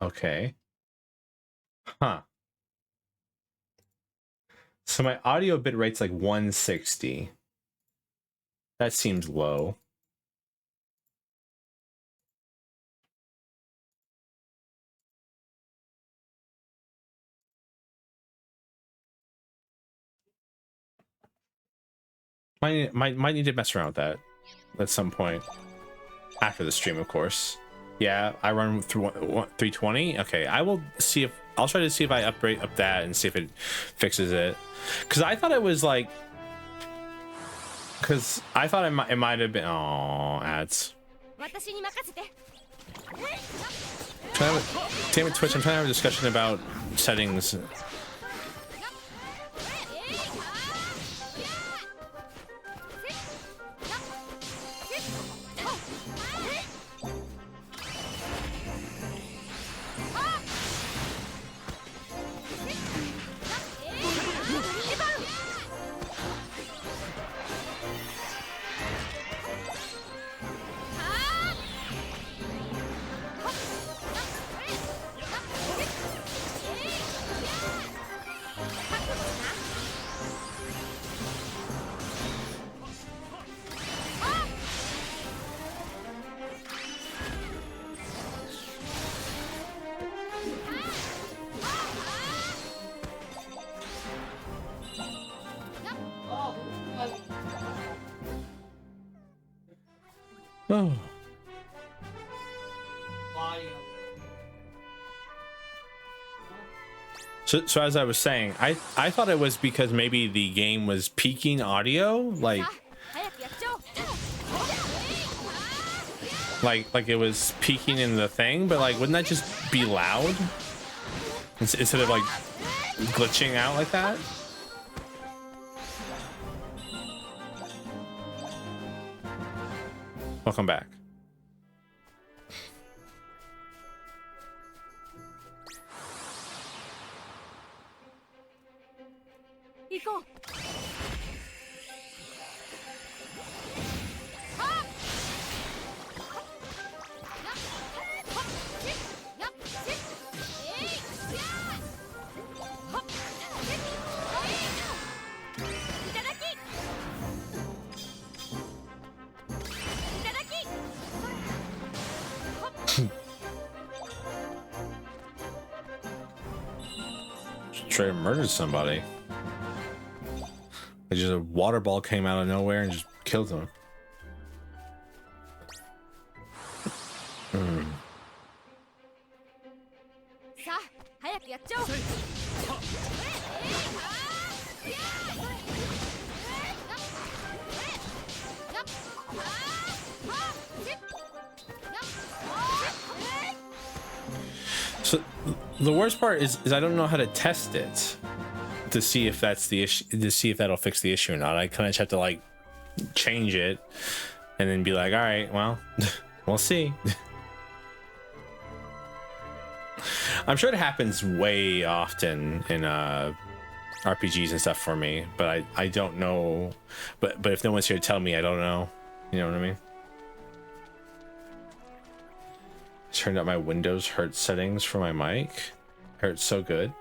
[SPEAKER 1] Okay. Huh. So my audio bit rate's like 160. That seems low. Might need to mess around with that at some point after the stream, of course. Yeah, I run through 320. Okay, I will see if I'll try to see if I upgrade up that and see if it fixes it. Because I thought it was like, because I thought it might have been. Oh, ads. Damn it, Twitch! I'm trying to have a discussion about settings. Oh. So as I was saying, I thought it was because maybe the game was peaking audio, like it was peaking in the thing, but like wouldn't that just be loud instead of like glitching out like that? Welcome back. Straight murdered somebody. Like just a water ball came out of nowhere and just killed him. So the worst part is I don't know how to test it to see if that's the issue, to see if that'll fix the issue or not. I kind of just have to like change it and then be like, all right, well, we'll see. I'm sure it happens way often in RPGs and stuff for me, but I don't know. But if no one's here to tell me, I don't know. You know what I mean? Turned up my Windows Hertz settings for my mic. Hurts so good.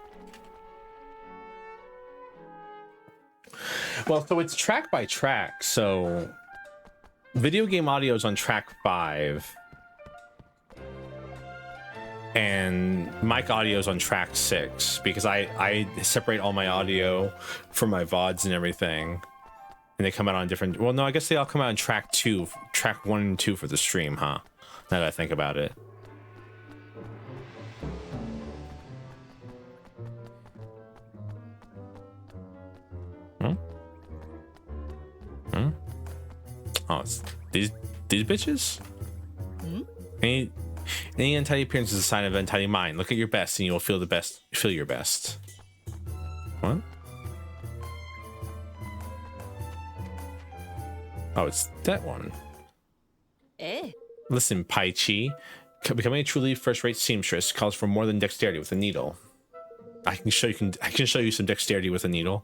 [SPEAKER 1] Well, so it's track by track. So video game audio is on track 5. And mic audio is on track 6 because I separate all my audio from my VODs and everything. And they come out on different... Well, no, I guess they all come out on track 2. Track 1 and 2 for the stream, huh? Now that I think about it. Oh, it's these bitches? Any untidy appearance is a sign of untidy mind. Look at your best and you will feel your best. What? Oh, it's that one. Listen, Pai Chi. Becoming a truly first-rate seamstress calls for more than dexterity with a needle. I can show you some dexterity with a needle.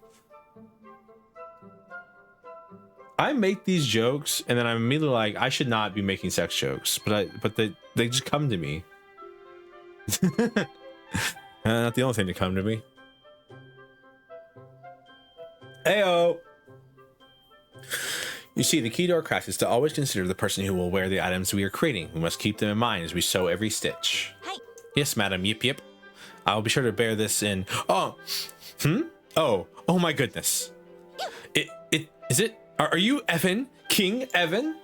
[SPEAKER 1] I make these jokes and then I'm immediately like, I should not be making sex jokes, but they just come to me. Not the only thing to come to me. Heyo. You see, the key to our craft is to always consider the person who will wear the items we are creating. We must keep them in mind as we sew every stitch. Hi. Yes, madam. Yip yip. I will be sure to bear this in. Oh, oh my goodness. Is it? Are you Evan? King Evan?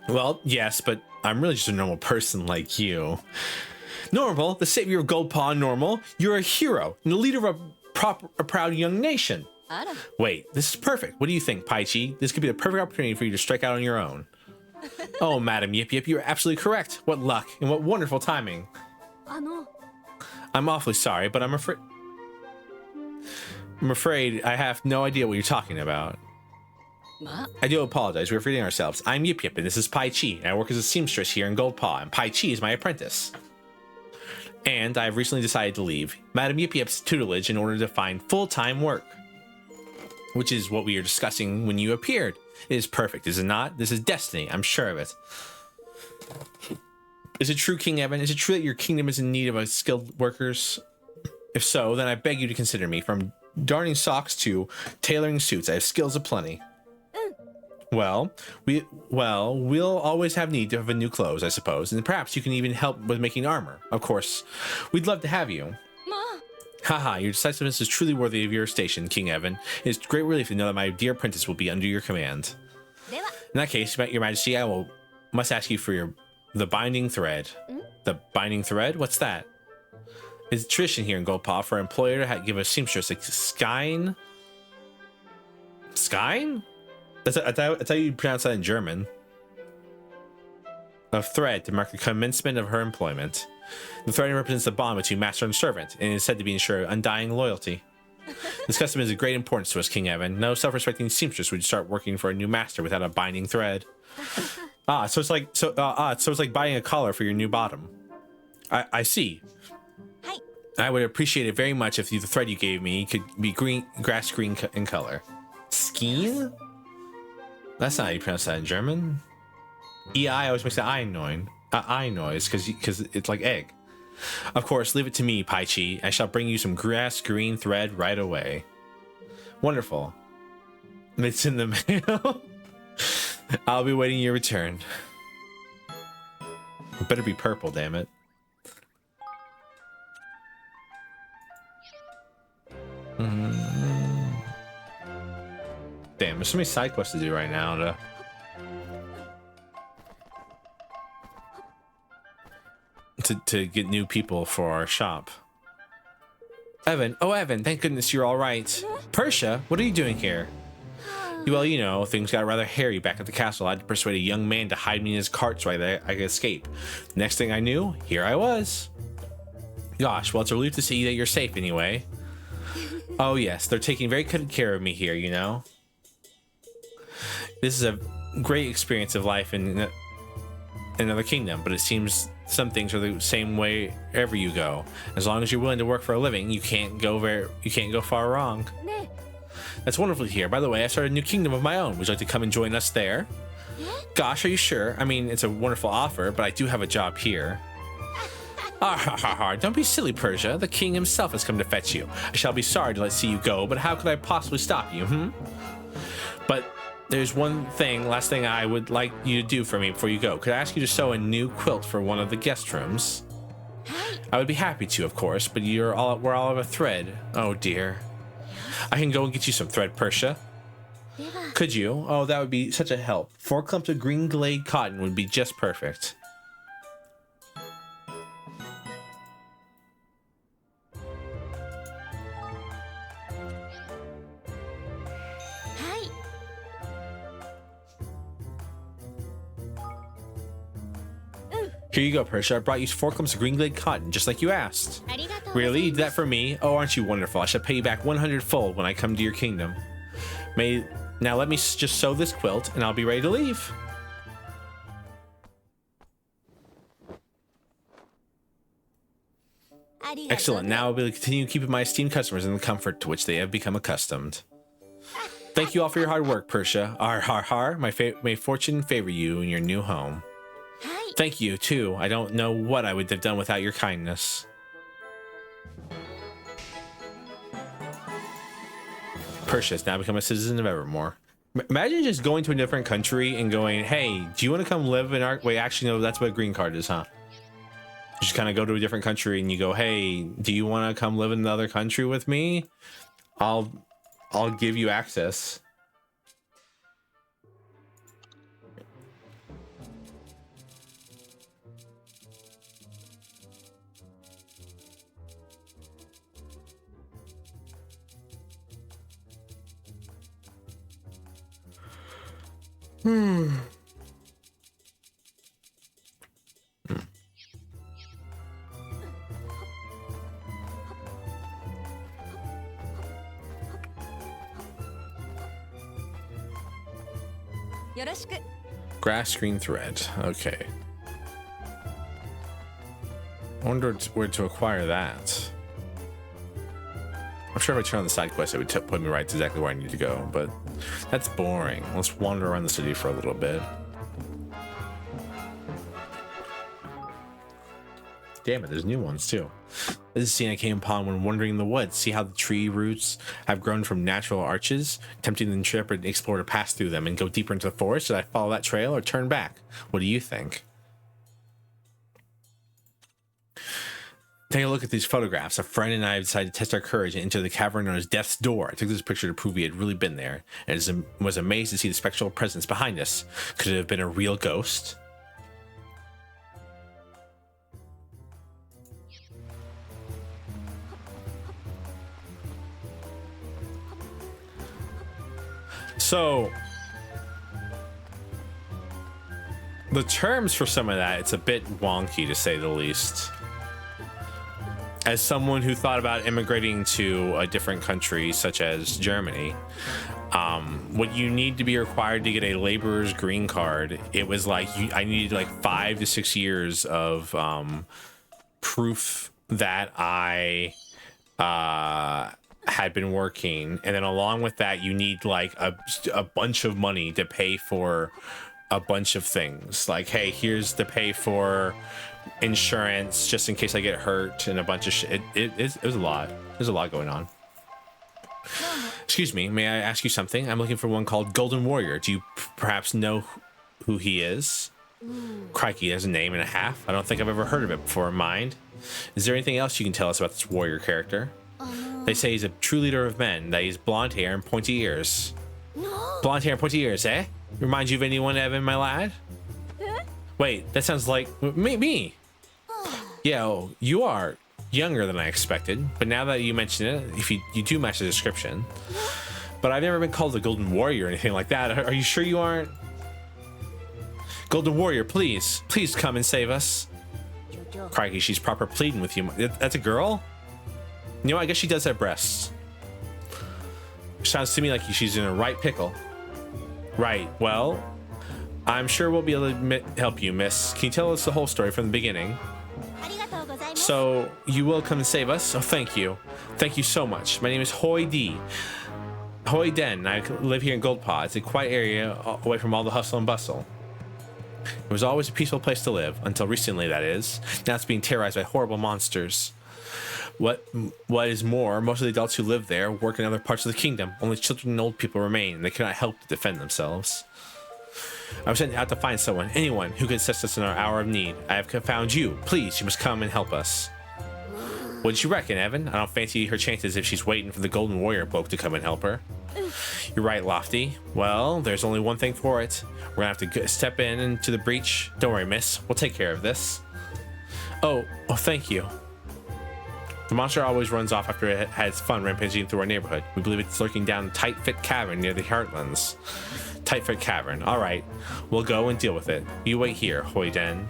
[SPEAKER 1] Well, yes, but I'm really just a normal person like you. Normal, the savior of Goldpaw Normal. You're a hero and the leader of a proud young nation. Wait, this is perfect. What do you think, Pai Chi? This could be the perfect opportunity for you to strike out on your own. Oh, Madam Yip Yip, you're absolutely correct. What luck and what wonderful timing. I'm awfully sorry, but I'm afraid I have no idea what you're talking about. I do apologize. We're forgetting ourselves. I'm Yip Yip, and this is Pai Chi. And I work as a seamstress here in Goldpaw, and Pai Chi is my apprentice. And I have recently decided to leave Madam Yip Yip's tutelage in order to find full-time work, which is what we were discussing when you appeared. It is perfect, is it not? This is destiny. I'm sure of it. Is it true, King Evan? Is it true that your kingdom is in need of skilled workers? If so, then I beg you to consider me. From darning socks to tailoring suits, I have skills aplenty. Well, we'll always have need of new clothes, I suppose, and perhaps you can even help with making armor. Of course, we'd love to have you. Haha, your decisiveness is truly worthy of your station, King Evan. It's great relief to know that my dear apprentice will be under your command. In that case, your Majesty, I must ask you for the binding thread. The binding thread? What's that? It's tradition here in Goldpaw for an employer to give a seamstress a skein. Skein? That's how you pronounce that in German. A thread to mark the commencement of her employment. The thread represents the bond between master and servant, and is said to be ensure undying loyalty. This custom is of great importance to us, King Evan. No self-respecting seamstress would start working for a new master without a binding thread. So it's like buying a collar for your new bottom. I see. Hi. I would appreciate it very much if the thread you gave me could be grass green in color. Skein? That's not how you pronounce that in German. EI always makes the I noise because it's like egg. Of course, leave it to me, Pai Chi. I shall bring you some grass green thread right away. Wonderful. It's in the mail. I'll be waiting your return. It better be purple, damn it. Damn, there's so many side quests to do right now to get new people for our shop. Evan, oh Evan, thank goodness you're all right. Persia, what are you doing here? Well, you know, things got rather hairy back at the castle. I had to persuade a young man to hide me in his cart so I could escape. Next thing I knew, here I was. Gosh, well, it's a relief to see that you're safe anyway. Oh yes, they're taking very good care of me here, you know. This is a great experience of life in another kingdom, but it seems some things are the same way wherever you go. As long as you're willing to work for a living, you can't go far wrong. That's wonderful to hear. By the way, I started a new kingdom of my own. Would you like to come and join us there? Gosh, are you sure? I mean, it's a wonderful offer, but I do have a job here. Don't be silly, Persia. The king himself has come to fetch you. I shall be sorry to let see you go, but how could I possibly stop you, But there's last thing I would like you to do for me before you go. Could I ask you to sew a new quilt for one of the guest rooms? I would be happy to, of course, but we're all out of a thread. Oh dear. I can go and get you some thread, Persia. Could you? Oh, that would be such a help. 4 clumps of green glade cotton would be just perfect. Here you go, Persia. I brought you 4 clumps of green glade cotton, just like you asked. Really? You did that for me? Oh, aren't you wonderful? I shall pay you back 100-fold when I come to your kingdom. Now let me just sew this quilt, and I'll be ready to leave. Excellent. Now I'll be able to continue keeping my esteemed customers in the comfort to which they have become accustomed. Thank you all for your hard work, Persia. Har har har. May fortune favor you in your new home. Thank you, too. I don't know what I would have done without your kindness. Persia has now become a citizen of Evermore. Imagine just going to a different country and going, hey, do you want to come live in our... Wait, actually, no, that's what a green card is, huh? You just kind of go to a different country and you go, hey, do you want to come live in another country with me? I'll give you access. Grass screen thread. Okay. I wonder where to acquire that. I'm sure if I turn on the side quest, it would put me right to exactly where I need to go, but that's boring. Let's wander around the city for a little bit. Damn it, there's new ones too. This is a scene I came upon when wandering in the woods. See how the tree roots have grown from natural arches, tempting the intrepid explorer to pass through them and go deeper into the forest. Should I follow that trail or turn back? What do you think? Take a look at these photographs. A friend and I decided to test our courage and enter the cavern known as Death's Door. I took this picture to prove we had really been there, and was amazed to see the spectral presence behind us. Could it have been a real ghost? So, the terms for some of that, it's a bit wonky to say the least. As someone who thought about immigrating to a different country, such as Germany, what you need to be required to get a laborer's green card, it was like I needed like 5 to 6 years of proof that I had been working, and then along with that, you need like a bunch of money to pay for a bunch of things. Like, hey, here's to pay for insurance just in case I get hurt, and a bunch of shit. It was a lot. There's a lot going on. Excuse me, may I ask you something? I'm looking for one called Golden Warrior. Do you perhaps know who he is? Crikey, there's a name and a half. I don't think I've ever heard of it before. Mind? Is there anything else you can tell us about this warrior character? They say he's a true leader of men, that he's blonde hair and pointy ears. Blonde hair and pointy ears, eh? Remind you of anyone, Evan, my lad? Wait, that sounds like me. Yeah, oh, you are younger than I expected, but now that you mention it, if you do match the description. But I've never been called a Golden Warrior or anything like that. Are you sure you aren't? Golden Warrior, please come and save us. Crikey, she's proper pleading with you. That's a girl? You know, I guess she does have breasts. Sounds to me like she's in a right pickle. Right, well, I'm sure we'll be able to help you, miss. Can you tell us the whole story from the beginning? So, you will come and save us? Oh, thank you. Thank you so much. My name is Hoi D. Hoi Den. I live here in Goldpaw. It's a quiet area away from all the hustle and bustle. It was always a peaceful place to live, until recently, that is. Now it's being terrorized by horrible monsters. What is more, most of the adults who live there work in other parts of the kingdom. Only children and old people remain, and they cannot help to defend themselves. I was sent out to find someone, anyone, who could assist us in our hour of need. I have found you. Please, you must come and help us. What did you reckon, Evan? I don't fancy her chances if she's waiting for the Golden Warrior bloke to come and help her. You're right, Lofty. Well, there's only one thing for it. We're gonna have to step into the breach. Don't worry, miss. We'll take care of this. Oh, thank you. The monster always runs off after it has fun rampaging through our neighborhood. We believe it's lurking down Tight Fit Cavern near the Heartlands. Tight Fit Cavern. All right, we'll go and deal with it. You wait here, Hoiden.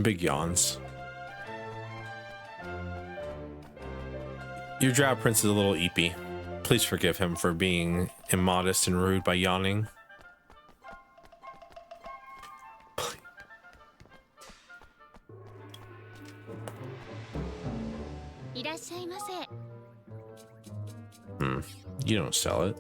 [SPEAKER 1] Big yawns. Your Drow Prince is a little eepy. Please forgive him for being immodest and rude by yawning. You don't sell it.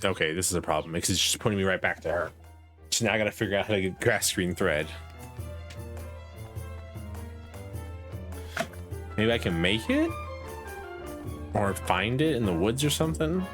[SPEAKER 1] Okay, this is a problem because it's just pointing me right back to her. So now I gotta figure out how to get grass green thread. Maybe I can make it? Or find it in the woods or something?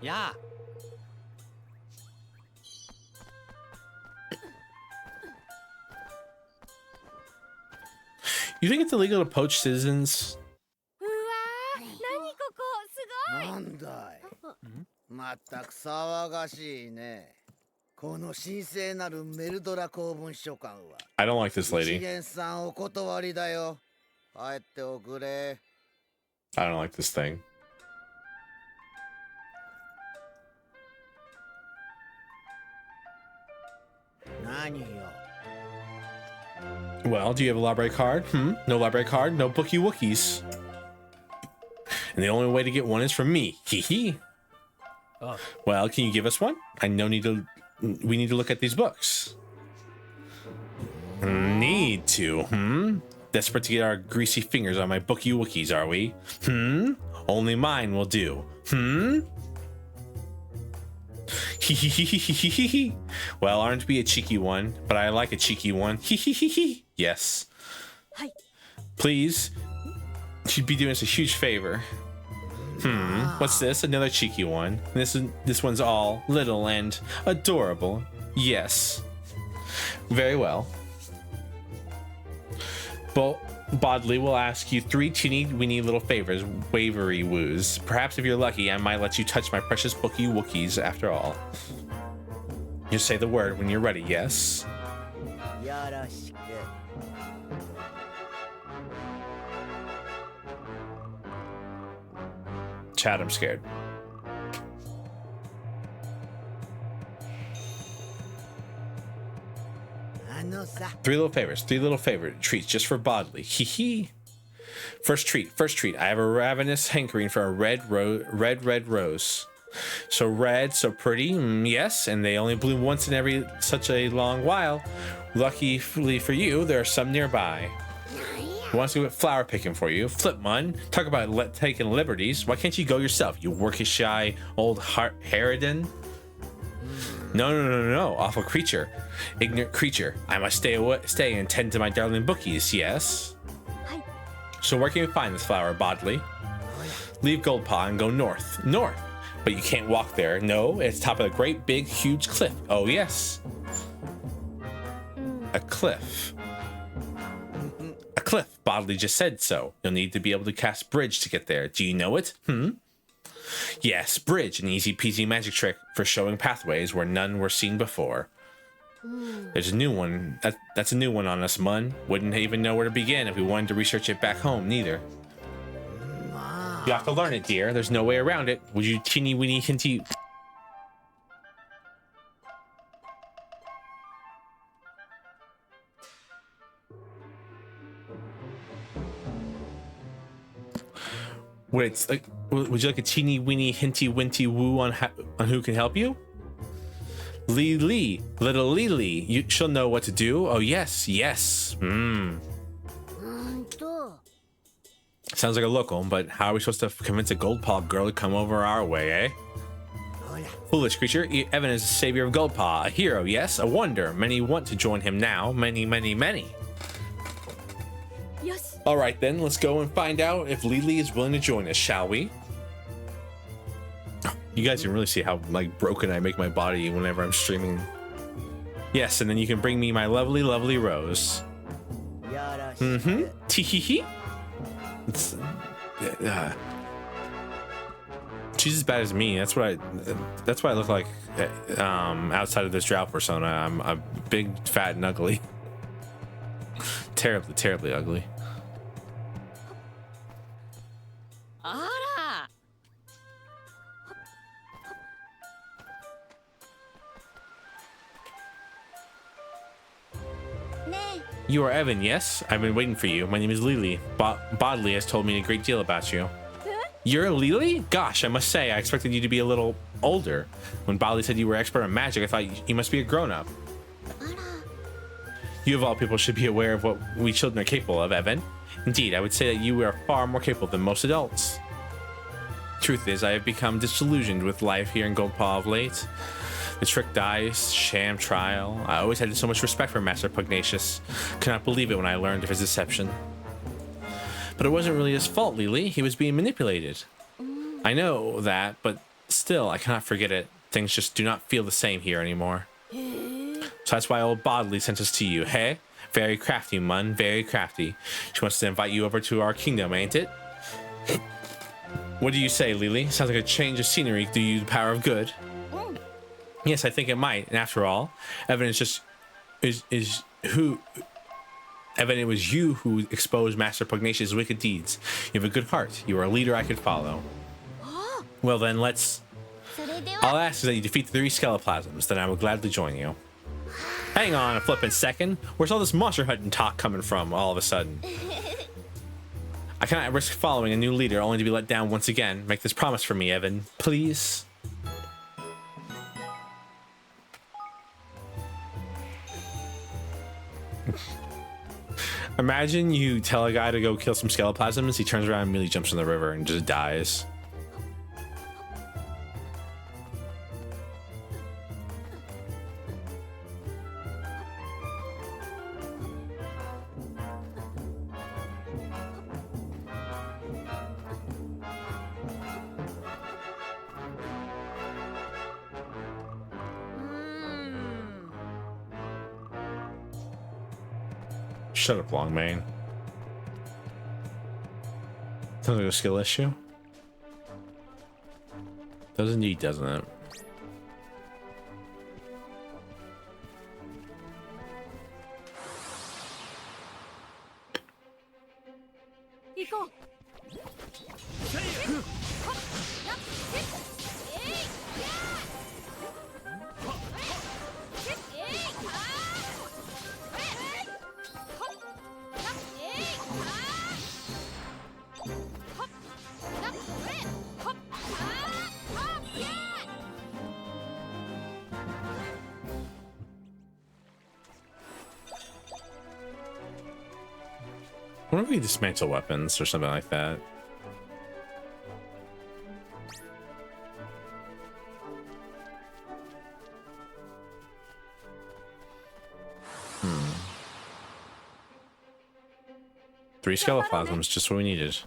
[SPEAKER 2] Yeah.
[SPEAKER 1] You think it's illegal to poach citizens?
[SPEAKER 3] うわー、何ここ、すごい。
[SPEAKER 7] なんだい。まったく騒がしいね。この神聖なるメルドラ公文書館は。
[SPEAKER 1] I don't like this
[SPEAKER 7] 一
[SPEAKER 1] lady.
[SPEAKER 7] 元さんお断りだよ。帰っておくれ。
[SPEAKER 1] I don't like this thing. Well, do you have a library card? No library card, no bookie wookies. And the only way to get one is from me. Hee hee.
[SPEAKER 2] Oh.
[SPEAKER 1] Well, can you give us one? We need to look at these books. Need to, Desperate to get our greasy fingers on my bookie wookies, are we? Only mine will do. Well, aren't we a cheeky one? But I like a cheeky one. Yes. Please, you'd be doing us a huge favor. What's this? Another cheeky one. This one's all little and adorable. Yes. Very well. Bodley will ask you 3 teeny-weeny little favors, wavery woos. Perhaps if you're lucky, I might let you touch my precious bookie wookies after all. You say the word when you're ready, yes? Chad, I'm scared. Three little favorite treats just for Bodley. Hee hee. First treat. I have a ravenous hankering for a red rose. So red, so pretty, yes, and they only bloom once in every such a long while. Luckily for you, there are some nearby. Who wants to go flower picking for you? Flipmun, talk about taking liberties. Why can't you go yourself, you workish-shy old harridan? No, awful creature. Ignorant creature. I must stay and tend to my darling bookies, yes? So where can we find this flower, Bodley? Leave Goldpaw and go north. But you can't walk there. No, it's top of a great big huge cliff. Oh yes. A cliff. A cliff. Bodley just said so. You'll need to be able to cast bridge to get there. Do you know it? Yes, bridge, an easy peasy magic trick for showing pathways where none were seen before. There's a new one. That's a new one on us, Mun. Wouldn't even know where to begin if we wanted to research it back home, neither. You have to learn it, dear. There's no way around it. Would you teeny weeny hinty... Wait, like, would you like a teeny weeny hinty winty woo on who can help you? Lily, little Lily, she'll know what to do. Oh yes, yes. Sounds like a local, but how are we supposed to convince a gold paw girl to come over our way, eh? Foolish creature, Evan is the savior of Goldpaw, a hero, yes, a wonder. Many want to join him now, many.
[SPEAKER 3] Yes.
[SPEAKER 1] All right then, let's go and find out if Lily is willing to join us, shall we? You guys can really see how like broken I make my body whenever I'm streaming. Yes, and then you can bring me my lovely rose. Tee-hee-hee. She's as bad as me. That's why I look like outside of this drought persona. I'm big, fat, and ugly. terribly ugly. You are Evan, yes? I've been waiting for you. My name is Lily. Bodley has told me a great deal about you. You're Lily? Gosh, I must say, I expected you to be a little older. When Bodley said you were expert in magic, I thought you must be a grown-up. You of all people should be aware of what we children are capable of, Evan. Indeed, I would say that you are far more capable than most adults. Truth is, I have become disillusioned with life here in Goldpaw of late. The trick dice, sham trial. I always had so much respect for Master Pugnacious. Could not believe it when I learned of his deception. But it wasn't really his fault, Lily. He was being manipulated. I know that, but still, I cannot forget it. Things just do not feel the same here anymore. So that's why old Bodley sent us to you, hey? Very crafty, Mun, very crafty. She wants to invite you over to our kingdom, ain't it? What do you say, Lily? Sounds like a change of scenery do you the power of good. Yes, I think it might. And after all, Evan is just Evan, it was you who exposed Master Pugnacious's wicked deeds. You have a good heart. You are a leader I could follow. Well then, I'll ask that you defeat the 3 Skeleplasms, then I will gladly join you. Hang on a flippin' second. Where's all this monster hunting talk coming from all of a sudden? I cannot risk following a new leader only to be let down once again. Make this promise for me, Evan. Please? Imagine you tell a guy to go kill some Skeleplasms, he turns around and immediately jumps in the river and just dies. Shut up, Longmane. Sounds like a skill issue. Does indeed, doesn't it?
[SPEAKER 3] Go.
[SPEAKER 1] I wonder if we dismantle weapons or something like that. Three Skeleplasms, just what we needed.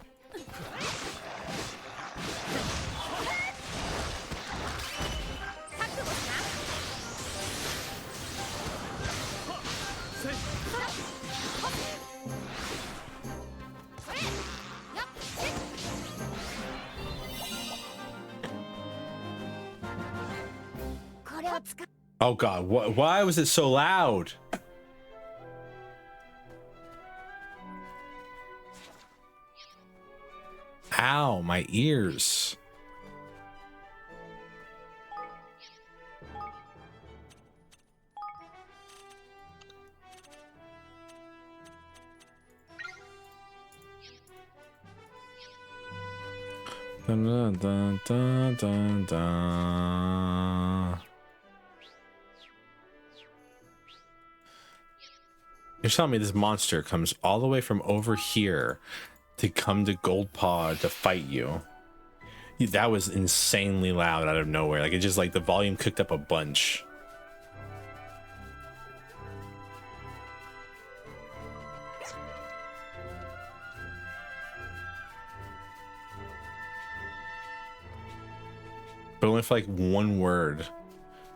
[SPEAKER 1] Oh god, why was it so loud? Ow, my ears. Dun, dun, dun, dun, dun, dun. You're telling me this monster comes all the way from over here to come to Gold Pod to fight you? That was insanely loud out of nowhere. Like, it just, like, the volume cooked up a bunch. But only for like one word,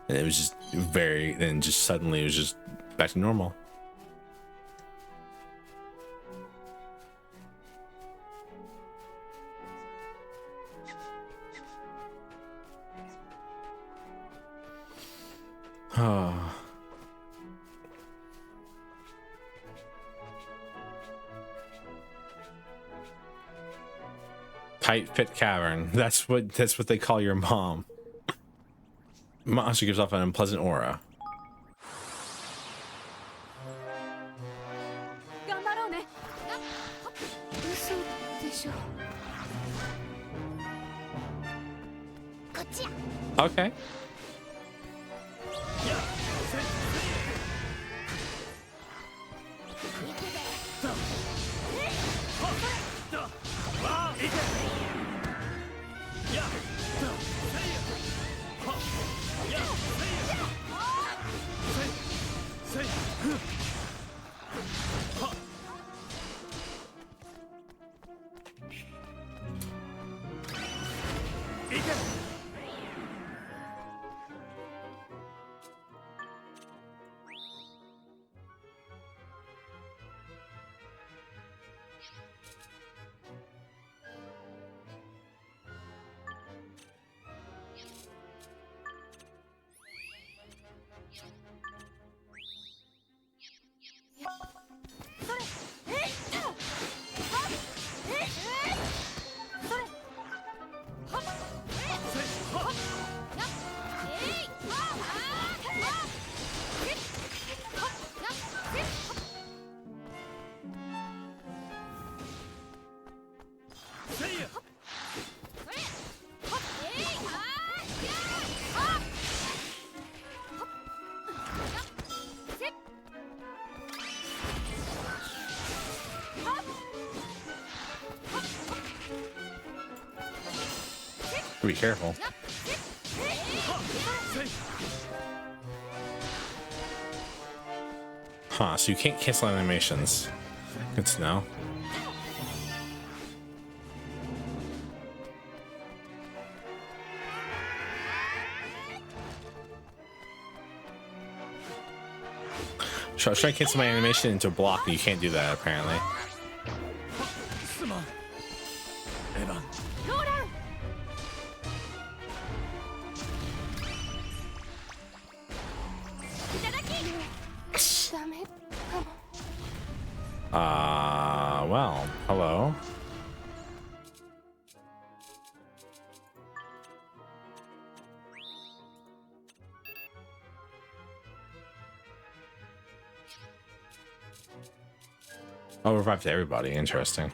[SPEAKER 1] and it was just then just suddenly it was just back to normal. Oh. Tight fit cavern. That's what they call your mom. Monster gives off an unpleasant aura. Okay. Be careful. Huh, so you can't cancel animations. Good to know. So I was trying to cancel my animation into a block, but you can't do that apparently. Well, hello. Oh, revived everybody. Interesting.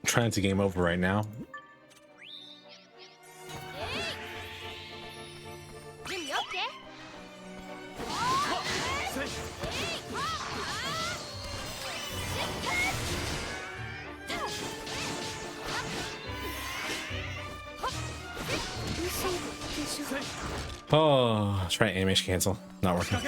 [SPEAKER 1] Trying to game over right now.
[SPEAKER 3] 準備 OK? 嘘でしょ
[SPEAKER 1] Oh, try animation cancel. Not working.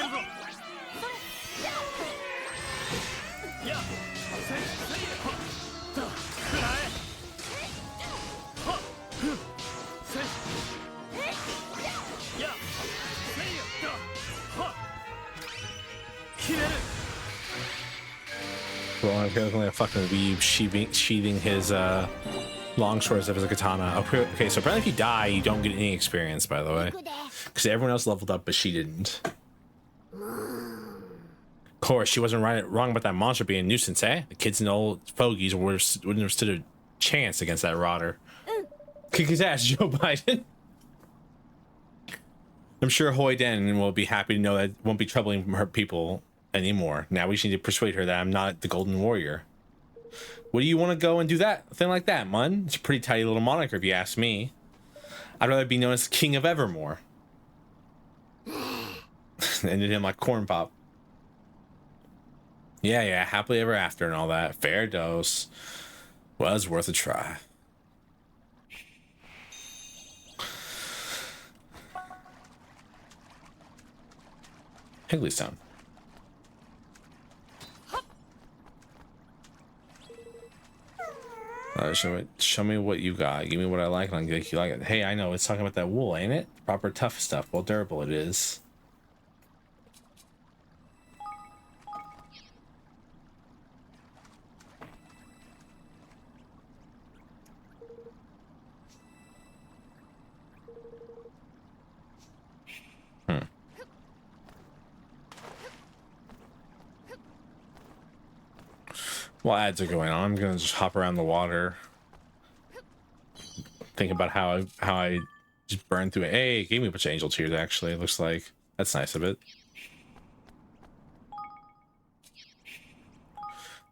[SPEAKER 1] Well, I'm feeling a fucking weeb sheathing his longswords as a katana. Okay, so apparently if you die, you don't get any experience, by the way. Because everyone else leveled up, but she didn't. Of course, she wasn't wrong about that monster being a nuisance, eh? The kids and old fogies wouldn't have stood a chance against that rotter. Kick his ass, Joe Biden. I'm sure Hoi Den will be happy to know that it won't be troubling her people anymore. Now we just need to persuade her that I'm not the Golden Warrior. What do you want to go and do that thing like that, Mun? It's a pretty tidy little moniker if you ask me. I'd rather be known as King of Evermore. Ended him like corn pop. Yeah, happily ever after and all that. Fair dose. Was worth a try. Higglystown. Show me what you got. Give me what I like, and I'll make you like it. Hey, I know it's talking about that wool, ain't it? Proper tough stuff. Well, durable it is. While ads are going on, I'm gonna just hop around the water. Think about how I just burned through it. Hey, it gave me a bunch of angel tears actually, it looks like. That's nice of it.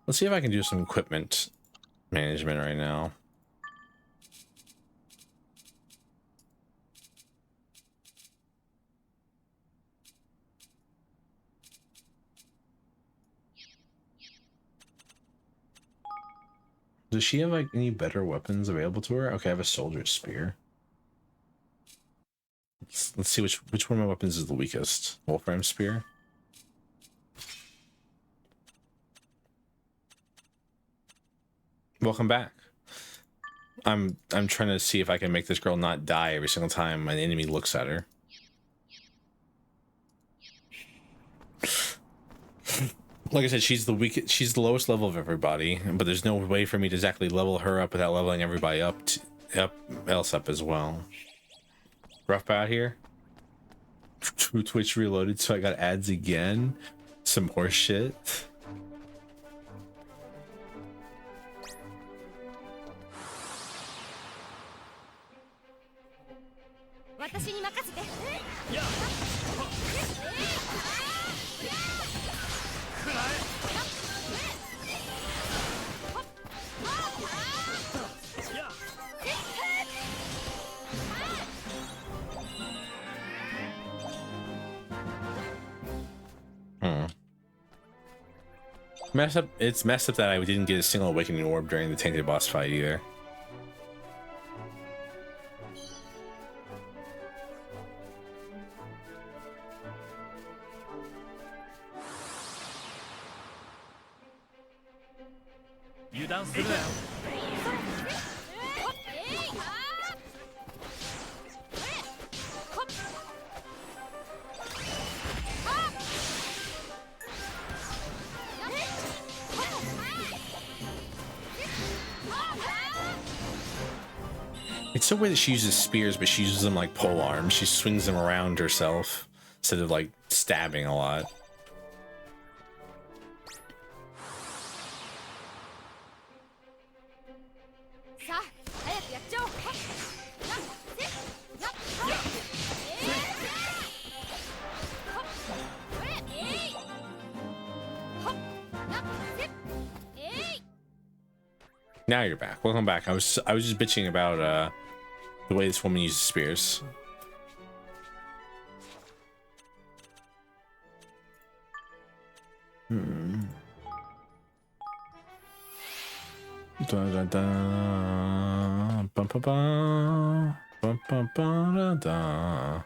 [SPEAKER 1] Let's see if I can do some equipment management right now. Does she have like any better weapons available to her? Okay, I have a soldier's spear. Let's see which one of my weapons is the weakest. Wolfram spear. Welcome back. I'm trying to see if I can make this girl not die every single time an enemy looks at her. Like I said, she's the weakest. She's the lowest level of everybody, but there's no way for me to exactly level her up without leveling everybody up else up as well. Rough out here. Twitch reloaded, so I got ads again. Some horse shit. Messed up. It's messed up that I didn't get a single awakening orb during the tainted boss fight either. It's so weird that she uses spears, but she uses them like pole arms. She swings them around herself instead of like stabbing a lot. Now you're back. Welcome back. I was just bitching about the way this woman uses spears. Da da da bum ba ba bum ba ba da da.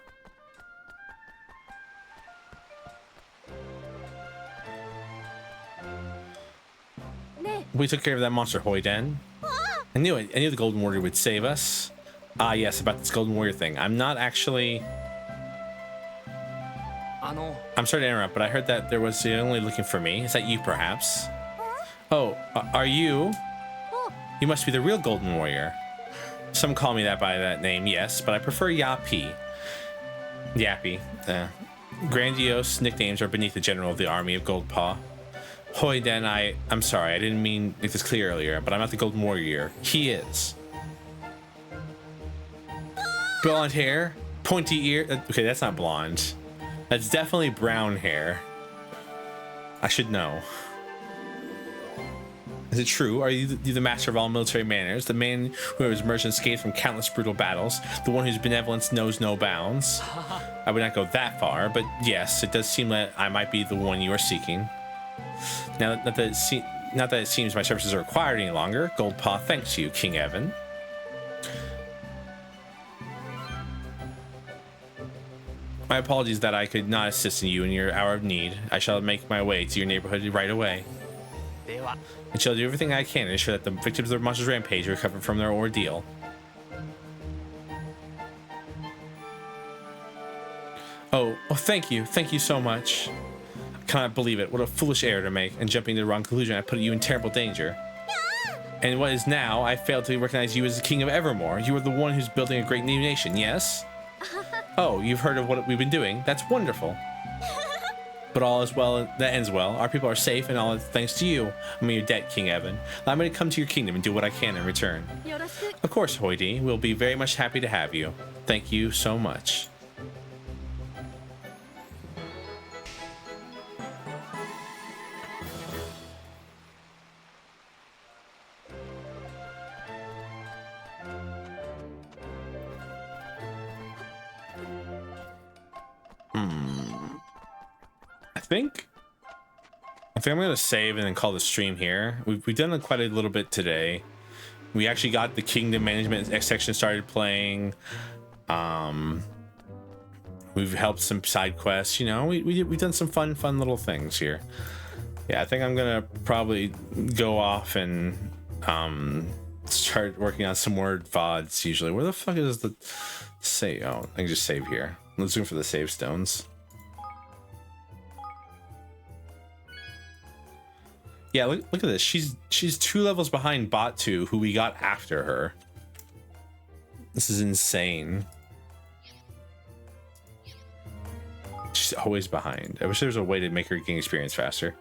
[SPEAKER 1] We took care of that monster, Hoiden. I knew it. I knew the Golden Warrior would save us. Ah, yes, about this Golden Warrior thing. I'm not actually... I'm sorry to interrupt, but I heard that there was only looking for me. Is that you, perhaps? Oh, are you? You must be the real Golden Warrior. Some call me that by that name, yes, but I prefer Yappy. Yappy. Grandiose nicknames are beneath the general of the army of Goldpaw. Hoiden, I'm sorry, I didn't mean to make this clear earlier, but I'm not the Golden Warrior. He is. Blonde hair, pointy ear. Okay, that's not blonde. That's definitely brown hair. I should know. Is it true? Are you the master of all military manners? The man who has emerged unscathed from countless brutal battles? The one whose benevolence knows no bounds? I would not go that far, but yes, it does seem that I might be the one you are seeking. Now, not that it seems my services are required any longer, Goldpaw thanks you, King Evan. My apologies that I could not assist you in your hour of need. I shall make my way to your neighborhood right away. I shall do everything I can to ensure that the victims of the monster's rampage recover from their ordeal. Oh, thank you so much. I cannot believe it. What a foolish error to make, and jumping to the wrong conclusion, I put you in terrible danger. And what is now, I failed to recognize you as the king of Evermore. You are the one who's building a great new nation, yes? Oh, you've heard of what we've been doing? That's wonderful. But all is well that ends well. Our people are safe, and all thanks to you. I'm in your debt, King Evan. Allow me to come to your kingdom and do what I can in return. Of course, Hoidi. We'll be very much happy to have you. Thank you so much. I think I'm gonna save and then call the stream here. We've done quite a little bit today. We actually got the kingdom management section started playing. We've helped some side quests. You know, we've done some fun little things here. Yeah, I think I'm gonna probably go off and start working on some more VODs. Usually, where the fuck is the save? Oh, I can just save here. Let's look for the save stones. Yeah, look at this. She's 2 levels behind Bot 2, who we got after her. This is insane. She's always behind. I wish there was a way to make her gain experience faster.